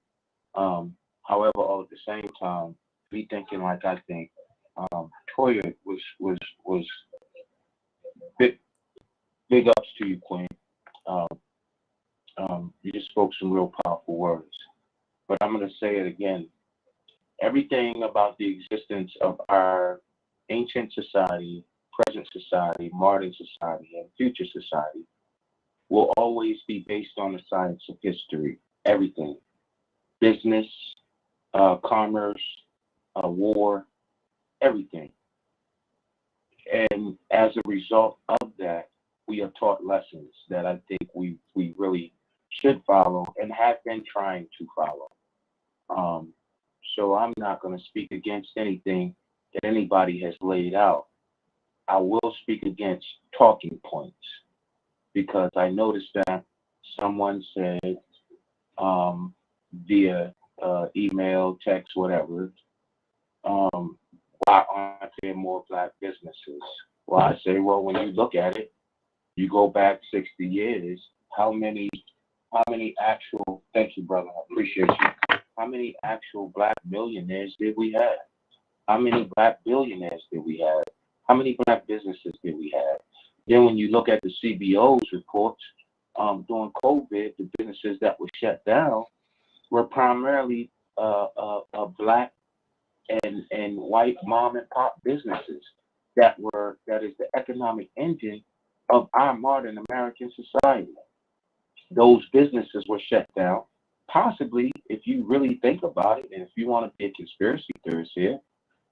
However, all at the same time, be thinking like I think. Toya was big ups to you, Queen. You just spoke some real powerful words. But I'm going to say it again. Everything about the existence of our ancient society, present society, modern society, and future society will always be based on the science of history. Everything. Business, commerce, war, everything. And as a result of that, we are taught lessons that I think we really should follow and have been trying to follow. So I'm not going to speak against anything that anybody has laid out. I will speak against talking points because I noticed that someone said via email, text, whatever, why aren't there more Black businesses? Well, I say, well, when you look at it, you go back 60 years, how many actual, thank you, brother, I appreciate you. How many actual Black millionaires did we have? How many Black billionaires did we have? How many Black businesses did we have? Then when you look at the CBO's reports, during COVID, the businesses that were shut down were primarily Black and white mom and pop businesses that is the economic engine of our modern American society. Those businesses were shut down possibly, if you really think about it, and if you want to be a conspiracy theorist here,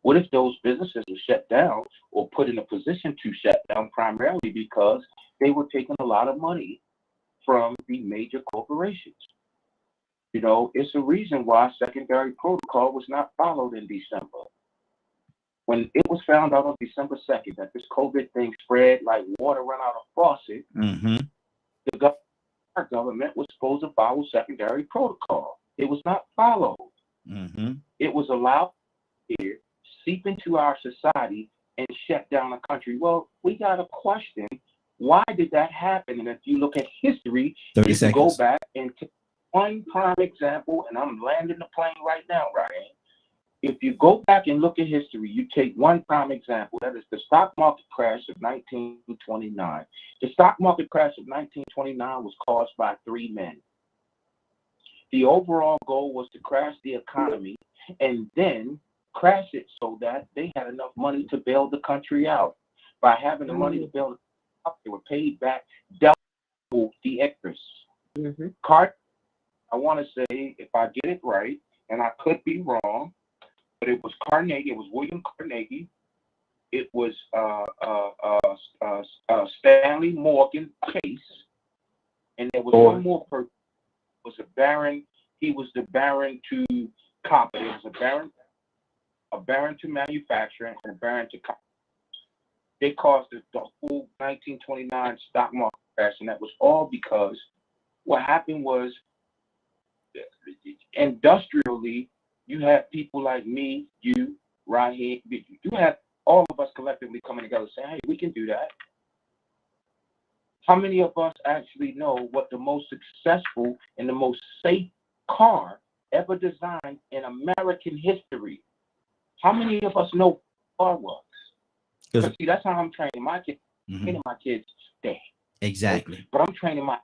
what if those businesses were shut down or put in a position to shut down primarily because they were taking a lot of money from the major corporations? You know, it's a reason why secondary protocol was not followed in December. When it was found out on December 2nd that this COVID thing spread like water run out of faucet, our government was supposed to follow secondary protocol. It was not followed. It was allowed here seep into our society and shut down a country. Well, we got to question, why did that happen? And if you look at history, you can go back and take one prime example, and I'm landing the plane right now, Ryan. If you go back and look at history, you take one prime example, that is the stock market crash of 1929. The stock market crash of 1929 was caused by 3 men. The overall goal was to crash the economy and then crash it so that they had enough money to bail the country out. By having the money to bail it out, they were paid back double the interest. I want to say, if I get it right, and I could be wrong, but it was Carnegie. It was William Carnegie. It was Stanley Morgan Chase, and there was one more person. It was a baron. He was the baron to copper. It was a baron to manufacturing, and a baron to copper. They caused the full 1929 stock market crash, and that was all because what happened was, industrially, you had people like me, you, right here. You had all of us collectively coming together saying, hey, we can do that. How many of us actually know what the most successful and the most safe car ever designed in American history? How many of us know what the car was? Because see, that's how I'm training my kids. Training my kids today. Exactly. But I'm training my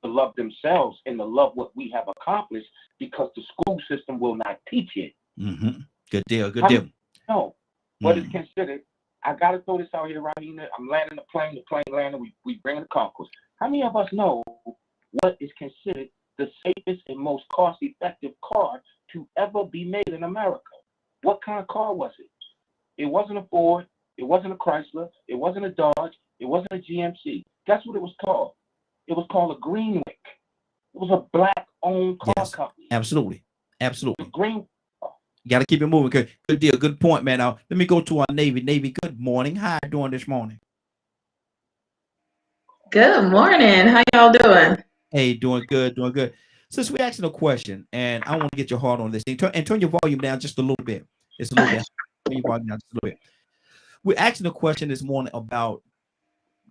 to love themselves and to love what we have accomplished, because the school system will not teach it. Good deal. Good deal. No, what is considered? I gotta throw this out here, Rahina. I'm landing the plane landing. We bring the concourse. How many of us know what is considered the safest and most cost-effective car to ever be made in America? What kind of car was it? It wasn't a Ford. It wasn't a Chrysler. It wasn't a Dodge. It wasn't a GMC. Guess what it was called? It was called a Greenwick. It was a black-owned car company. Absolutely. Absolutely. Green. You got to keep it moving. Good deal. Good point, man. Now, let me go to our Navy. Navy, good morning. How you doing this morning? Good morning. How y'all doing? Hey, doing good. Doing good. Since we're asking a question, and I want to get your heart on this thing, turn your volume down just a little bit. It's a little bit. Turn your volume down just a little bit. We're asking a question this morning about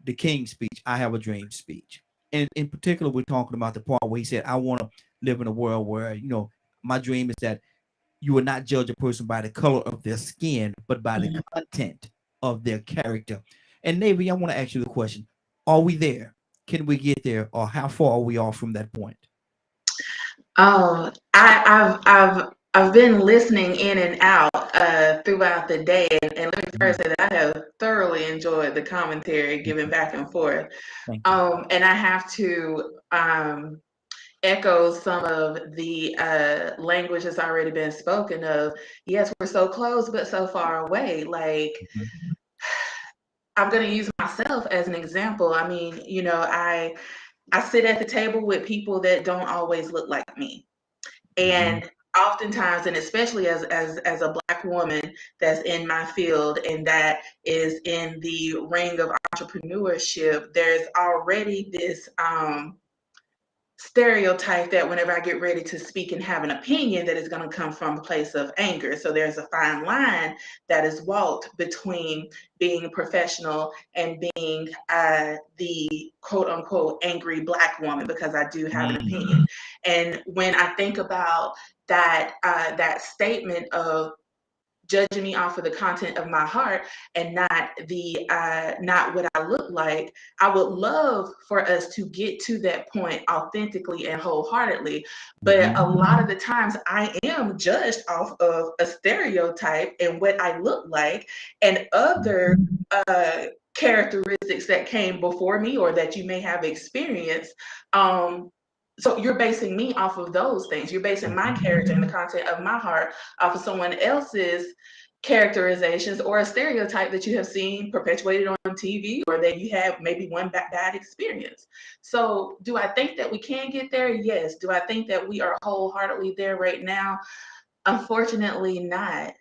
the King's speech, I Have a Dream speech. And in particular, we're talking about the part where he said, I want to live in a world where, my dream is that you will not judge a person by the color of their skin, but by the content of their character. And Navy, I want to ask you the question. Are we there? Can we get there? Or how far are we off from that point? I've been listening in and out throughout the day, and let me first say that I have thoroughly enjoyed the commentary given back and forth. And I have to echo some of the language that's already been spoken of. Yes, we're so close, but so far away. Like, I'm going to use myself as an example. I mean, I sit at the table with people that don't always look like me. And oftentimes, and especially as a Black woman that's in my field and that is in the ring of entrepreneurship, there's already this stereotype that whenever I get ready to speak and have an opinion, that is going to come from a place of anger. So there's a fine line that is walked between being professional and being the quote unquote angry Black woman, because I do have an opinion. And when I think about that statement of judging me off of the content of my heart and not what I look like, I would love for us to get to that point authentically and wholeheartedly. But a lot of the times I am judged off of a stereotype and what I look like and other characteristics that came before me or that you may have experienced. So you're basing me off of those things. You're basing my character and the content of my heart off of someone else's characterizations or a stereotype that you have seen perpetuated on TV, or that you have maybe one bad experience. So do I think that we can get there? Yes. Do I think that we are wholeheartedly there right now? Unfortunately not.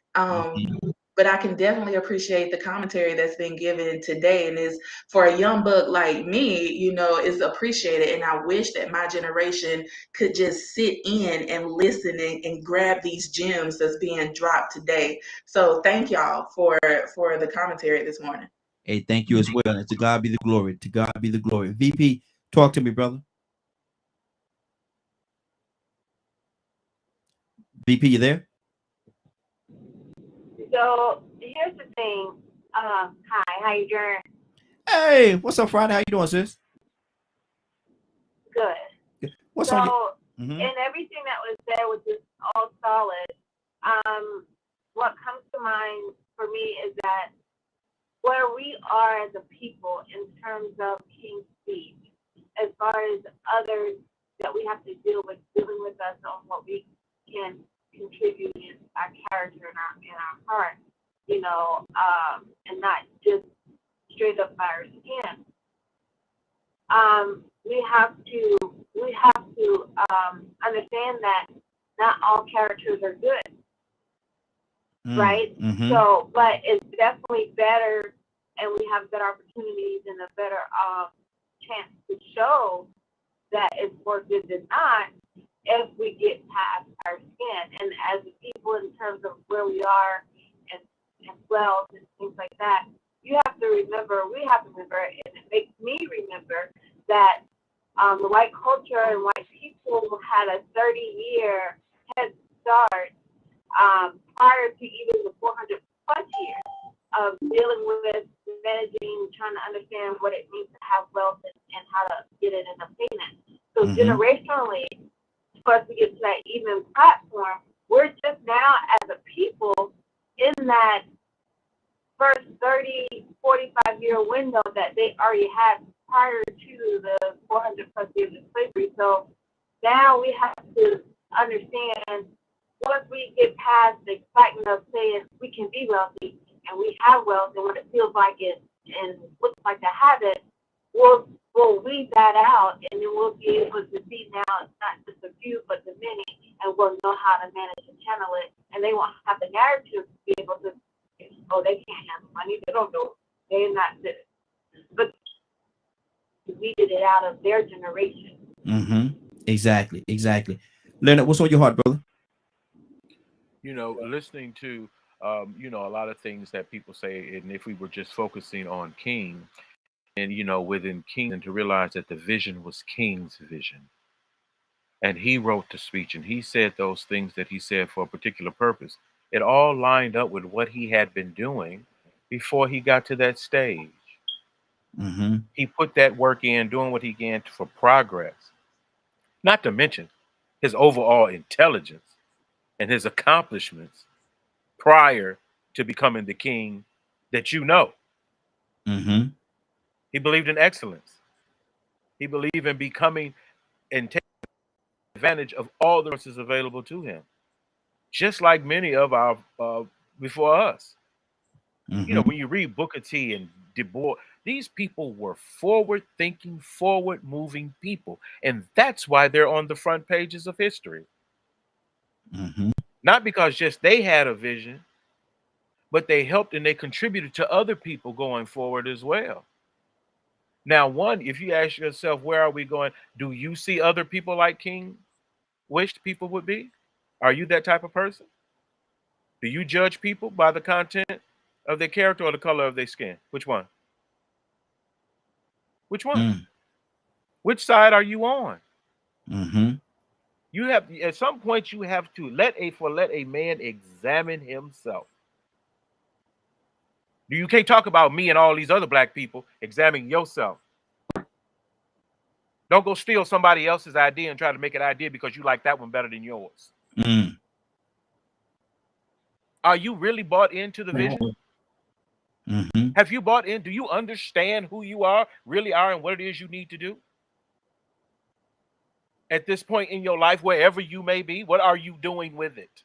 But I can definitely appreciate the commentary that's been given today, and is for a young buck like me, is appreciated. And I wish that my generation could just sit in and listen and grab these gems that's being dropped today. So thank y'all for the commentary this morning. Hey, thank you as well. And to God be the glory. To God be the glory. VP, talk to me, brother. VP, you there? So here's the thing. Hi, how you doing? Hey, what's up, Friday? How you doing, sis? Good. What's so, on your? And everything that was said was just all solid. What comes to mind for me is that where we are as a people in terms of King's Speech, as far as others that we have to dealing with us on what we can contribute in our character and our heart, and not just straight up by our skin. We have to understand that not all characters are good, right? So, but it's definitely better, and we have better opportunities and a better chance to show that it's more good than not if we get past our skin. And as a people, in terms of where we are and wealth and things like that, we have to remember, and it makes me remember that the white culture and white people had a 30-year head start prior to even the 400 plus years of dealing with managing, trying to understand what it means to have wealth and how to get it and obtain it. So generationally, for us to get to that even platform, we're just now as a people in that first 30, 45-year window that they already had prior to the 400 plus years of slavery. So now we have to understand, once we get past the excitement of saying we can be wealthy and we have wealth and what it feels like it and looks like to have it, we'll weed that out, and then we'll be able to see now it's not just a few but the many, and we'll know how to manage and channel it, and they won't have the narrative to be able to, oh, they can't handle money, they don't know, they're not this. But weeded it out of their generation. Exactly. Leonard, what's on your heart, brother? Listening to a lot of things that people say, and if we were just focusing on King, and within King, and to realize that the vision was King's vision, and he wrote the speech, and he said those things that he said for a particular purpose. It all lined up with what he had been doing before he got to that stage. He put that work in, doing what he can for progress, not to mention his overall intelligence and his accomplishments prior to becoming the king that you know. He believed in excellence. He believed in becoming and taking advantage of all the resources available to him, just like many of our before us. When you read Booker T and Du Bois, these people were forward-thinking, forward-moving people, and that's why they're on the front pages of history. Not because just they had a vision, but they helped and they contributed to other people going forward as well. Now, if you ask yourself, where are we going? Do you see other people like King wished people would be? Are you that type of person? Do you judge people by the content of their character or the color of their skin? Which one? Which one? Which side are you on? You have, at some point, you have to let a man examine himself. You can't talk about me and all these other black people. Examine yourself. Don't go steal somebody else's idea and try to make an idea because you like that one better than yours. Are you really bought into the vision? Have you bought in? Do you understand who you really are, and what it is you need to do? at this point in your life, wherever you may be? What are you doing with it?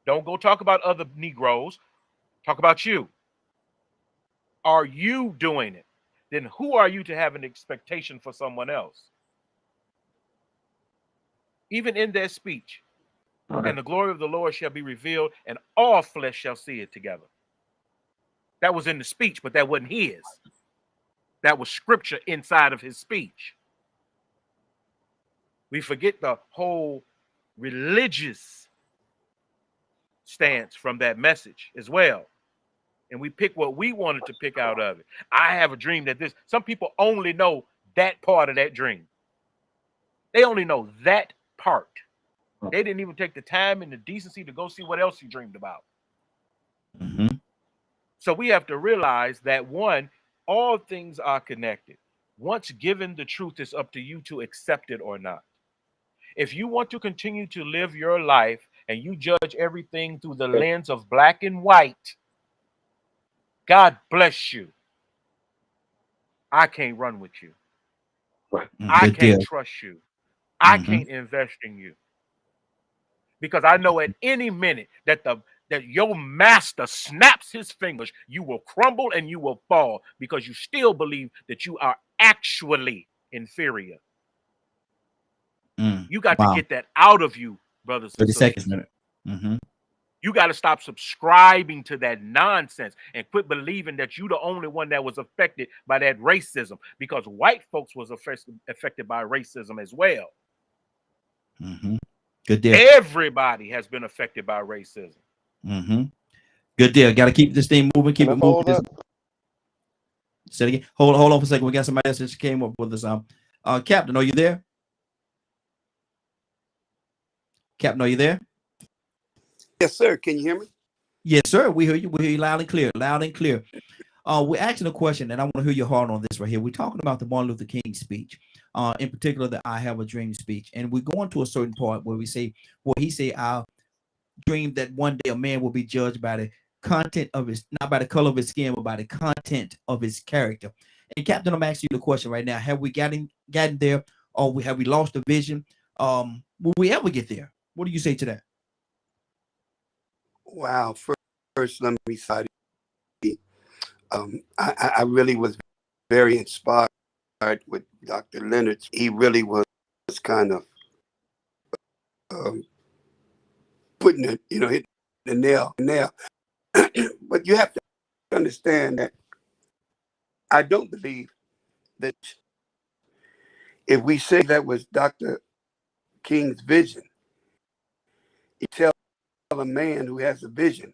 Don't go talk about other Negroes. Talk about you. Are you doing it? Then who are you to have an expectation for someone else? Even in their speech, and the glory of the Lord shall be revealed, and all flesh shall see it together. That was in the speech, but that wasn't his. That was scripture inside of his speech. We forget the whole religious stance from that message as well. And we pick what we wanted to pick out of it. I have a dream that some people only know that part of that dream. They only know that part. They didn't even take the time and the decency to go see what else he dreamed about. Mm-hmm. So we have to realize that, one, all things are connected. Once given the truth, it's up to you to accept it or not. If you want to continue to live your life and you judge everything through the lens of black and white, God bless you. I can't run with you. I can't trust you. I can't invest in you. Because I know at any minute that your master snaps his fingers, you will crumble and you will fall because you still believe that you are actually inferior. You got to get that out of you, brothers and 30 sisters. seconds, minute. Mm-hmm. You got to stop subscribing to that nonsense and quit believing that you're the only one that was affected by that racism, because white folks was affected by racism as well. Mm-hmm. Good deal. Everybody has been affected by racism. Mm-hmm. Good deal. Got to keep this thing moving. Keep it moving. Say it again. Hold on for a second. We got somebody else that just came up with us. Captain, are you there? Captain, are you there? Yes, sir. Can you hear me? Yes, sir. We hear you. We hear you loud and clear. Loud and clear. We're asking a question, and I want to hear your heart on this right here. We're talking about the Martin Luther King speech, in particular the "I Have a Dream" speech, and we're going to a certain part where we say, "Well, he said, I dream that one day a man will be judged by the content of his, not by the color of his skin, but by the content of his character." And Captain, I'm asking you the question right now: have we gotten there, or have we lost the vision? Will we ever get there? What do you say to that? Wow. First, let me say, I really was very inspired with Dr. Leonard. He really was kind of putting it, hitting the nail. But you have to understand that I don't believe that if we say that was Dr. King's vision, you tell a man who has a vision,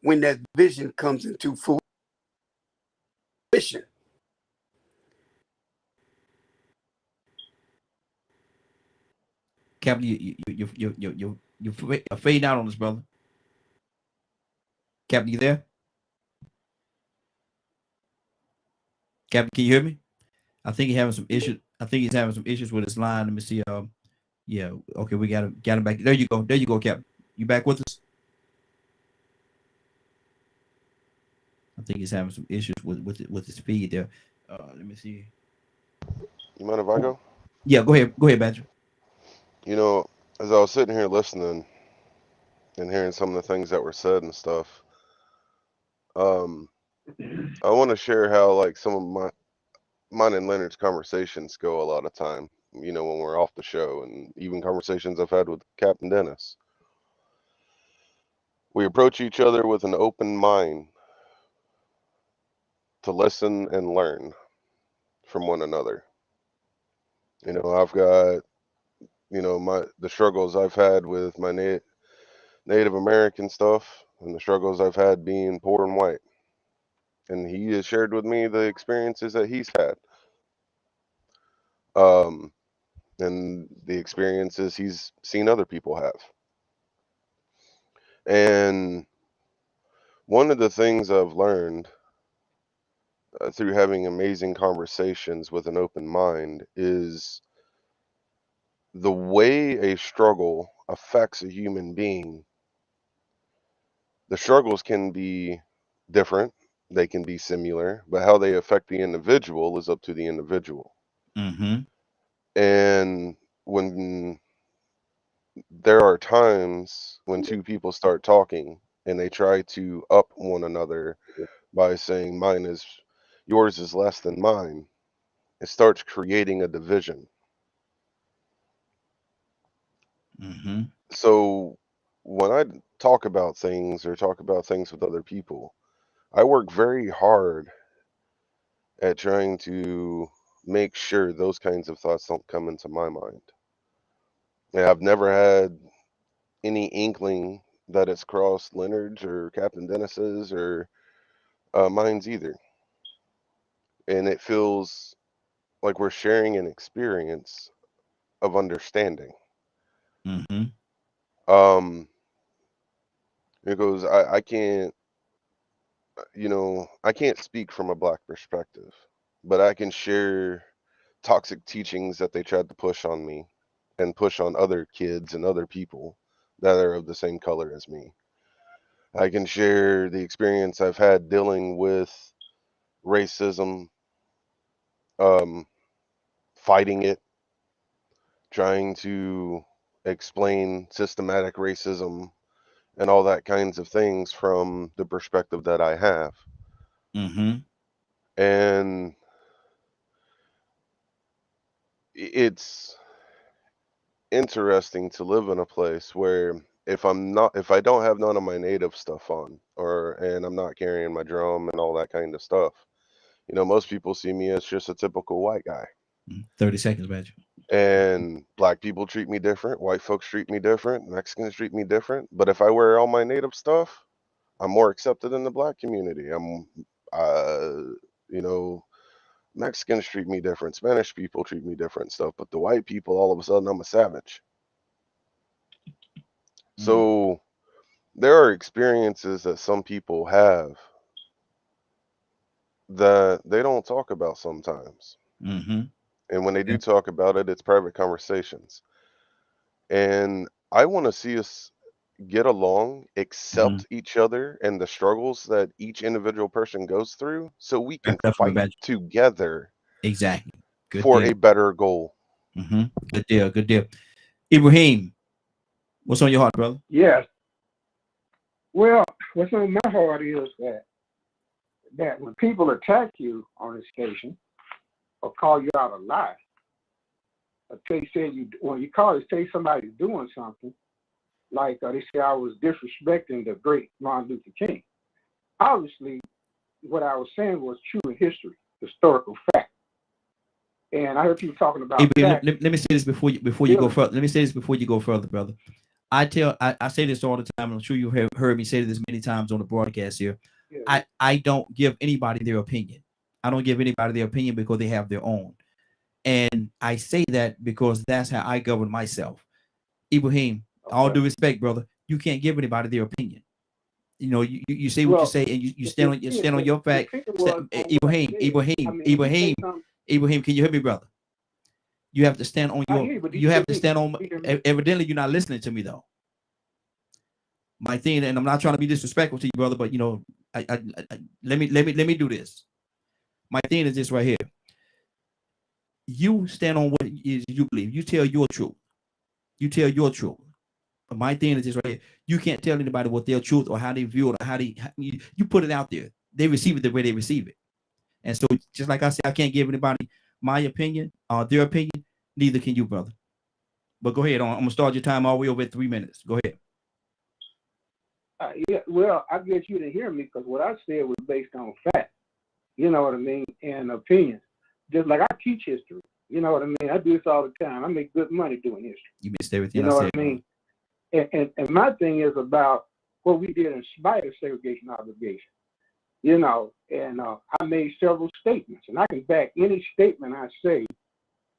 when that vision comes into fruition, Captain, you fade out on us, brother. Captain, you there? Captain, can you hear me? I think he's having some issues. I think he's having some issues with his line. Let me see. Yeah. Okay, we got him back. There you go. There you go, Captain. You back with us? I think he's having some issues with his feed there. Let me see. You mind if I go? Yeah, go ahead. Go ahead, Badger. As I was sitting here listening and hearing some of the things that were said and stuff, I want to share how like some of mine and Leonard's conversations go a lot of time, when we're off the show, and even conversations I've had with Captain Dennis. We approach each other with an open mind to listen and learn from one another. I've got, the struggles I've had with my Native American stuff and the struggles I've had being poor and white. And he has shared with me the experiences that he's had. And the experiences he's seen other people have. And one of the things I've learned through having amazing conversations with an open mind is the way a struggle affects a human being. The struggles can be different, they can be similar, but how they affect the individual is up to the individual. Mm-hmm. And when there are times when two people start talking and they try to up one another by saying yours is less than mine, it starts creating a division. So when I talk about things or talk about things with other people, I work very hard at trying to make sure those kinds of thoughts don't come into my mind. And I've never had any inkling that it's crossed Leonard's or Captain Dennis's or mine's either. And it feels like we're sharing an experience of understanding. It goes, I can't, I can't speak from a Black perspective, but I can share toxic teachings that they tried to push on me and push on other kids and other people that are of the same color as me. I can share the experience I've had dealing with racism, fighting it, trying to explain systematic racism and all that kinds of things from the perspective that I have. And it's interesting to live in a place where if I don't have none of my native stuff on, and I'm not carrying my drum and all that kind of stuff, most people see me as just a typical white guy. 30 seconds, Badger. And Black people treat me different, white folks treat me different, Mexicans treat me different. But if I wear all my native stuff, I'm more accepted in the Black community. Mexicans treat me different, Spanish people treat me different stuff, but the white people, all of a sudden, I'm a savage. So there are experiences that some people have that they don't talk about sometimes. And when they do talk about it, it's private conversations. And I want to see us get along, accept each other and the struggles that each individual person goes through so we can fight together Exactly. Good for deal. a better goal. Good deal. Good deal. Ibrahim, what's on your heart, brother? Yes. Well, what's on my heart is that when people attack you on the station or call you out a lie, or say somebody's doing something, like they say I was disrespecting the great Martin Luther King. Obviously, what I was saying was true in history, historical fact. And I heard people talking about. Let me say this before you go further. Let me say this before you go further, brother. I say this all the time. I'm sure you have heard me say this many times on the broadcast here. Yeah. I don't give anybody their opinion. I don't give anybody their opinion because they have their own. And I say that because that's how I govern myself. Ibrahim, all due respect, brother, you can't give anybody their opinion. You say what you say, and you stand on your fact. Ibrahim, can you hear me, brother? You have to stand on your. You have to stand on. Evidently, you're not listening to me though. My thing, and I'm not trying to be disrespectful to you, brother, but let me do this. My thing is this right here. You stand on what is you believe. You tell your truth. You tell your truth. But my thing is this right here. You can't tell anybody what their truth or how they view it or you put it out there. They receive it the way they receive it. And so, just like I said, I can't give anybody my opinion or their opinion. Neither can you, brother. But go ahead. I'm gonna start your time all the way over at 3 minutes. Go ahead. Yeah, well, I guess you didn't hear me because what I said was based on fact. You know what I mean? And opinions. Just like I teach history. You know what I mean? I do this all the time. I make good money doing history. You missed everything. You know what I mean? And my thing is about what we did in spite of segregation obligation. And I made several statements, and I can back any statement I say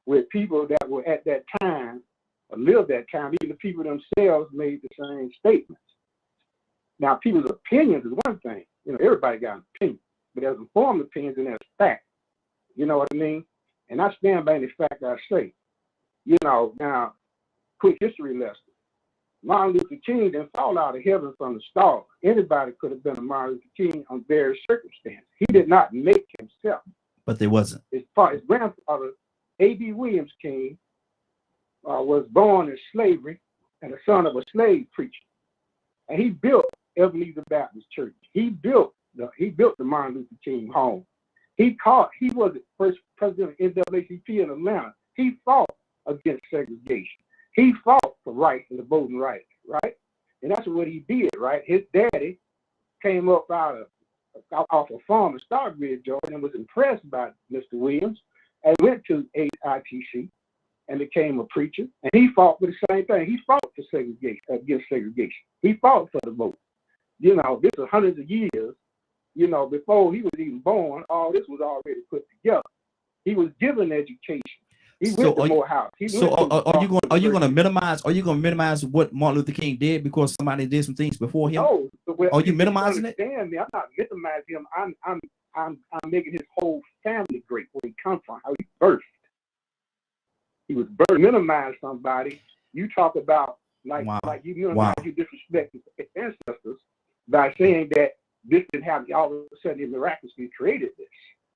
with people that were at that time or lived that time. Even the people themselves made the same statements. Now, people's opinions is one thing. Everybody got an opinion, but there's informed opinions and there's fact. You know what I mean? And I stand by any fact I say. Now, quick history lesson. Martin Luther King didn't fall out of heaven from the stars. Anybody could have been a Martin Luther King on various circumstances. He did not make himself. But there wasn't. His grandfather, A.B. Williams King, was born in slavery and the son of a slave preacher. And he built Ebenezer Baptist Church. He built the Martin Luther King home. He was the first president of NAACP in Atlanta. He fought against segregation. He fought for rights and the voting rights, right? And that's what he did, right? His daddy came up off a farm in Stockbridge, Georgia, and was impressed by Mr. Williams and went to ITC and became a preacher. And he fought for the same thing. He fought for segregation, against segregation. He fought for the vote. You know, this was hundreds of years. You know, before he was even born, all this was already put together. He was given education. He went to Morehouse. Are you going to minimize what Martin Luther King did because somebody did some things before him? No. Well, are you minimizing it? Me. I'm not minimizing him. I'm making his whole family great, where he come from, how he birthed. He was birthed. Minimize somebody. You talk about like you minimize, you disrespect his ancestors by saying that this didn't happen. All of a sudden, he miraculously created this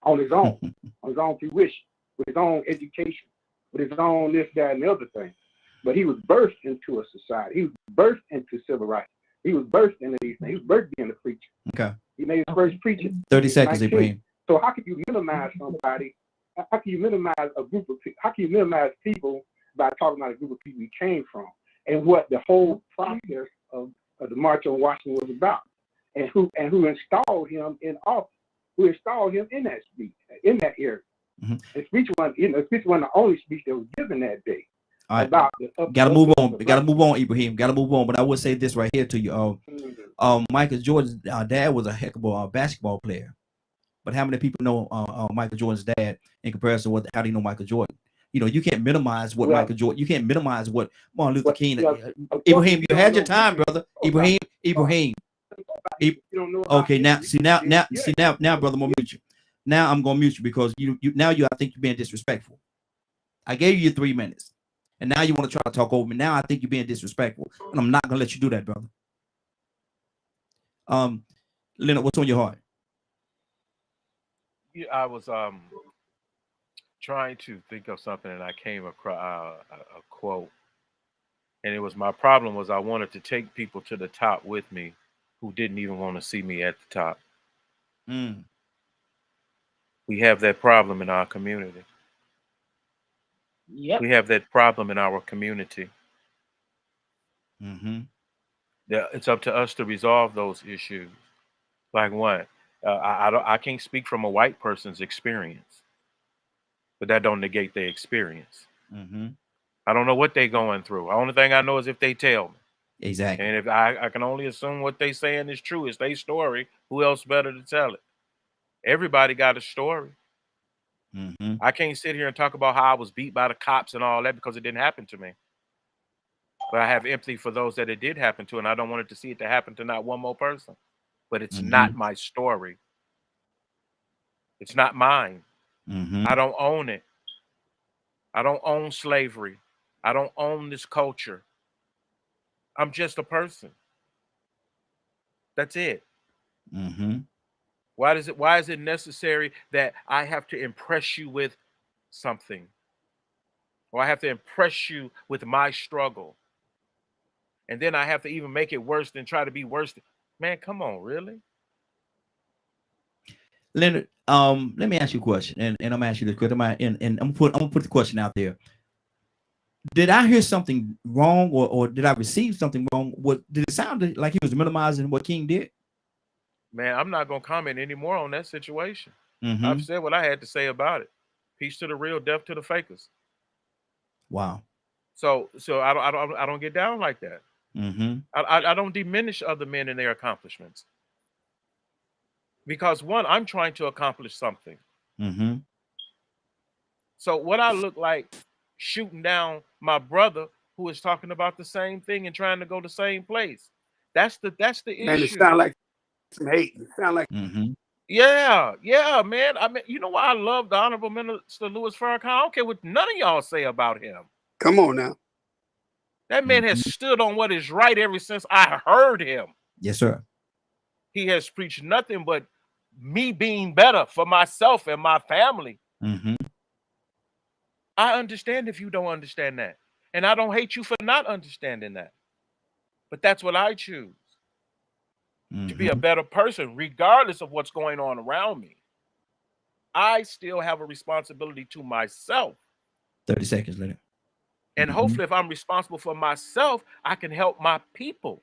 on his own, on his own fruition, with his own education, with his own this, that, and the other thing. But he was birthed into a society. He was birthed into civil rights. He was birthed into these things. He was birthed being a preacher. Okay. He made his first preacher. 30 seconds, Ibrahim. So how can you minimize somebody? How can you minimize a group of people? How can you minimize people by talking about a group of people he came from and what the whole process of the March on Washington was about, and who installed him in office, who installed him in that speech, in that area. Mm-hmm. The speech wasn't the only speech that was given that day. All right. Gotta move on. Gotta move on, Ibrahim. Gotta move on. But I would say this right here to you. Michael Jordan's dad was a heck of a basketball player. But how many people know Michael Jordan's dad in comparison with how do you know Michael Jordan? You know, you can't minimize what Michael Jordan. You can't minimize what Martin Luther King. Ibrahim, you had your time, brother. Ibrahim. Okay, now, brother, I'm gonna mute you. Now I'm gonna mute you because I think you're being disrespectful. I gave you 3 minutes. And now you want to try to talk over me. Now I think you're being disrespectful, and I'm not gonna let you do that, brother. Leonard, what's on your heart? Yeah, I was trying to think of something, and I came across a quote, and it was my problem was I wanted to take people to the top with me who didn't even want to see me at the top. We have that problem in our community. Yep. We have that problem in our community. It's up to us to resolve those issues. Like what? I can't speak from a white person's experience, but that don't negate their experience. I don't know what they're going through. The only thing I know is if they tell me. Exactly. And if I can only assume what they saying is true, it's their story. Who else better to tell it? Everybody got a story. I can't sit here and talk about how I was beat by the cops and all that because it didn't happen to me. But I have empathy for those that it did happen to, and I don't want it to see it to happen to not one more person. But it's not my story. It's not mine. I don't own it. I don't own slavery. I don't own this culture. I'm just a person. That's it. Why is it necessary that I have to impress you with something? Or I have to impress you with my struggle? And then I have to even make it worse than try to be worse. Man, come on, really? Leonard, let me ask you a question, and I'm gonna ask you this question. I'm gonna put the question out there. Did I hear something wrong, or did I receive something wrong? Did it sound like he was minimizing what King did? Man, I'm not gonna comment anymore on that situation. I've said what I had to say about it. Peace to the real, death to the fakers. Wow. So I don't get down like that. I don't diminish other men and their accomplishments. Because one, I'm trying to accomplish something. So what I look like shooting down my brother who is talking about the same thing and trying to go the same place. That's the issue. Man, it sound like some hate. It sound like Yeah, man. I mean, you know why I love the Honorable Minister Louis Farrakhan? I don't care what none of y'all say about him. Come on now. That man has stood on what is right ever since I heard him. Yes, sir. He has preached nothing but me being better for myself and my family. I understand if you don't understand that. And I don't hate you for not understanding that. But that's what I choose. To be a better person, regardless of what's going on around me. I still have a responsibility to myself. 30 seconds later. And hopefully if I'm responsible for myself, I can help my people.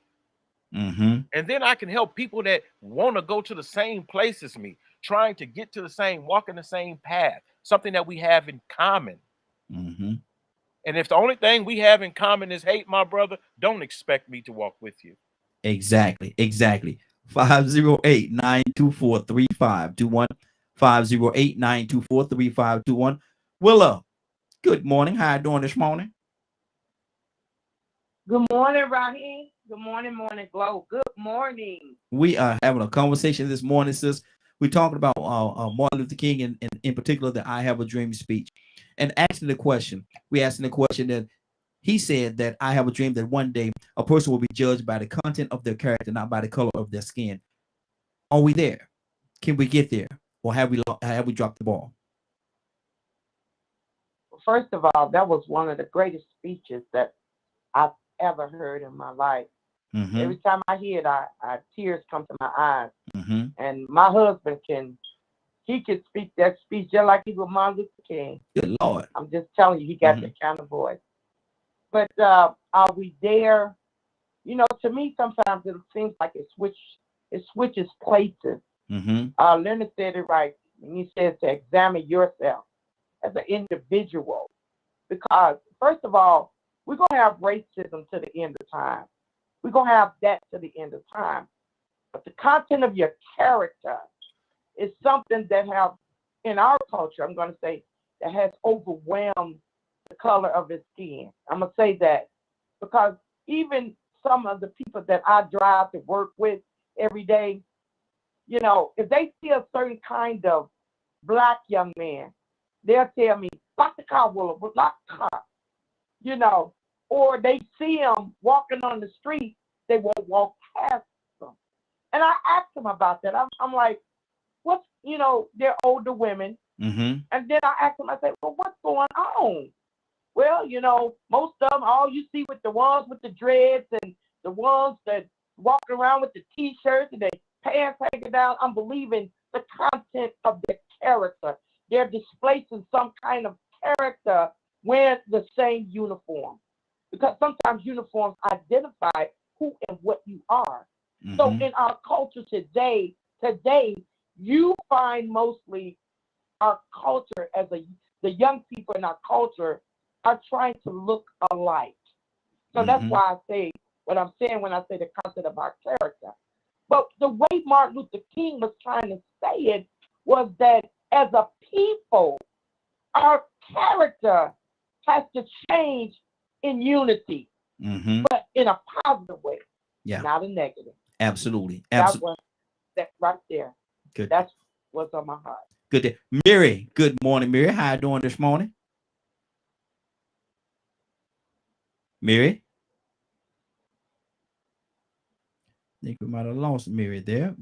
And then I can help people that want to go to the same place as me, trying to get to the same, walking the same path, something that we have in common. And if the only thing we have in common is hate, my brother, don't expect me to walk with you. Exactly. 508-924-3521. 508-924-3521. Willow, good morning. How you doing this morning? Good morning, Raheem. Good morning, Morning Glow. Good morning. We are having a conversation this morning, sis. We're talking about Martin Luther King and in particular the I Have a Dream speech. And asking the question, that he said that I have a dream that one day a person will be judged by the content of their character, not by the color of their skin. Are we there? Can we get there? Or have we dropped the ball? First of all, that was one of the greatest speeches that I've ever heard in my life. Every time I hear it, tears come to my eyes. And my husband can speak that speech just like he was Martin Luther King. Good Lord. I'm just telling you, he got that kind of voice. But are we there? You know, to me, sometimes it seems like it switches places. Leonard said it right. And he said to examine yourself as an individual. Because, first of all, we're going to have racism to the end of time. We're going to have that to the end of time. But the content of your character is something that have, in our culture, I'm going to say, that has overwhelmed the color of his skin. I'm going to say that because even some of the people that I drive to work with every day, you know, if they see a certain kind of black young man, they'll tell me, lock the car, Willow, lock the car. You know, or they see him walking on the street, they won't walk past them. And I asked them about that. I'm like, what's, you know, they're older women. And then I asked them, I said, well, what's going on? Well, you know, most of them, all you see with the ones with the dreads and the ones that walk around with the T-shirts and their pants hanging down, I'm believing the content of their character. They're displacing some kind of character wearing the same uniform. Because sometimes uniforms identify who and what you are. So in our culture today, you find mostly our culture as the young people in our culture are trying to look alike. So that's why I say what I'm saying when I say the content of our character. But the way Martin Luther King was trying to say it was that as a people, our character has to change in unity, but in a positive way, not a negative. Absolutely. That right there. Good. That's what's on my heart. Good day. Mary, good morning, Mary. How you doing this morning? Mary? I think we might have lost Mary there.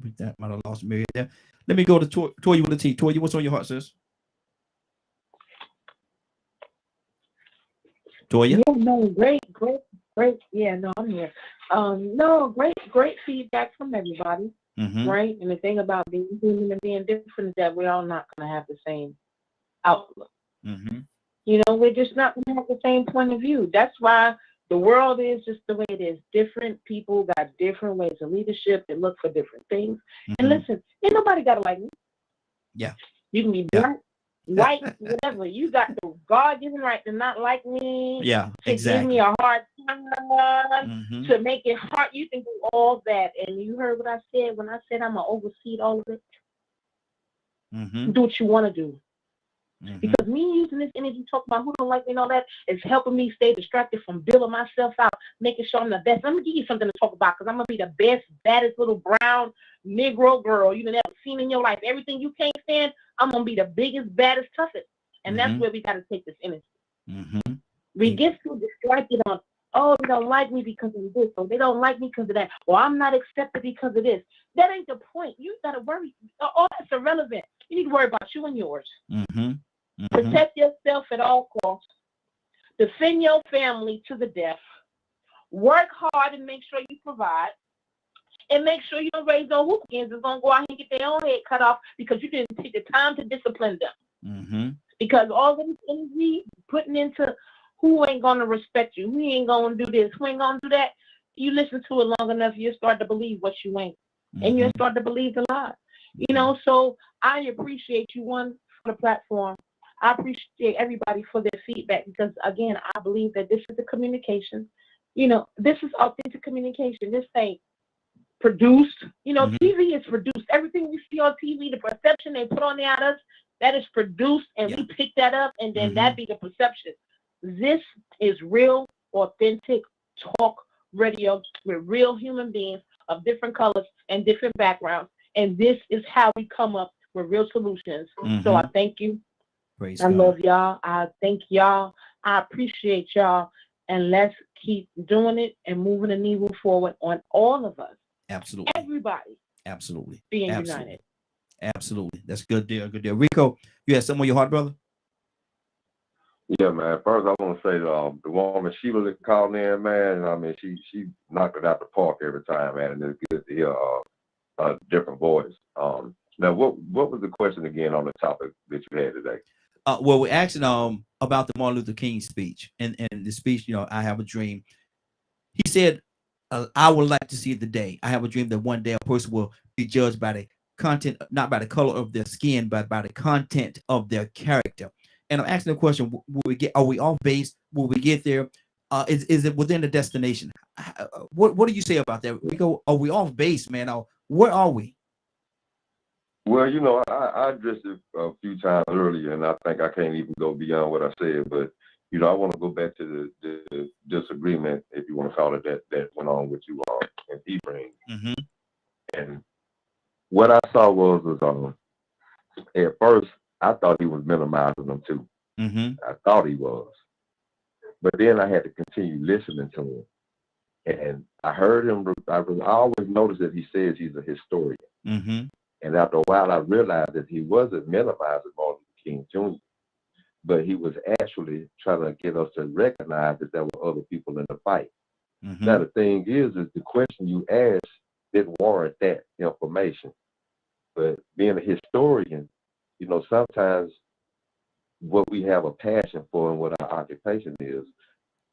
Let me go to Toya with a T. Toya, what's on your heart, sis? Toya? Yeah, no, great. Yeah, no, I'm here. No, great feedback from everybody, right? And the thing about being human and being different is that we're all not going to have the same outlook. You know, we're just not going to have the same point of view. That's why the world is just the way it is. Different people got different ways of leadership. They look for different things. And listen, ain't nobody got to like me. Yeah. You can be black, white, whatever. You got the God-given right to not like me. Yeah, to exactly. give me a hard time, to make it hard. You can do all that. And you heard what I said when I said I'm going to oversee all of it. Do what you want to do. Because me using this energy, talking about who don't like me and all that, is helping me stay distracted from building myself out, making sure I'm the best. Let me give you something to talk about, because I'm going to be the best, baddest little brown Negro girl you've ever seen in your life. Everything you can't stand, I'm going to be the biggest, baddest, toughest. And that's where we got to take this energy. We get so distracted on, oh, they don't like me because of this, or they don't like me because of that, or I'm not accepted because of this. That ain't the point. You got to worry. All that's irrelevant. You need to worry about you and yours. Protect yourself at all costs. defend your family to the death, work hard and make sure you provide, and make sure you don't raise no hooligans that's going to go out and get their own head cut off because you didn't take the time to discipline them. Because all this energy putting into who ain't going to respect you, who ain't going to do this, who ain't going to do that, you listen to it long enough, you start to believe what you ain't. And you start to believe the lie. You know, so I appreciate you, one, for the platform. I appreciate everybody for their feedback because, again, I believe that this is the communication. You know, this is authentic communication. This ain't produced. You know, TV is produced. Everything we see on TV, the perception they put on there at us, that is produced, and we pick that up, and then that be the perception. This is real, authentic talk radio with real human beings of different colors and different backgrounds, and this is how we come up with real solutions. So I thank you. Praise I God. love y'all. I thank y'all. I appreciate y'all, and let's keep doing it and moving the needle forward on all of us. Absolutely. Everybody. Absolutely. Being Absolutely. united. Absolutely. That's good deal. Good deal. Rico, you had something on your heart, brother? Yeah, man. First, I want to say the woman Sheila that called in, man. I mean, she knocked it out the park every time, man. And it's good to hear a different voice. Now, what was the question again on the topic that you had today? Well, we're asking about the Martin Luther King speech, and the speech, you know, I have a dream. He said, "I would like to see the day. I have a dream that one day a person will be judged by the content, not by the color of their skin, but by the content of their character." And I'm asking the question: will we get? Are we off base? Will we get there? Is it within the destination? What do you say about that? We go. Are we off base, man? Where are we? Well, you know, I addressed it a few times earlier, and I think I can't even go beyond what I said. But you know, I want to go back to the disagreement, if you want to call it that went on with you all and Ephraim. And what I saw was at first I thought he was minimizing them too. I thought he was, but then I had to continue listening to him, and I heard him. I always noticed that he says he's a historian. And after a while, I realized that he wasn't minimizing Martin Luther King Jr., but he was actually trying to get us to recognize that there were other people in the fight. Now, the thing is the question you asked didn't warrant that information. But being a historian, you know, sometimes what we have a passion for and what our occupation is,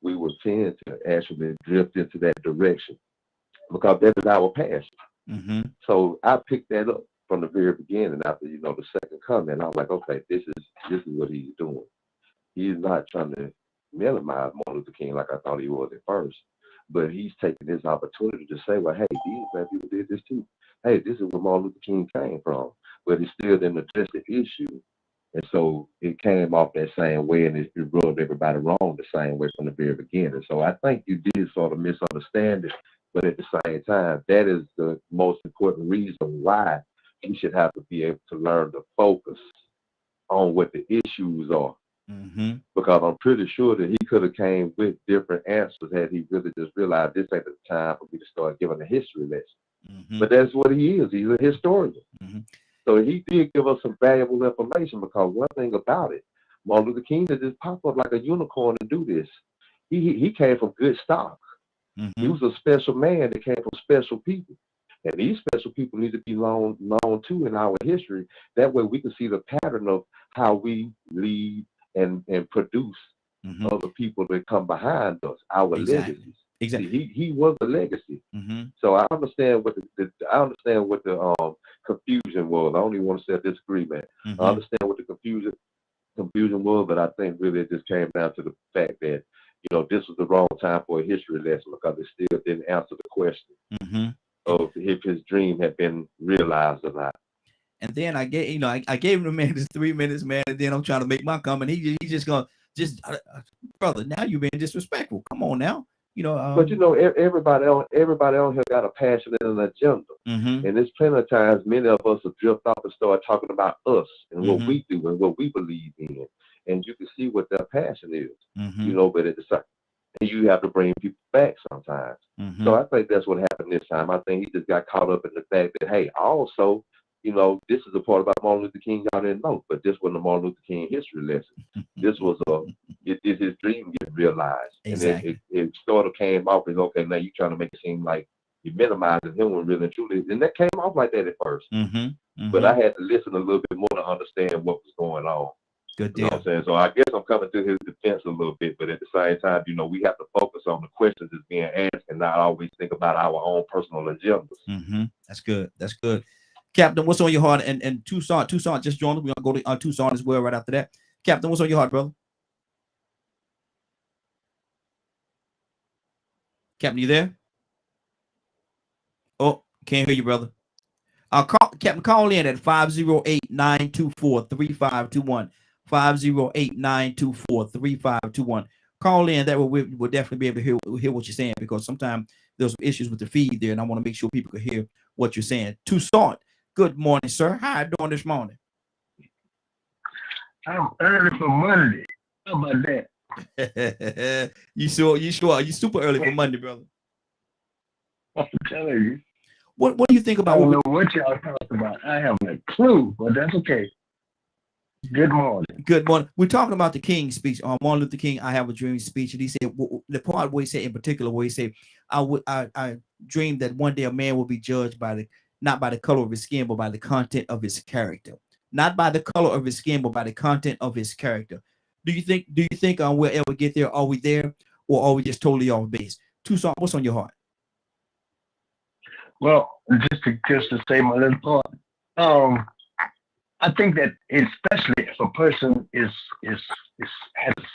we will tend to actually drift into that direction because that is our passion. So I picked that up from the very beginning. After, you know, the second comment, I was like, okay, this is what he's doing. He's not trying to minimize Martin Luther King like I thought he was at first, but he's taking this opportunity to say, well, hey, these black people did this too. Hey, this is where Martin Luther King came from, but he still didn't address the issue. And so it came off that same way, and it rubbed everybody wrong the same way from the very beginning. So I think you did sort of misunderstand it, but at the same time, that is the most important reason why we should have to be able to learn to focus on what the issues are. Because I'm pretty sure that he could have came with different answers had he really just realized this ain't the time for me to start giving a history lesson. But that's what he is. He's a historian. So he did give us some valuable information, because one thing about it, Martin Luther King did just pop up like a unicorn and do this. He came from good stock. He was a special man that came from special people. And these special people need to be known too in our history. That way we can see the pattern of how we lead and produce other people that come behind us, our legacies. Exactly. He was a legacy. So I understand what the confusion was. I don't even want to say a disagreement. I understand what the confusion was, but I think really it just came down to the fact that, you know, this was the wrong time for a history lesson, because it still didn't answer the question of if his dream had been realized or not. And then I gave him the man this 3 minutes, man, and then I'm trying to make my comment. He's just gonna brother, now you're being disrespectful. Come on now. You know, but you know, everybody on here got a passion and an agenda, and there's plenty of times many of us have drift off and start talking about us and what we do and what we believe in, and you can see what their passion is, you know. But at the same, and you have to bring people back sometimes. So I think that's what happened this time. I think he just got caught up in the fact that, hey, also, you know, this is the part about Martin Luther King y'all didn't know, but this wasn't a Martin Luther King history lesson. This was is his dream get realized. Exactly. And it sort of came off as, okay, now you're trying to make it seem like you're minimizing him when really and truly, and that came off like that at first. But I had to listen a little bit more to understand what was going on. Good You know deal. what I'm saying? So I guess I'm coming to his defense a little bit, but at the same time, you know, we have to focus on the questions that's being asked and not always think about our own personal agendas. That's good. That's good. Captain, what's on your heart? And Tucson just joined us. We're gonna go to Tucson as well right after that. Captain, what's on your heart, brother? Captain, you there? Oh, can't hear you, brother. Captain, call in at 508-924-3521. 508-924-3521. Call in. That way we'll definitely be able to hear what you're saying, because sometimes there's some issues with the feed there, and I want to make sure people can hear what you're saying. Tucson, good morning, sir. How you doing this morning? I'm early for Monday. How about that? You sure? You super early for Monday, brother. I'm telling you. What do you think about? I don't know what y'all talking about. I have no clue, but that's okay. Good morning. Good morning. We're talking about the King speech. Martin Luther King, I have a dream speech, and he said the part where he said in particular, where he said, I dreamed that one day a man will be judged not by the color of his skin, but by the content of his character. Not by the color of his skin, but by the content of his character. Do you think we'll ever get there? Are we there, or are we just totally off base? Tucson, what's on your heart? Well, just to say my little part, I think that especially if a person has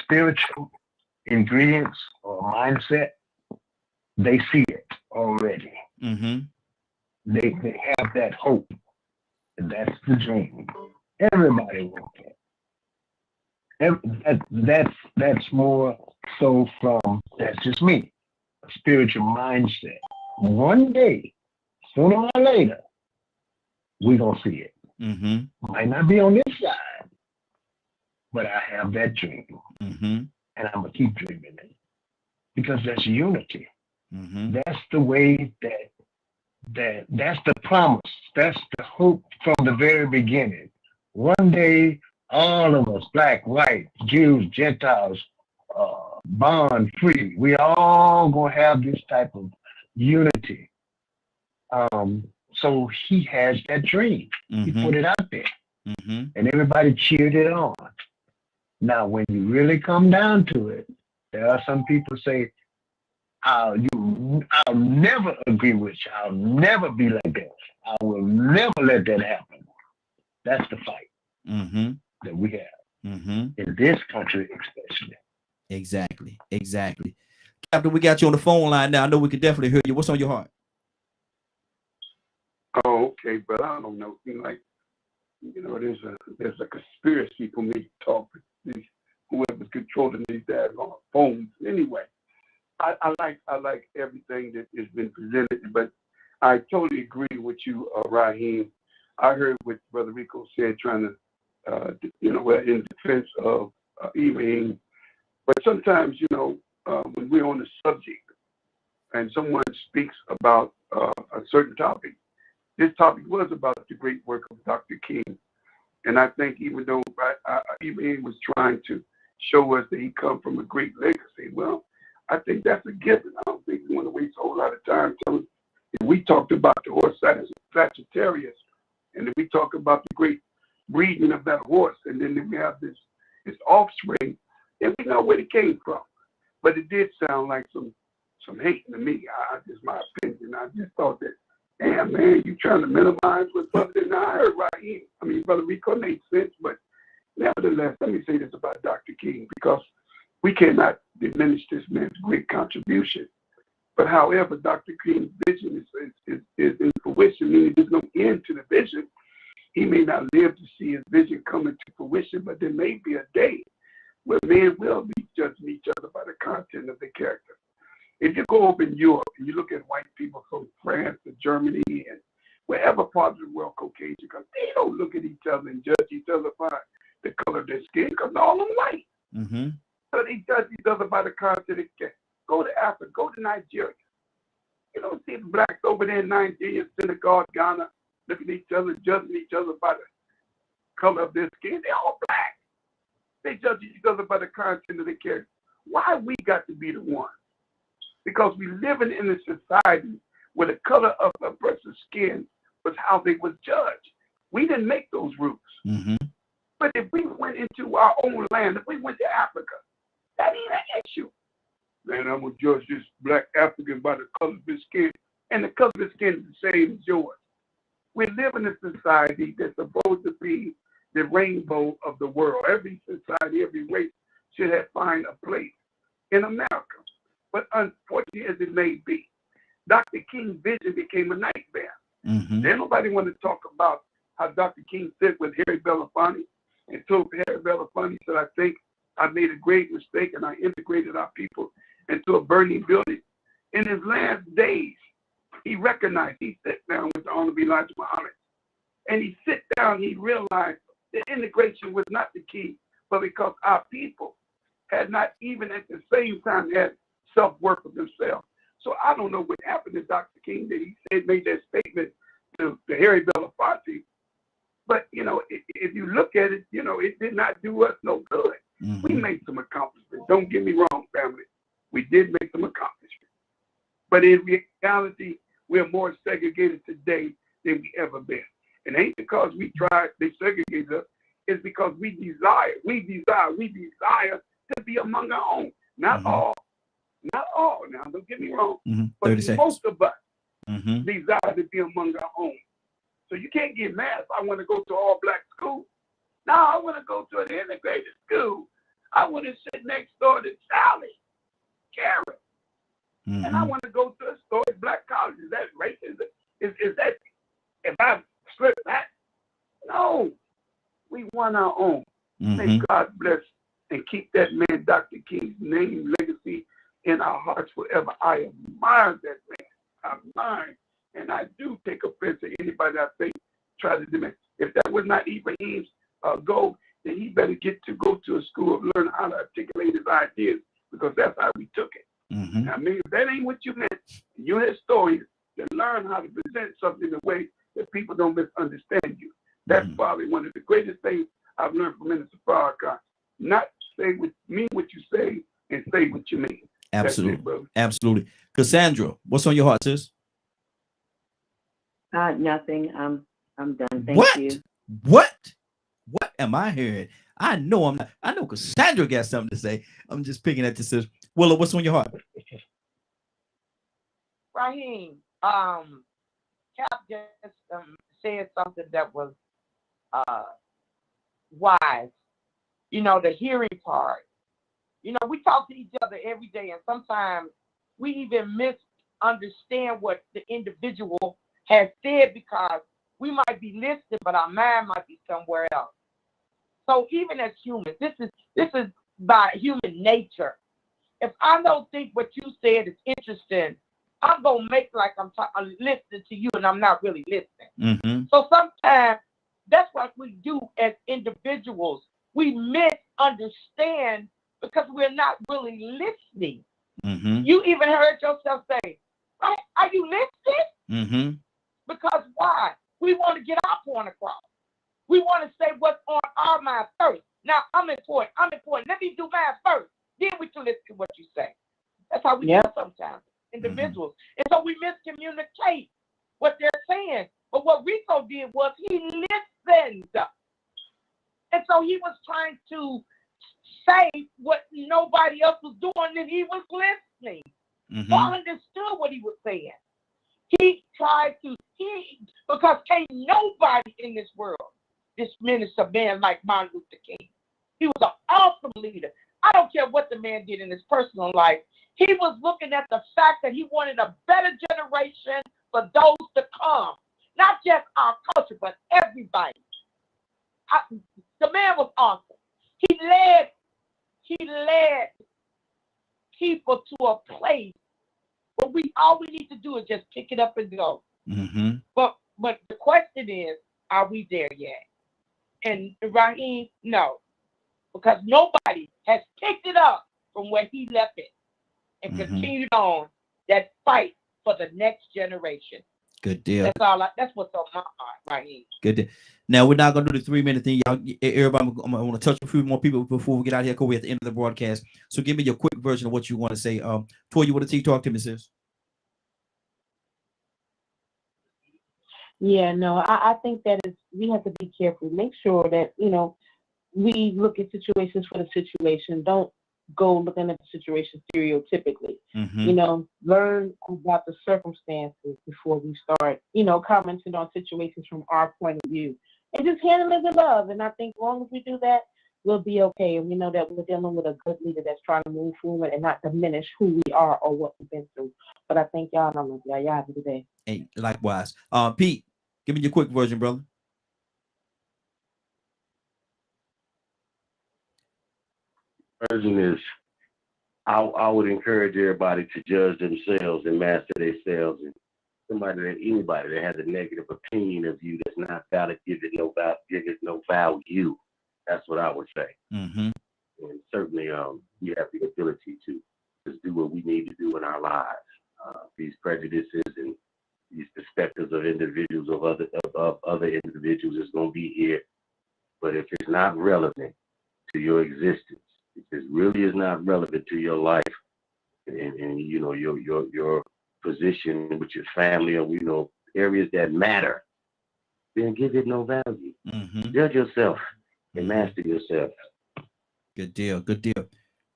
spiritual ingredients or mindset, they see it already. They have that hope, and that's the dream. Everybody wants it. That's more so from, that's just me, a spiritual mindset. One day, sooner or later, we're going to see it. Might not be on this side, but I have that dream. And I'm going to keep dreaming it, because that's unity. That's the way that's the promise. That's the hope from the very beginning. One day, all of us, black, white, Jews, Gentiles, bond free, we all going to have this type of unity. So he has that dream. He put it out there. And everybody cheered it on. Now, when you really come down to it, there are some people say, I'll never agree with you. I'll never be like that. I will never let that happen. That's the fight that we have in this country, especially. Exactly. Captain, we got you on the phone line now. I know we can definitely hear you. What's on your heart? Oh, okay, but I don't know. There's a conspiracy for me to talk with these, whoever's controlling these daggone phones. Anyway, I like everything that has been presented, but I totally agree with you, Raheem. I heard what Brother Rico said, trying to, in defense of Ibrahim. But sometimes, when we're on the subject and someone speaks about a certain topic, this topic was about the great work of Dr. King. And I think even though Ibrahim was trying to show us that he come from a great legacy, well, I think that's a given. I don't think we want to waste a whole lot of time telling. If we talked about the horse Sagittarius, and if we talk about the great breeding of that horse, and then we have this offspring, then we know where it came from. But it did sound like some hating to me. Just my opinion. I just thought that, damn, man, you trying to minimize what Brother did. Now, I heard Raheem. Brother Rico made sense, but nevertheless, let me say this about Dr. King, because we cannot diminish this man's great contribution. But however, Dr. King's vision is in fruition, meaning there's no end to the vision. He may not live to see his vision coming to fruition, but there may be a day where men will be judging each other by the content of their character. If you go over in Europe and you look at white people from France and Germany and wherever part of the world Caucasian, because they don't look at each other and judge each other by the color of their skin, because they're all white. So they judge each other by the content of their character. Go to Africa, go to Nigeria. You don't see the blacks over there in Nigeria, Senegal, Ghana, looking at each other, judging each other by the color of their skin. They're all black. They judge each other by the content of their character. Why we got to be the ones? Because we living in a society where the color of a person's skin was how they was judged. We didn't make those rules. Mm-hmm. But if we went into our own land, if we went to Africa, that ain't an issue. Man, I'm going to judge this black African by the color of his skin. And the color of his skin is the same as yours. We live in a society that's supposed to be the rainbow of the world. Every society, every race should have find a place in America. But unfortunately, as it may be, Dr. King's vision became a nightmare. Mm-hmm. Then nobody wanted to talk about how Dr. King sit with Harry Belafonte and told Harry Belafonte that I think I made a great mistake and I integrated our people into a burning building. In his last days, he recognized, he sat down with the Honorable Elijah Muhammad, and he sit down, he realized that integration was not the key, but because our people had not even at the same time had self-worth of themselves. So I don't know what happened to Dr. King that he said, made that statement to Harry Belafonte. But, you know, if you look at it, you know, it did not do us no good. Mm-hmm. We made some accomplishments. Don't get me wrong, family. We did make some accomplishments. But in reality, we're more segregated today than we ever been. And it ain't because we tried, they segregated us. It's because we desire to be among our own. Not all. Not all now, don't get me wrong. Mm-hmm. But most of us Mm-hmm. desire to be among our own. So you can't get mad if I want to go to all black school. No, I want to go to an integrated school. I want to sit next door to Sally, Karen. Mm-hmm. And I want to go to a historic black college. Is that racist? Is that, if I slip that? No. We want our own. Mm-hmm. May God bless and keep that man, Dr. King's name, legacy in our hearts forever. I admire that man. I admire. And I do take offense to anybody I think tries to demand. If that was not Ibrahim's goal, then he better get to go to a school of learn how to articulate his ideas, because that's how we took it. Mm-hmm. I mean, if that ain't what you meant, you're a historian, to learn how to present something in a way that people don't misunderstand you. That's probably one of the greatest things I've learned from Minister Farrakhan. Not say what mean what you say and say what you mean. Absolutely. That's it, brother. Absolutely. Cassandra, what's on your heart, sis? Nothing. I'm done. Thank What? you. What am I hearing? I know I'm not. I know Cassandra got something to say. I'm just picking at this. Sis. Willa, what's on your heart? Raheem, Cap just said something that was wise. You know, the hearing part. You know, we talk to each other every day, and sometimes we even misunderstand what the individual has said because we might be listening, but our mind might be somewhere else. So even as humans, this is by human nature. If I don't think what you said is interesting, I'm gonna make like I'm listening to you, and I'm not really listening. Mm-hmm. So sometimes that's what we do as individuals. We misunderstand because we're not really listening. Mm-hmm. You even heard yourself say, right? Are you listening? Mm-hmm. Because why? We want to get our point across. We want to say what's on our mind first. Now, I'm important. Let me do mine first. Then we can listen to what you say. That's how we do sometimes, individuals. And so we miscommunicate what they're saying. But what Rico did was he listened. And so he was trying to say what nobody else was doing, and he was listening. Mm-hmm. Paul understood what he was saying. He tried to, because can't nobody in this world dismiss a man like Martin Luther King. He was an awesome leader. I don't care what the man did in his personal life. He was looking at the fact that he wanted a better generation for those to come. Not just our culture, but everybody. The man was awesome. He led people to a place where all we need to do is just pick it up and go. Mm-hmm. But the question is, are we there yet? And Raheem, no, because nobody has picked it up from where he left it and continued on that fight for the next generation. Good deal. That's all. That's what's on my heart right here. Good deal. Now we're not gonna do the 3-minute thing, y'all. Everybody, I want to touch a few more people before we get out of here, because we're at the end of the broadcast. So give me your quick version of what you want to say. Toy, you want to talk to me, sis? Yeah, no, I think that is, we have to be careful. Make sure that, we look at situations for the situation. Don't go looking at the situation stereotypically. Learn about the circumstances before we start, commenting on situations from our point of view. And just handle it with love. And I think as long as we do that, we'll be okay. And we know that we're dealing with a good leader that's trying to move forward and not diminish who we are or what we've been through. But I thank y'all, and I'm like, y'all have a good day. Hey, likewise. Pete, give me your quick version, brother. Version is, I would encourage everybody to judge themselves and master themselves. And anybody that has a negative opinion of you that's not valid, give it no value. That's what I would say. And certainly, you have the ability to just do what we need to do in our lives. These prejudices and these perspectives of individuals of other individuals is going to be here, but if it's not relevant to your existence, if it really is not relevant to your life, and your position with your family, or areas that matter, then give it no value. Judge yourself and master yourself. Good deal. Good deal.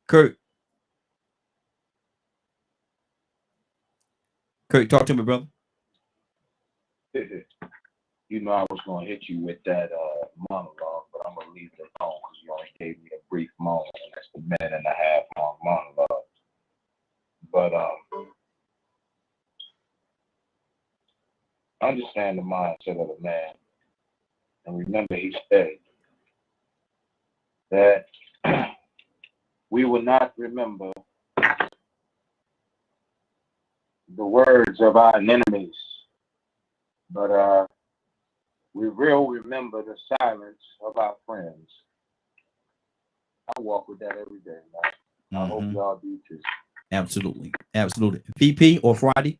Kurt, talk to me, brother. You know, I was going to hit you with that monologue, but I'm going to leave it alone because you only gave me a brief moment, and that's the 1.5-minute long monologue. But understand the mindset of the man. And remember, he said that we will not remember the words of our enemies, but we will remember the silence of our friends. I walk with that every day, man. I hope y'all do too. Absolutely. Absolutely. VP or Friday?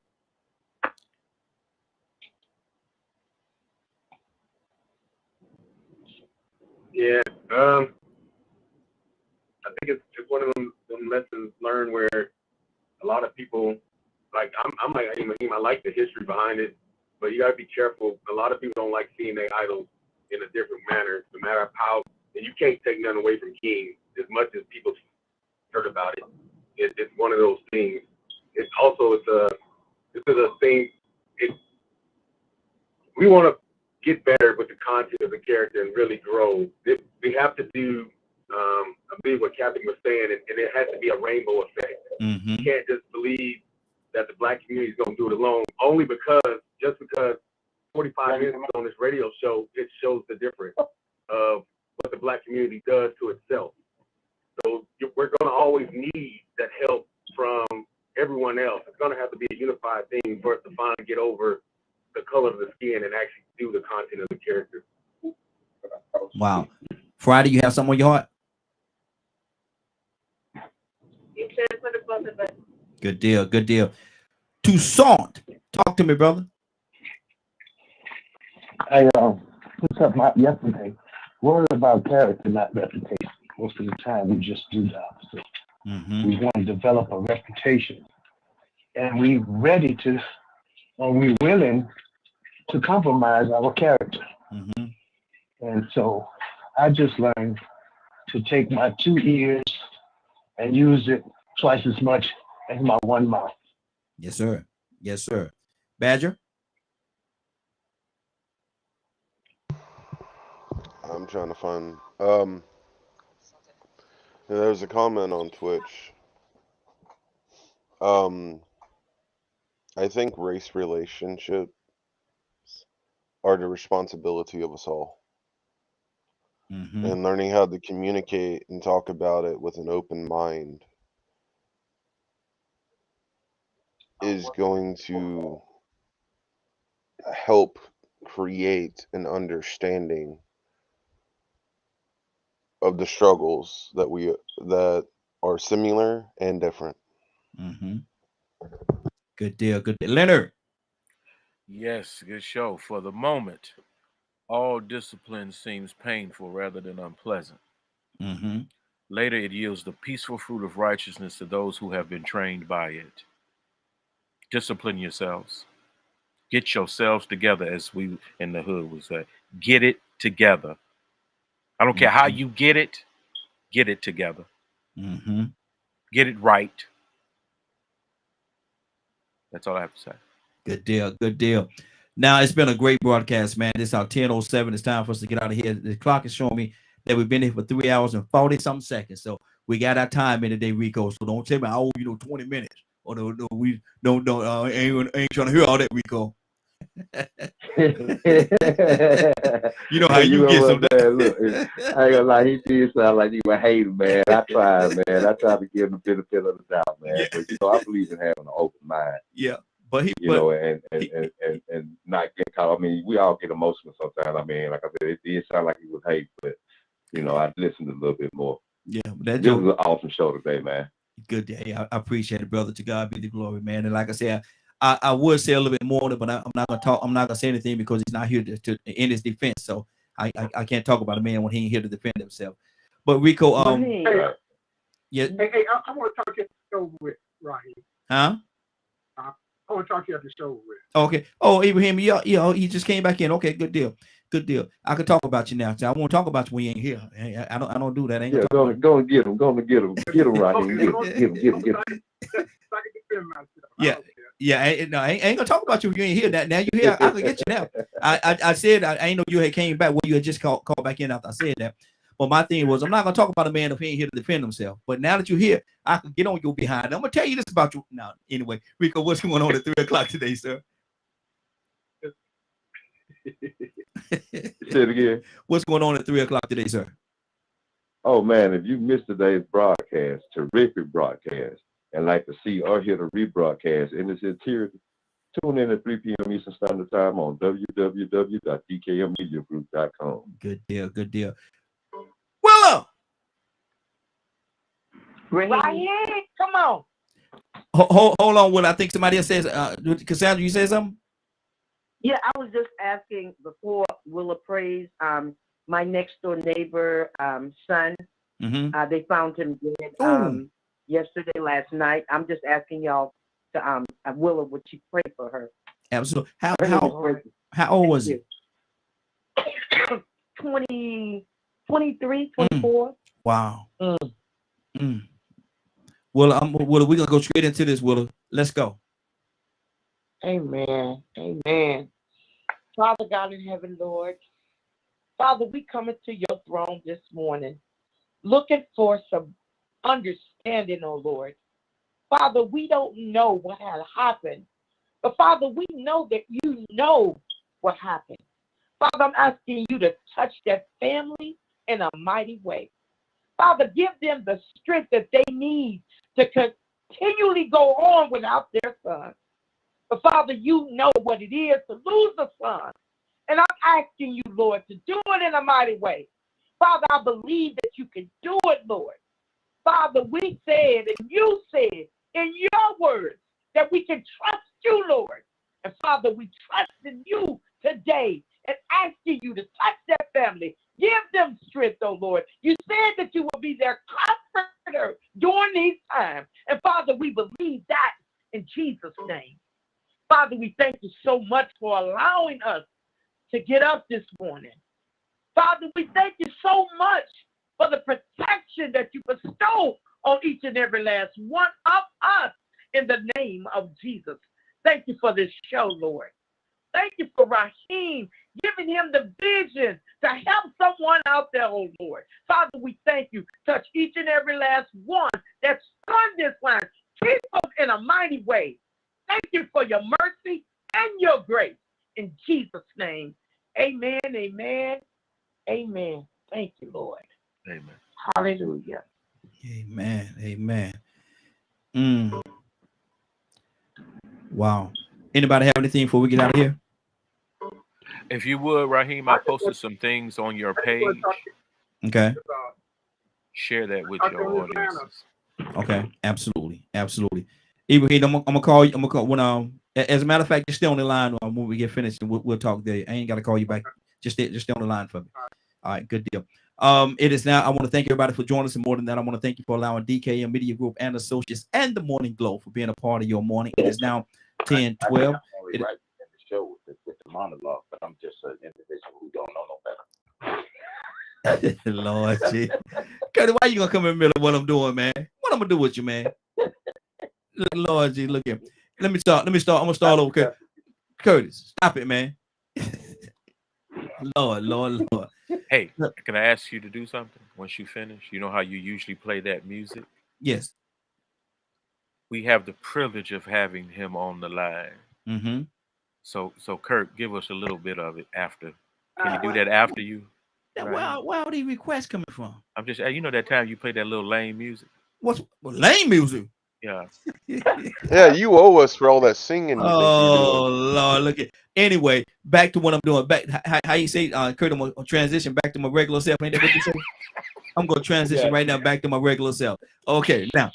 Yeah. I think it's one of them lessons learned where a lot of people, like I'm like Ibrahim, I like the history behind it, but you gotta be careful. A lot of people don't like seeing their idols in a different manner, no matter how. And you can't take nothing away from King as much as people heard about it. It's one of those things. It's also this is a thing. We want to get better with the content of the character and really grow. We have to do. I believe what Captain was saying, and it has to be a rainbow effect. You can't just believe that the black community is going to do it alone, only because 45 minutes on this radio show, it shows the difference of what the black community does to itself. So we're going to always need that help from everyone else. It's going to have to be a unified thing for us to finally get over the color of the skin and actually do the content of the character. Wow. Friday, you have something on your heart? You said for the both of us. Good deal. Good deal. Toussaint, talk to me, brother. I put something out yesterday. Worried about character, not reputation. Most of the time, we just do the opposite. We want to develop a reputation, and we're ready to, or we're willing to compromise our character. And so, I just learned to take my 2 ears and use it twice as much as my one mouth. Yes, sir. Yes, sir. Badger? I'm trying to find. There's a comment on Twitch. I think race relationships are the responsibility of us all. And learning how to communicate and talk about it with an open mind is going to help create an understanding of the struggles that are similar and different. Good deal. Good deal. Leonard. Yes, good show. For the moment, all discipline seems painful rather than unpleasant. Mm-hmm. Later, it yields the peaceful fruit of righteousness to those who have been trained by it. Discipline yourselves. Get yourselves together, as we in the hood would say. Get it together. I don't care how you get it together. Mm-hmm. Get it right. That's all I have to say. Good deal. Good deal. Now, it's been a great broadcast, man. This is our 10:07. It's time for us to get out of here. The clock is showing me that we've been here for 3 hours and 40-something seconds. So we got our time in today, Rico. So don't tell me, oh, 20 minutes. Or no, we don't ain't trying to hear all that, Rico. You know how you get some. Man, look, I ain't gonna lie, he did sound like you were hating, man. I tried, man. I tried to give him the benefit of the doubt, man. Yeah. But I believe in having an open mind. Yeah, but he, and not get caught. I mean, we all get emotional sometimes. I mean, like I said, it did sound like he was hate, but I listened a little bit more. Yeah, but this was an awesome show today, man. Good day. I appreciate it, brother. To God be the glory, man. And like I said, I would say a little bit more, but I'm not gonna talk. I'm not gonna say anything because he's not here to in his defense. So I can't talk about a man when he ain't here to defend himself. But Rico, yeah. Hey, I want to talk to you over with, Raheem. Huh? I want to talk to you at the show with. Okay. Oh, Ibrahim, he just came back in. Okay, good deal. Good deal. I can talk about you now. I won't talk about you when you ain't here. I don't do that. Yeah, go and get him. Go and get him. Get him, Raheem. Get him. Yeah. Yeah, I ain't gonna talk about you if you ain't here. Now you here, I can get you now. I said I ain't know you had came back. Well, you had just called back in after I said that. But my thing was, I'm not gonna talk about a man if he ain't here to defend himself. But now that you're here, I can get on your behind. I'm gonna tell you this about you now. Anyway, Rico, what's going on at 3 o'clock today, sir? Say it again. What's going on at 3 o'clock today, sir? Oh man, if you missed today's broadcast, terrific broadcast, and like to see or hear the rebroadcast in its entirety, tune in at 3 p.m. Eastern Standard Time on www.dkmmediagroup.com. Good deal. Good deal. Willow! Raheem, come on. Hold on, Will. I think somebody else says, Cassandra, you said something? Yeah, I was just asking before Willa prays, my next door neighbor, son, they found him dead yesterday, last night. I'm just asking y'all to Willa, would you pray for her? Absolutely. How old was he? 23, 24. Wow. Well, we're gonna go straight into this, Willa. Let's go. Amen. Amen. Father God in heaven, Lord. Father, we come into your throne this morning looking for some understanding, oh Lord. Father, we don't know what had happened, but Father, we know that you know what happened. Father, I'm asking you to touch that family in a mighty way. Father, give them the strength that they need to continually go on without their son. But Father, you know what it is to lose a son. And I'm asking you, Lord, to do it in a mighty way. Father, I believe that you can do it, Lord. Father, we said and you said in your words that we can trust you, Lord. And Father, we trust in you today and asking you to touch that family. Give them strength, oh Lord. You said that you will be their comforter during these times. And Father, we believe that in Jesus' name. Father, we thank you so much for allowing us to get up this morning. Father, we thank you so much for the protection that you bestow on each and every last one of us in the name of Jesus. Thank you for this show, Lord. Thank you for Raheem giving him the vision to help someone out there, oh Lord. Father, we thank you. Touch each and every last one that's on this line. Keep us in a mighty way. Thank you for your mercy and your grace. In Jesus' name, amen, amen, amen. Thank you, Lord. Amen. Hallelujah. Amen. Amen. Wow. Anybody have anything before we get out of here? If you would, Raheem, I posted some things on your page. Okay. Share that with your audience. Okay. Absolutely. Absolutely. Ibrahim, I'm gonna call you. I'm gonna call when As a matter of fact, just stay on the line when we get finished, and we'll talk there. I ain't got to call you back. Just stay on the line for me. All right, good deal. It is now. I want to thank everybody for joining us. And more than that, I want to thank you for allowing DKM Media Group and Associates and the Morning Glow for being a part of your morning. It is now 10:12. I'm right in the show with the monologue, but I'm just an individual who don't know no better. Lord, gee. Curtis, why you gonna come in the middle of what I'm doing, man? What I'm gonna do with you, man? Lord, gee, look here. Let me start. I'm gonna start over. Curtis, stop it, man. Lord. Hey, can I ask you to do something once you finish? You know how you usually play that music? Yes. We have the privilege of having him on the line. Mm-hmm. So Kurt, give us a little bit of it after. Can you do that after you? Where are these requests coming from? I'm just, you know, that time you played that little lame music. What's lame music? Yeah. Yeah, you owe us for all that singing. Oh Lord, look at. Anyway, back to what I'm doing. Back how you say, Kurt, I'm gonna transition back to my regular self. Ain't that what you say? I'm gonna transition right now back to my regular self. Okay, now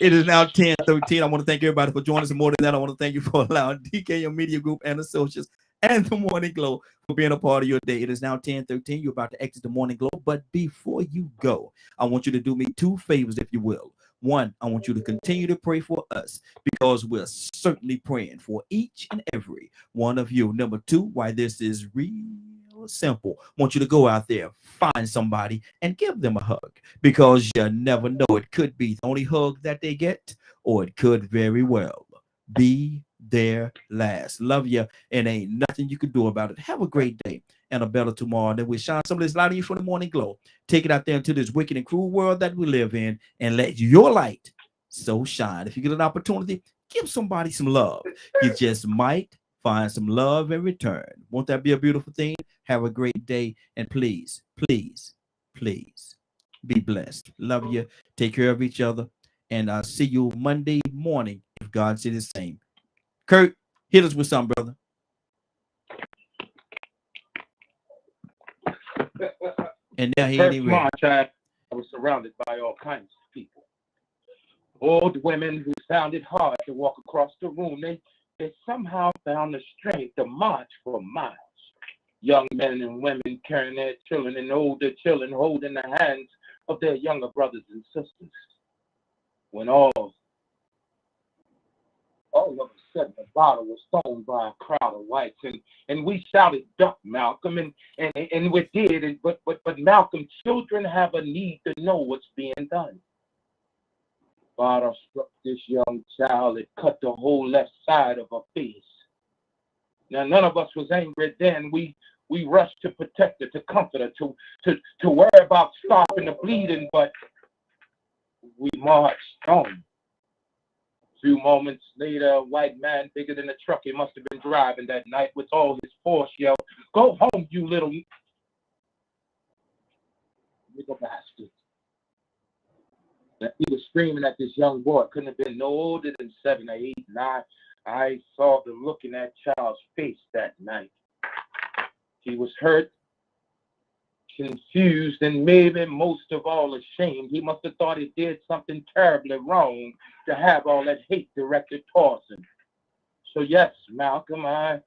it is now 10:13. I want to thank everybody for joining us. And more than that, I want to thank you for allowing DKM Media Group and Associates and the Morning Glow for being a part of your day. It is now 10:13. You're about to exit the Morning Glow, but before you go, I want you to do me two favors, if you will. One, I want you to continue to pray for us because we're certainly praying for each and every one of you. Number two, why this is real simple. I want you to go out there, find somebody, and give them a hug because you never know. It could be the only hug that they get, or it could very well be their last. Love you, and ain't nothing you can do about it. Have a great day and a better tomorrow. And then we shine some of this light on you from the Morning Glow. Take it out there into this wicked and cruel world that we live in and let your light so shine. If you get an opportunity, give somebody some love. You just might find some love in return. Won't that be a beautiful thing? Have a great day. And please, please, please be blessed. Love you. Take care of each other. And I'll see you Monday morning if God said the same. Kurt, hit us with something, brother. And now he ain't even ready. March, I was surrounded by all kinds of people. Old women who found it hard to walk across the room. They somehow found the strength to march for miles. Young men and women carrying their children and older children holding the hands of their younger brothers and sisters. When all of a sudden the bottle was thrown by a crowd of whites, and we shouted, "Duck, Malcolm," and we did. But Malcolm, children have a need to know what's being done. Bottle struck this young child. It cut the whole left side of her face. Now none of us was angry then. We rushed to protect her, to comfort her, to worry about stopping the bleeding, but we marched on. A few moments later, a white man bigger than a truck he must have been driving that night with all his force yelled, "Go home, you little bastard." He was screaming at this young boy. Couldn't have been no older than 7 or 8, 9. I saw the look in that child's face that night. He was hurt, confused, and maybe most of all ashamed. He must have thought he did something terribly wrong to have all that hate directed towards him. So yes, Malcolm, I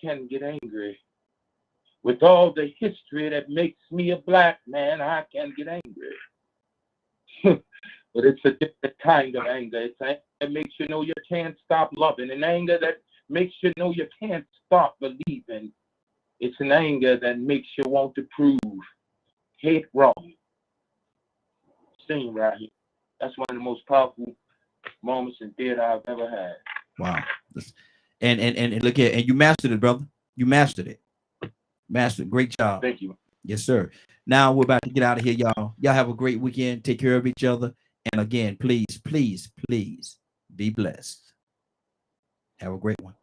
can get angry. With all the history that makes me a black man, I can get angry. But it's a different kind of anger. It's anger that makes you know you can't stop loving, an anger that makes you know you can't stop believing. It's an anger that makes you want to prove hate wrong. Sing right here. That's one of the most powerful moments in theater I've ever had. Wow. And look at, and you mastered it, brother. You mastered it. Mastered it. Great job. Thank you. Yes, sir. Now we're about to get out of here, y'all. Y'all have a great weekend. Take care of each other. And again, please, please, please be blessed. Have a great one.